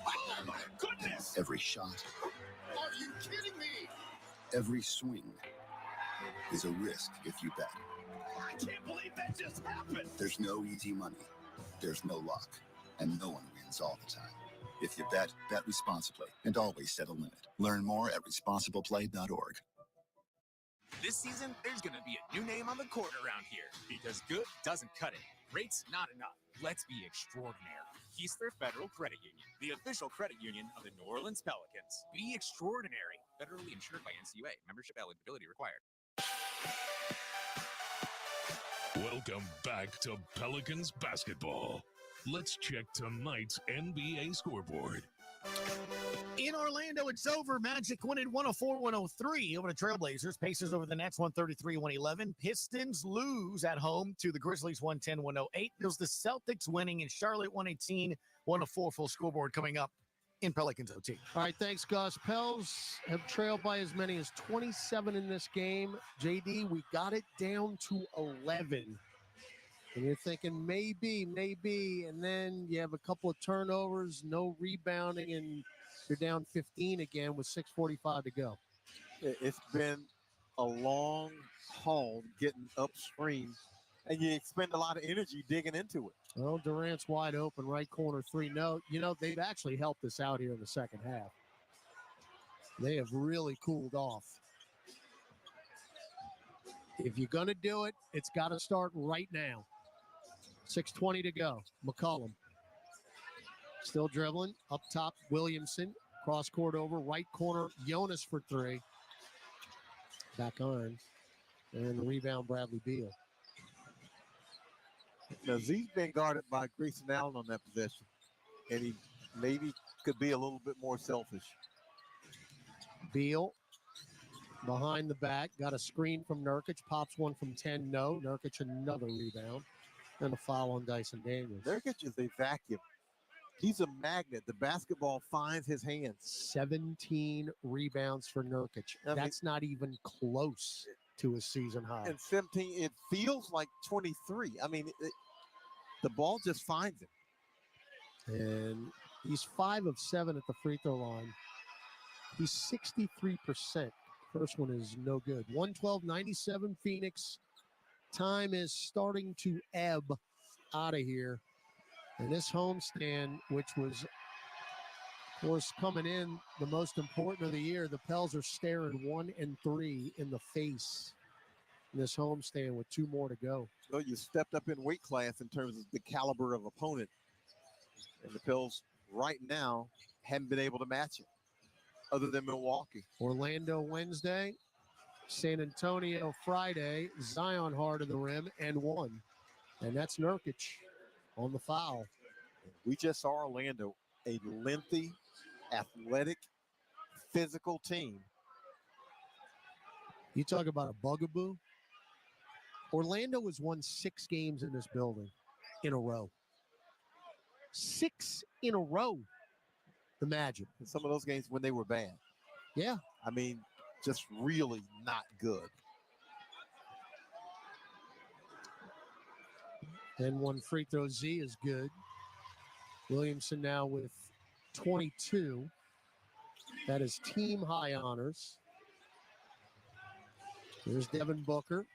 Oh my goodness! every shot, Are you kidding me? every swing is a risk if you bet. I can't believe that just happened. There's no easy money. There's no luck. And no one wins all the time. If you bet, bet responsibly and always set a limit. Learn more at responsibleplay.org. This season, there's going to be a new name on the court around here because good doesn't cut it. Rates not enough. Let's be extraordinary. Keesler Federal Credit Union, the official credit union of the New Orleans Pelicans. Be extraordinary. Federally insured by NCUA. Membership eligibility required. Welcome back to Pelicans basketball. Let's check tonight's NBA scoreboard. In Orlando, it's over. Magic win it 104-103 over the Trailblazers. Pacers over the Nets 133-111. Pistons lose at home to the Grizzlies 110-108. There's the Celtics winning in Charlotte 118-104. Full scoreboard coming up in Pelicans OT. All right, thanks, Gus. Pels have trailed by as many as 27 in this game. JD, we got it down to 11. And you're thinking maybe, and then you have a couple of turnovers, no rebounding, and you're down 15 again with 6:45 to go. It's been a long haul getting upstream, and you expend a lot of energy digging into it. Well, Durant's wide open, right corner three. No, they've actually helped us out here in the second half. They have really cooled off. If you're going to do it, it's got to start right now. 6:20 to go. McCollum still dribbling. Up top, Williamson. Cross court over. Right corner, Jonas for three. Back on. And the rebound, Bradley Beal. Now, Z's been guarded by Grayson Allen on that possession. And he maybe could be a little bit more selfish. Beal behind the back. Got a screen from Nurkic. Pops one from 10. No. Nurkic another rebound. And a foul on Dyson Daniels. Nurkic is a vacuum. He's a magnet. The basketball finds his hands. 17 rebounds for Nurkic. That's not even close to a season high. And 17, it feels like 23. I mean, the ball just finds him. And he's 5 of 7 at the free throw line. He's 63%. First one is no good. 112-97 Phoenix. Time is starting to ebb out of here. And this homestand, which was, of course, coming in the most important of the year, the Pels are staring 1-3 in the face in this homestand with 2 more to go. So you stepped up in weight class in terms of the caliber of opponent. And the Pels right now haven't been able to match it other than Milwaukee. Orlando Wednesday, San Antonio Friday, Zion hard to the rim and 1. And that's Nurkic on the foul. We just saw Orlando, a lengthy, athletic, physical team. You talk about a bugaboo. Orlando has won 6 games in this building in a row. 6 in a row. The Magic. And some of those games when they were bad. Yeah. I mean, just really not good. And 1 free throw, Z is good. Williamson now with 22. That is team high honors. There's Devin Booker.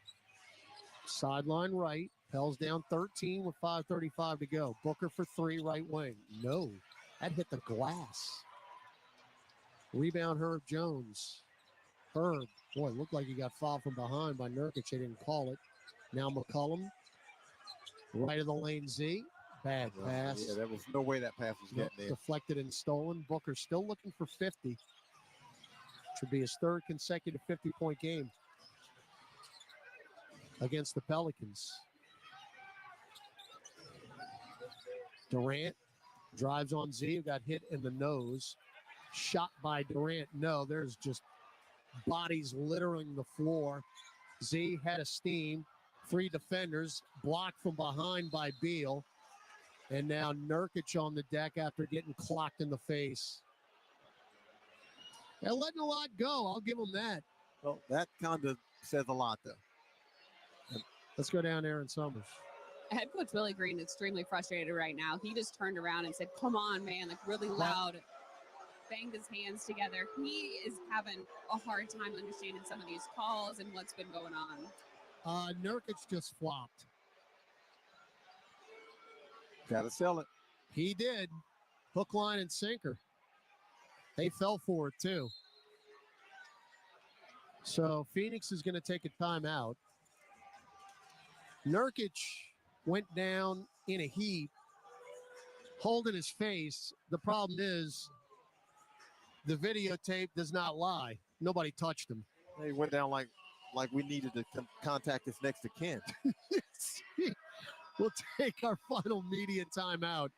Sideline right. Pels down 13 with 5:35 to go. Booker for 3, right wing. No. That hit the glass. Rebound, Herb Jones. Herb, boy, looked like he got fouled from behind by Nurkic. They didn't call it. Now McCollum, right of the lane, Z. Bad pass. Yeah, there was no way that pass was getting there. Deflected and stolen. Booker still looking for 50. Should be his third consecutive 50-point game against the Pelicans. Durant drives on Z, who got hit in the nose. Shot by Durant. No, there's just bodies littering the floor. Z had a steam. 3 defenders blocked from behind by Beal. And now Nurkic on the deck after getting clocked in the face. They're letting a lot go. I'll give them that. Well, that kind of says a lot, though. Let's go down Aaron Summers. Head coach Willie Green is extremely frustrated right now. He just turned around and said, come on, man, like really loud. Banged his hands together. He is having a hard time understanding some of these calls and what's been going on. Nurkic just flopped. Gotta sell it. He did. Hook, line, and sinker. They fell for it, too. So Phoenix is going to take a timeout. Nurkic went down in a heap, holding his face. The problem is the videotape does not lie. Nobody touched him. He went down like we needed to contact us next to Ken. We'll take our final media timeout.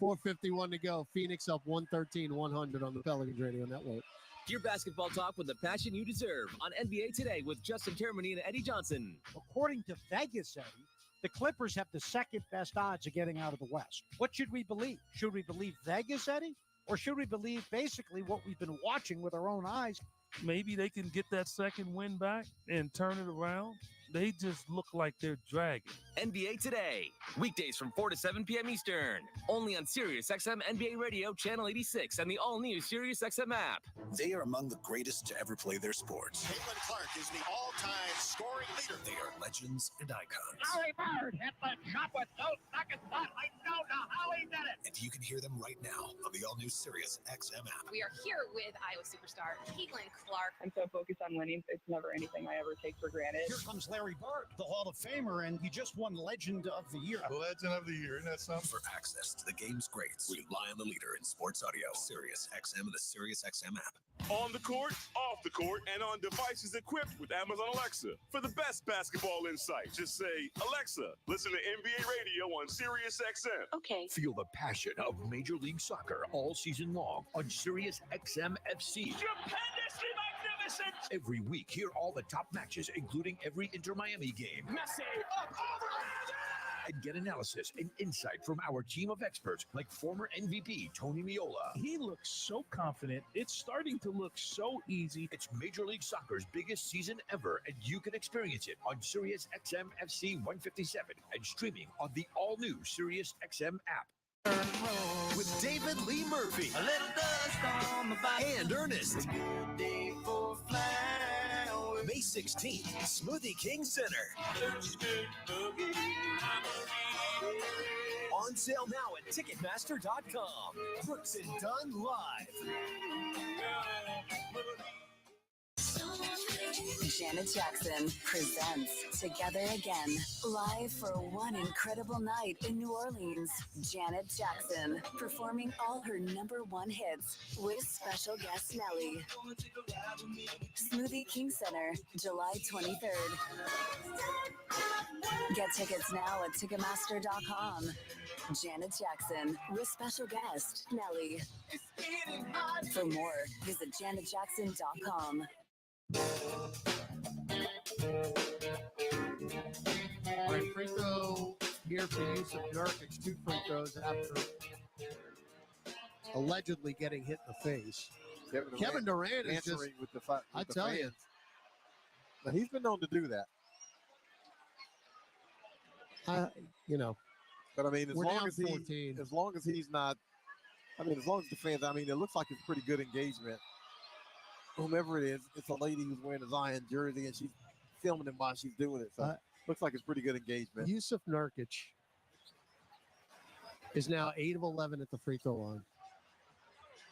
4:51 to go. Phoenix up 113-100 on the Pelicans Radio Network. Your basketball talk with the passion you deserve on NBA Today with Justin Termini and Eddie Johnson. According to Vegas, Eddie, the Clippers have the second best odds of getting out of the West. What should we believe? Should we believe Vegas, Eddie? Or should we believe basically what we've been watching with our own eyes? Maybe they can get that second win back and turn it around. They just look like they're dragging. NBA Today, weekdays from 4 to 7 p.m. Eastern, only on SiriusXM NBA Radio Channel 86 and the all-new SiriusXM app. They are among the greatest to ever play their sports. Caitlin Clark is the all-time scoring leader. They are legends and icons. Larry Bird hit the shot with no second thought. I don't know how he did it. And you can hear them right now on the all-new SiriusXM app. We are here with Iowa superstar Caitlin Clark. I'm so focused on winning. It's never anything I ever take for granted. Here comes Larry Bird, the Hall of Famer, and he just won Legend of the Year. Legend of the Year, isn't that something? For access to the game's greats, we rely on the leader in sports audio, SiriusXM and the SiriusXM app. On the court, off the court, and on devices equipped with Amazon Alexa. For the best basketball insight, just say, Alexa, listen to NBA Radio on SiriusXM. Okay. Feel the passion of Major League Soccer all season long on SiriusXM FC. Stupendously magnificent. Every week, hear all the top matches, including every Inter Miami game. Messi, up, over, and get analysis and insight from our team of experts like former MVP Tony Meola. He looks so confident. It's starting to look so easy. It's Major League Soccer's biggest season ever, and you can experience it on SiriusXM FC 157 and streaming on the all-new SiriusXM app. With David Lee Murphy, a little dust on my body, and Ernest. Day for flowers. May 16th, Smoothie King Center. On sale now at Ticketmaster.com. Brooks and Dunn live. Janet Jackson presents Together Again, live for one incredible night in New Orleans. Janet Jackson performing all her #1 hits with special guest Nelly. Smoothie King Center, July 23rd. Get tickets now at Ticketmaster.com. Janet Jackson with special guest Nelly. For more, visit JanetJackson.com. All right, free throw here for Yusuf Nurkic. 2 free throws after allegedly getting hit in the face. Kevin Durant is just, with the I tell you. But he's been known to do that. But I mean, as long as he's not, I mean, as long as the fans, I mean, it looks like it's pretty good engagement. Whomever it is, it's a lady who's wearing a Zion jersey and she's filming him while she's doing it. So looks like it's pretty good engagement. Yusuf Nurkic is now 8 of 11 at the free throw line.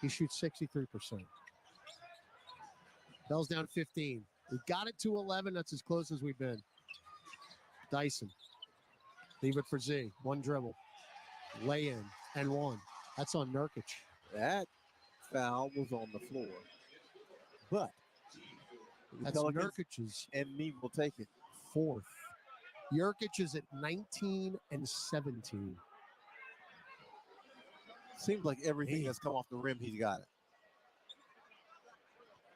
He shoots 63%. Pels down 15. We got it to 11. That's as close as we've been. Dyson. Leave it for Z. One dribble. Lay in and one. That's on Nurkic. That foul was on the floor. But that's Nurkic's. And Neem will take it. Fourth. Nurkic is at 19 and 17. Seems like everything that's come off the rim, he's got it.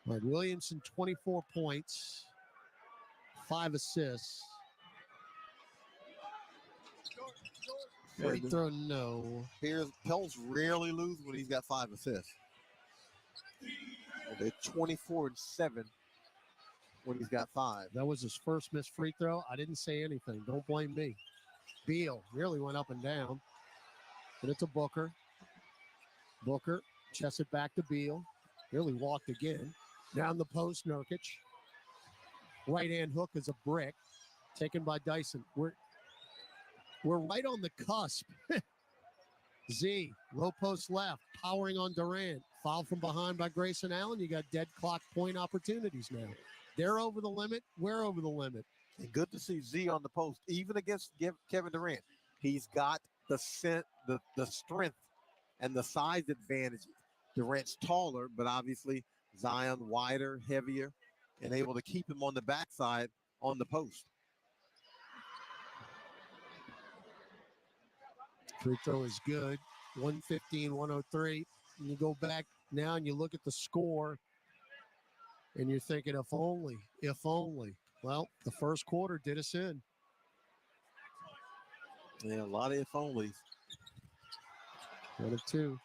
All right, Williamson, 24 points, 5 assists. Free throw, no. Here's Pels rarely lose when he's got 5 assists. They're 24 and 7 when he's got 5. That was his first missed free throw. I didn't say anything. Don't blame me. Beal nearly went up and down. But it's a Booker. Booker chests it back to Beal. Nearly walked again. Down the post, Nurkic. Right-hand hook is a brick. Taken by Dyson. We're right on the cusp. Z, low post left, powering on Durant. Foul from behind by Grayson Allen. You got dead clock point opportunities now. They're over the limit. We're over the limit. And good to see Z on the post, even against Kevin Durant. He's got the strength and the size advantage. Durant's taller, but obviously Zion wider, heavier, and able to keep him on the backside on the post. Free throw is good. 115-103. And you go back now and you look at the score, and you're thinking, if only. Well, the first quarter did us in. Yeah, a lot of if onlys. 1 of 2.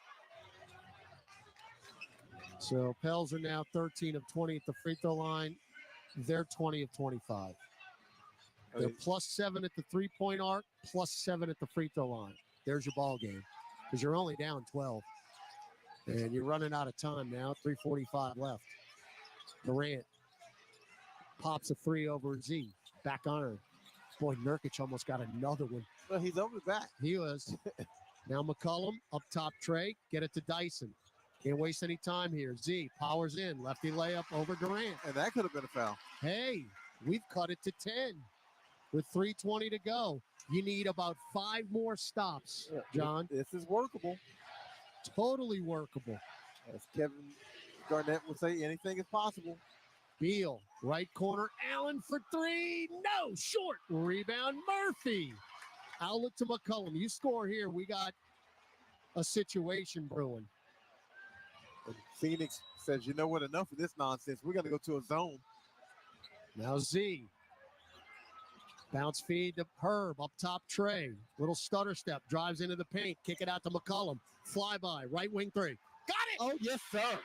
So Pels are now 13 of 20 at the free throw line. They're 20 of 25. They're +7 at the three-point arc, +7 at the free throw line. There's your ball game because you're only down 12. And you're running out of time now. 3:45 left. Durant pops a 3 over Z. Back iron. Boy, Nurkic almost got another one. Well, he's over the back. He was. Now McCollum, up top Trey. Get it to Dyson. Can't waste any time here. Z powers in. Lefty layup over Durant. And that could have been a foul. Hey, we've cut it to 10 with 3:20 to go. You need about 5 more stops, John. This is workable. Totally workable. As Kevin Garnett would say, anything is possible. Beal, right corner. Allen for 3. No, short. Rebound, Murphy. Outlet to McCollum. You score here. We got a situation brewing. And Phoenix says, you know what, enough of this nonsense. We're going to go to a zone. Now Z. Bounce feed to Herb, up top Trey. Little stutter step, drives into the paint. Kick it out to McCollum. Flyby, right wing 3. Got it! Oh, yes, sir.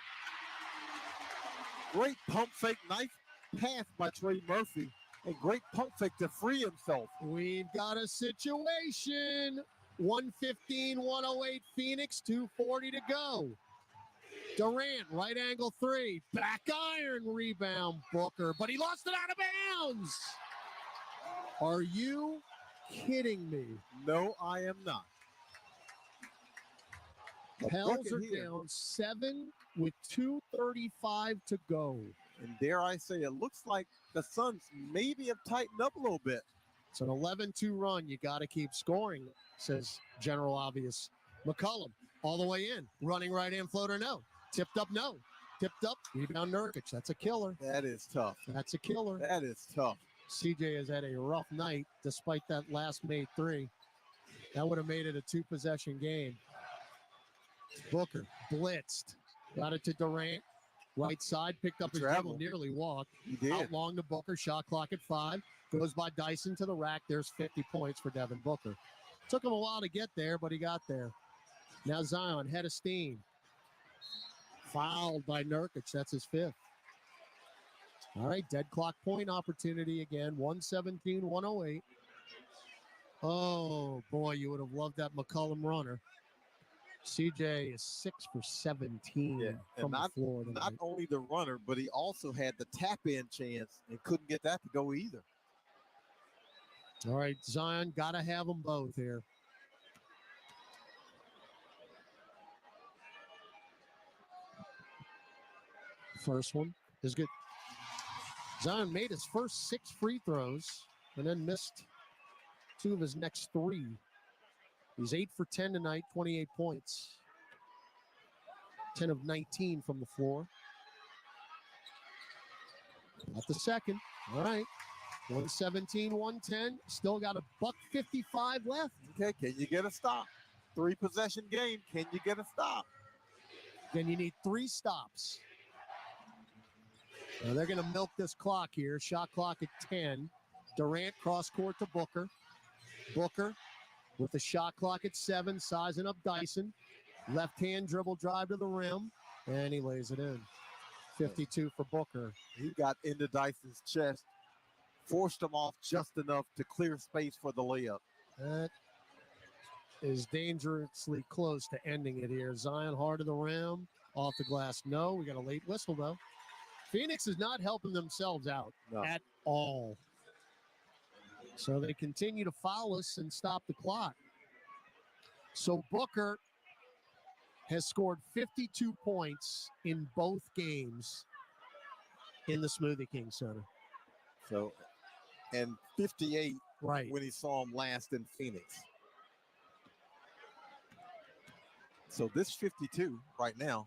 Great pump fake knife pass by Trey Murphy. A great pump fake to free himself. We've got a situation. 115-108 Phoenix, 2:40 to go. Durant, right angle 3. Back iron rebound Booker, but he lost it out of bounds. Are you kidding me? No, I am not. Pels are down 7 with 2:35 to go. And dare I say, it looks like the Suns maybe have tightened up a little bit. It's an 11-2 run. You got to keep scoring, says General Obvious. McCollum all the way in. Running right in, floater, no. Tipped up, no. Tipped up, rebound Nurkic. That's a killer. That is tough. That's a killer. That is tough. CJ has had a rough night despite that last made 3. That would have made it a 2-possession game. Booker blitzed. Got it to Durant. Right side, picked up his dribble, nearly walked. He did. Out long to Booker, shot clock at 5. Goes by Dyson to the rack. There's 50 points for Devin Booker. Took him a while to get there, but he got there. Now Zion, head of steam. Fouled by Nurkic. That's his 5th. All right, dead clock point opportunity again. 117-108. Oh, boy, you would have loved that McCollum runner. CJ is 6 for 17 from the floor tonight. Not only the runner, but he also had the tap-in chance and couldn't get that to go either. All right, Zion, got to have them both here. First one is good. Zion made his first 6 free throws and then missed 2 of his next 3. He's 8 for 10 tonight, 28 points. 10 of 19 from the floor. At the second. All right. 117, 110. Still got a $1.55 left. Okay, can you get a stop? 3-possession game. Can you get a stop? Then you need 3 stops. Now they're going to milk this clock here. Shot clock at 10. Durant cross court to Booker. Booker with the shot clock at 7, sizing up Dyson. Left hand dribble drive to the rim, and he lays it in. 52 for Booker. He got into Dyson's chest, forced him off just enough to clear space for the layup. That is dangerously close to ending it here. Zion hard to the rim, off the glass. No, we got a late whistle though. Phoenix is not helping themselves out at all. So they continue to foul us and stop the clock. So Booker has scored 52 points in both games in the Smoothie King Center. So, and 58 right when he saw him last in Phoenix. So this 52 right now,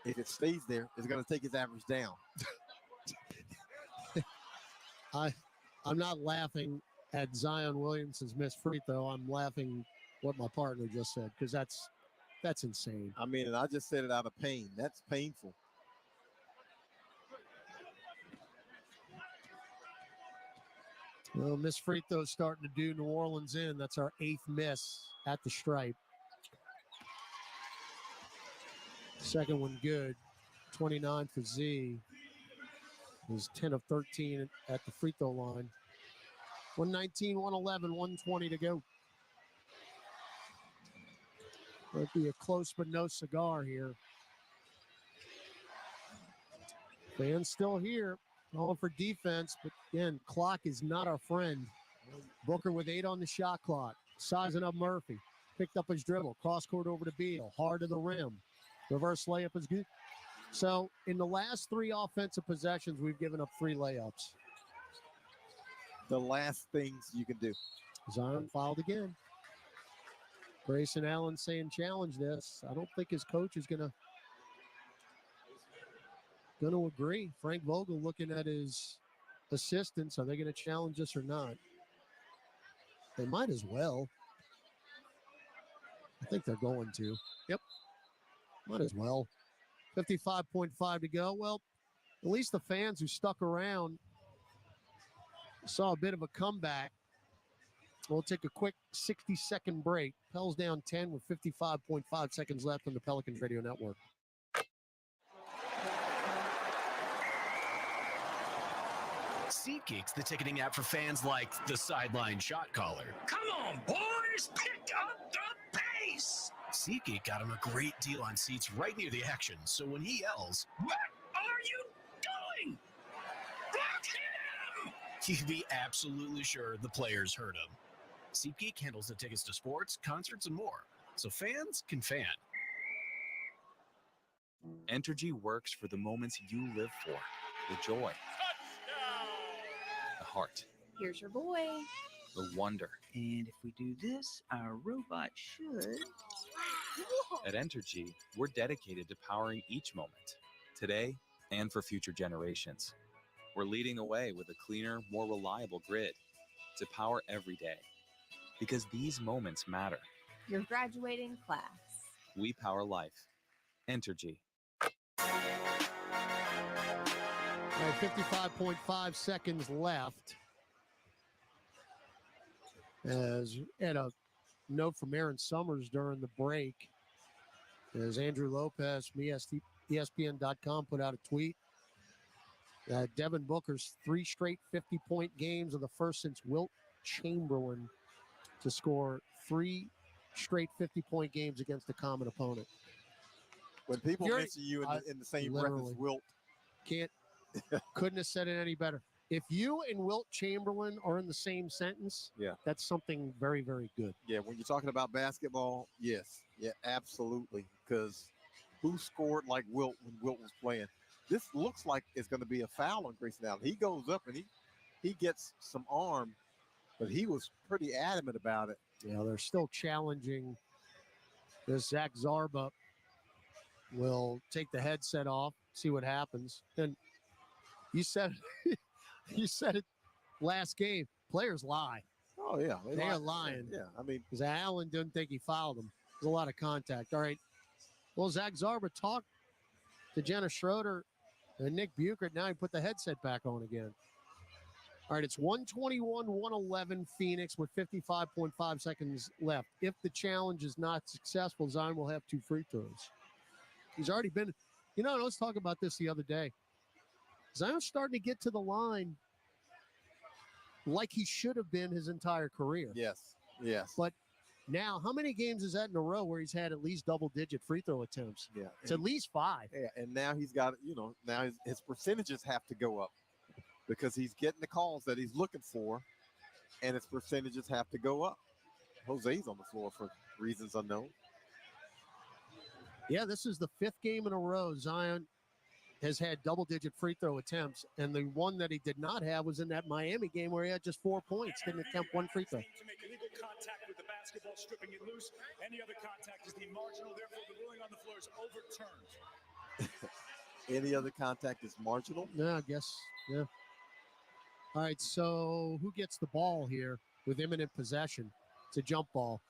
if it stays there, is going to take his average down. I'm not laughing at Zion Williamson's missed free throw. I'm laughing what my partner just said, because that's insane. I mean, and I just said it out of pain. That's painful. Well, missed free throw starting to do New Orleans in. That's our 8th miss at the stripe. Second one good. 29 for Z. He's 10 of 13 at the free throw line. 119, 111, 120 to go. Might be a close but no cigar here. Fans still here, all for defense, but again, clock is not our friend. Booker with 8 on the shot clock, sizing up Murphy. Picked up his dribble, cross court over to Beal, hard to the rim. Reverse layup is good. So in the last 3 offensive possessions, we've given up 3 layups. The last things you can do. Zion fouled again. Grayson Allen saying challenge this. I don't think his coach is gonna agree. Frank Vogel looking at his assistants. Are they gonna challenge this or not? They might as well. I think they're going to. Yep. Might as well. 55.5 to go. Well, at least the fans who stuck around saw a bit of a comeback. We'll take a quick 60-second break. Pels down 10 with 55.5 seconds left on the Pelicans Radio Network. SeatGeek's the ticketing app for fans like the sideline shot caller. Come on, boys, pick up the pace. SeatGeek got him a great deal on seats right near the action, so when he yells, "What are you doing? Block him!" you'd be absolutely sure the players heard him. SeatGeek handles the tickets to sports, concerts, and more, so fans can fan. Entergy works for the moments you live for. The joy. The heart. Here's your boy. The wonder. And if we do this, our robot should. At Entergy, we're dedicated to powering each moment, today and for future generations. We're leading the way with a cleaner, more reliable grid to power every day. Because these moments matter. Your graduating class. We power life. Entergy. All right, 55.5 seconds left. As and a note from Aaron Summers during the break, as Andrew Lopez from ESPN.com put out a tweet that Devin Booker's 3 straight 50-point games are the first since Wilt Chamberlain to score 3 straight 50-point games against a common opponent. When people mention you in the same breath as Wilt, couldn't have said it any better. If you and Wilt Chamberlain are in the same sentence, that's something very, very good. Yeah, when you're talking about basketball, yes. Yeah, absolutely. Because who scored like Wilt when Wilt was playing? this looks like it's going to be a foul on Grayson Allen. He goes up and he gets some arm, but he was pretty adamant about it. Yeah, they're still challenging this. Zach Zarba will take the headset off, see what happens. And you said it last game. Players lie. Oh, yeah. They are lying. Yeah, I mean. Because Allen didn't think he fouled him. There's a lot of contact. All right. Well, Zach Zarba talked to Jenna Schroeder and Nick Buchert. Now he put the headset back on again. All right, it's 121-111 Phoenix with 55.5 seconds left. If the challenge is not successful, Zion will have 2 free throws. He's already been, I was talking about this the other day. Zion's starting to get to the line like he should have been his entire career. Yes. But now, how many games is that in a row where he's had at least double-digit free throw attempts? Yeah. It's at least 5. Yeah, and now he's got, now his percentages have to go up because he's getting the calls that he's looking for, and his percentages have to go up. Jose's on the floor for reasons unknown. Yeah, this is the 5th game in a row Zion has had double-digit free throw attempts, and the one that he did not have was in that Miami game where he had just 4 points, didn't attempt 1 free throw. To make illegal contact with the basketball, stripping it loose. Any other contact is deemed marginal, therefore the ruling on the floor is overturned. Any other contact is marginal? Yeah, I guess. Yeah. All right, so who gets the ball here with imminent possession? It's a jump ball,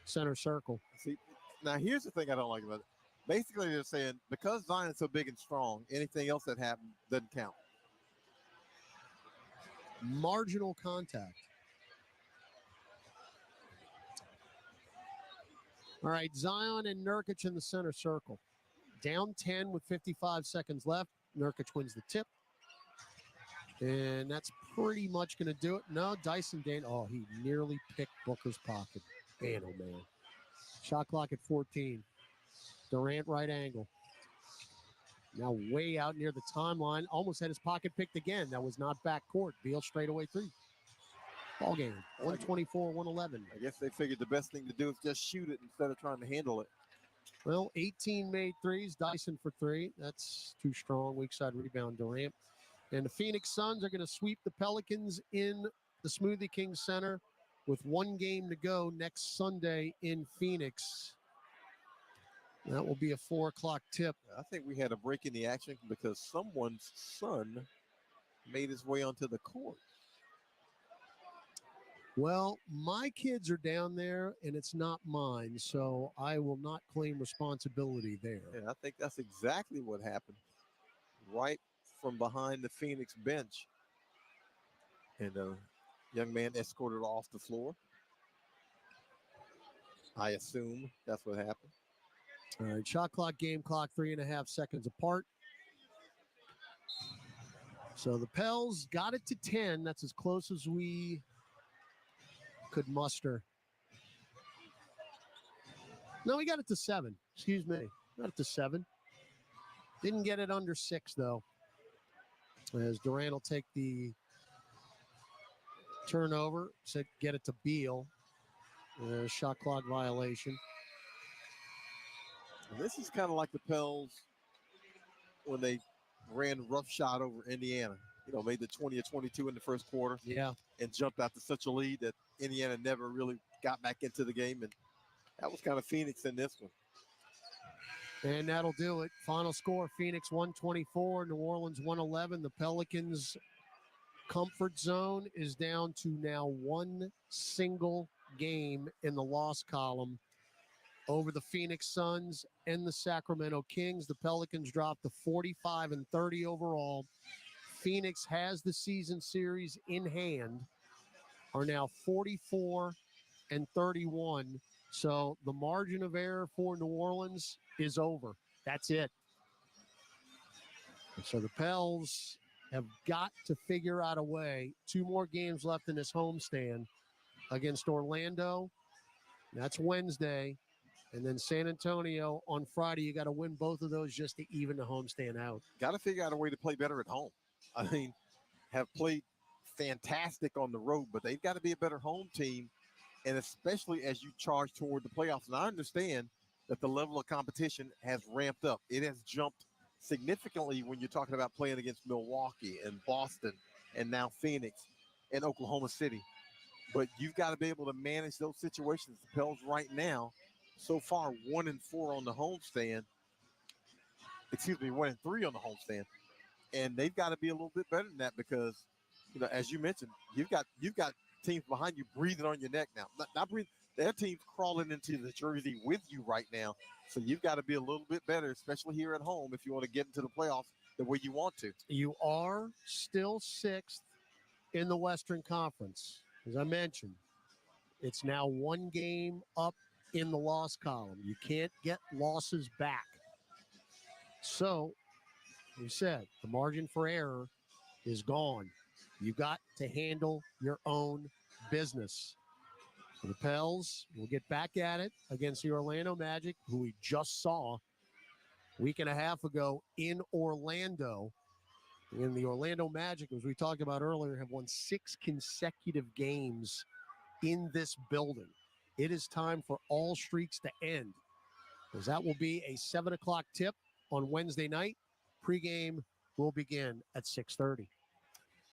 center circle. See, now here's the thing I don't like about it. Basically, they're saying because Zion is so big and strong, anything else that happened doesn't count. Marginal contact. All right, Zion and Nurkic in the center circle. Down 10 with 55 seconds left. Nurkic wins the tip. And that's pretty much going to do it. No, Dyson Dane. Oh, he nearly picked Booker's pocket. Man, oh, man. Shot clock at 14. Durant right angle. Now way out near the timeline. Almost had his pocket picked again. That was not backcourt. Beal straightaway 3. Ball game. 124-111. I guess they figured the best thing to do is just shoot it instead of trying to handle it. Well, 18 made threes. Dyson for 3. That's too strong. Weak side rebound, Durant. And the Phoenix Suns are going to sweep the Pelicans in the Smoothie King Center with 1 game to go next Sunday in Phoenix. That will be a 4 o'clock tip. I think we had a break in the action because someone's son made his way onto the court. Well, my kids are down there, and it's not mine, so I will not claim responsibility there. Yeah, I think that's exactly what happened. Right from behind the Phoenix bench. And a young man escorted off the floor. I assume that's what happened. All right, shot clock, game clock, 3.5 seconds apart. So the Pels got it to 10. That's as close as we could muster. No, we got it to 7. Excuse me. Got it to 7. Didn't get it under 6, though. As Durant will take the turnover, get it to Beal. Shot clock violation. This is kind of like the Pels when they ran roughshod over Indiana. Made the 20 or 22 in the first quarter. Yeah. And jumped out to such a lead that Indiana never really got back into the game. And that was kind of Phoenix in this one. And that'll do it. Final score, Phoenix 124, New Orleans 111. The Pelicans' comfort zone is down to now 1 single game in the loss column over the Phoenix Suns and the Sacramento Kings. The Pelicans dropped to 45-30 overall. Phoenix has the season series in hand, are now 44-31. So the margin of error for New Orleans is over. That's it. So the Pels have got to figure out a way. 2 more games left in this homestand against Orlando. That's Wednesday. And then San Antonio on Friday. You got to win both of those just to even the homestand out. Got to figure out a way to play better at home. I mean, have played fantastic on the road, but they've got to be a better home team. And especially as you charge toward the playoffs. And I understand that the level of competition has ramped up. It has jumped significantly when you're talking about playing against Milwaukee and Boston and now Phoenix and Oklahoma City. But you've got to be able to manage those situations. The Pels right now, so far, 1-4 on the homestand. 1-3 on the homestand. And they've got to be a little bit better than that because, as you mentioned, you've got teams behind you breathing on your neck now. Not breathing. Their team's crawling into the jersey with you right now. So you've got to be a little bit better, especially here at home, if you want to get into the playoffs the way you want to. You are still 6th in the Western Conference. As I mentioned, it's now 1 game up in the loss column. You can't get losses back. So, you said, the margin for error is gone. You got to handle your own business. The Pels will get back at it against the Orlando Magic, who we just saw a week and a half ago in Orlando. And the Orlando Magic, as we talked about earlier, have won 6 consecutive games in this building. It is time for all streaks to end, because that will be a 7 o'clock tip on Wednesday night. Pregame will begin at 6:30.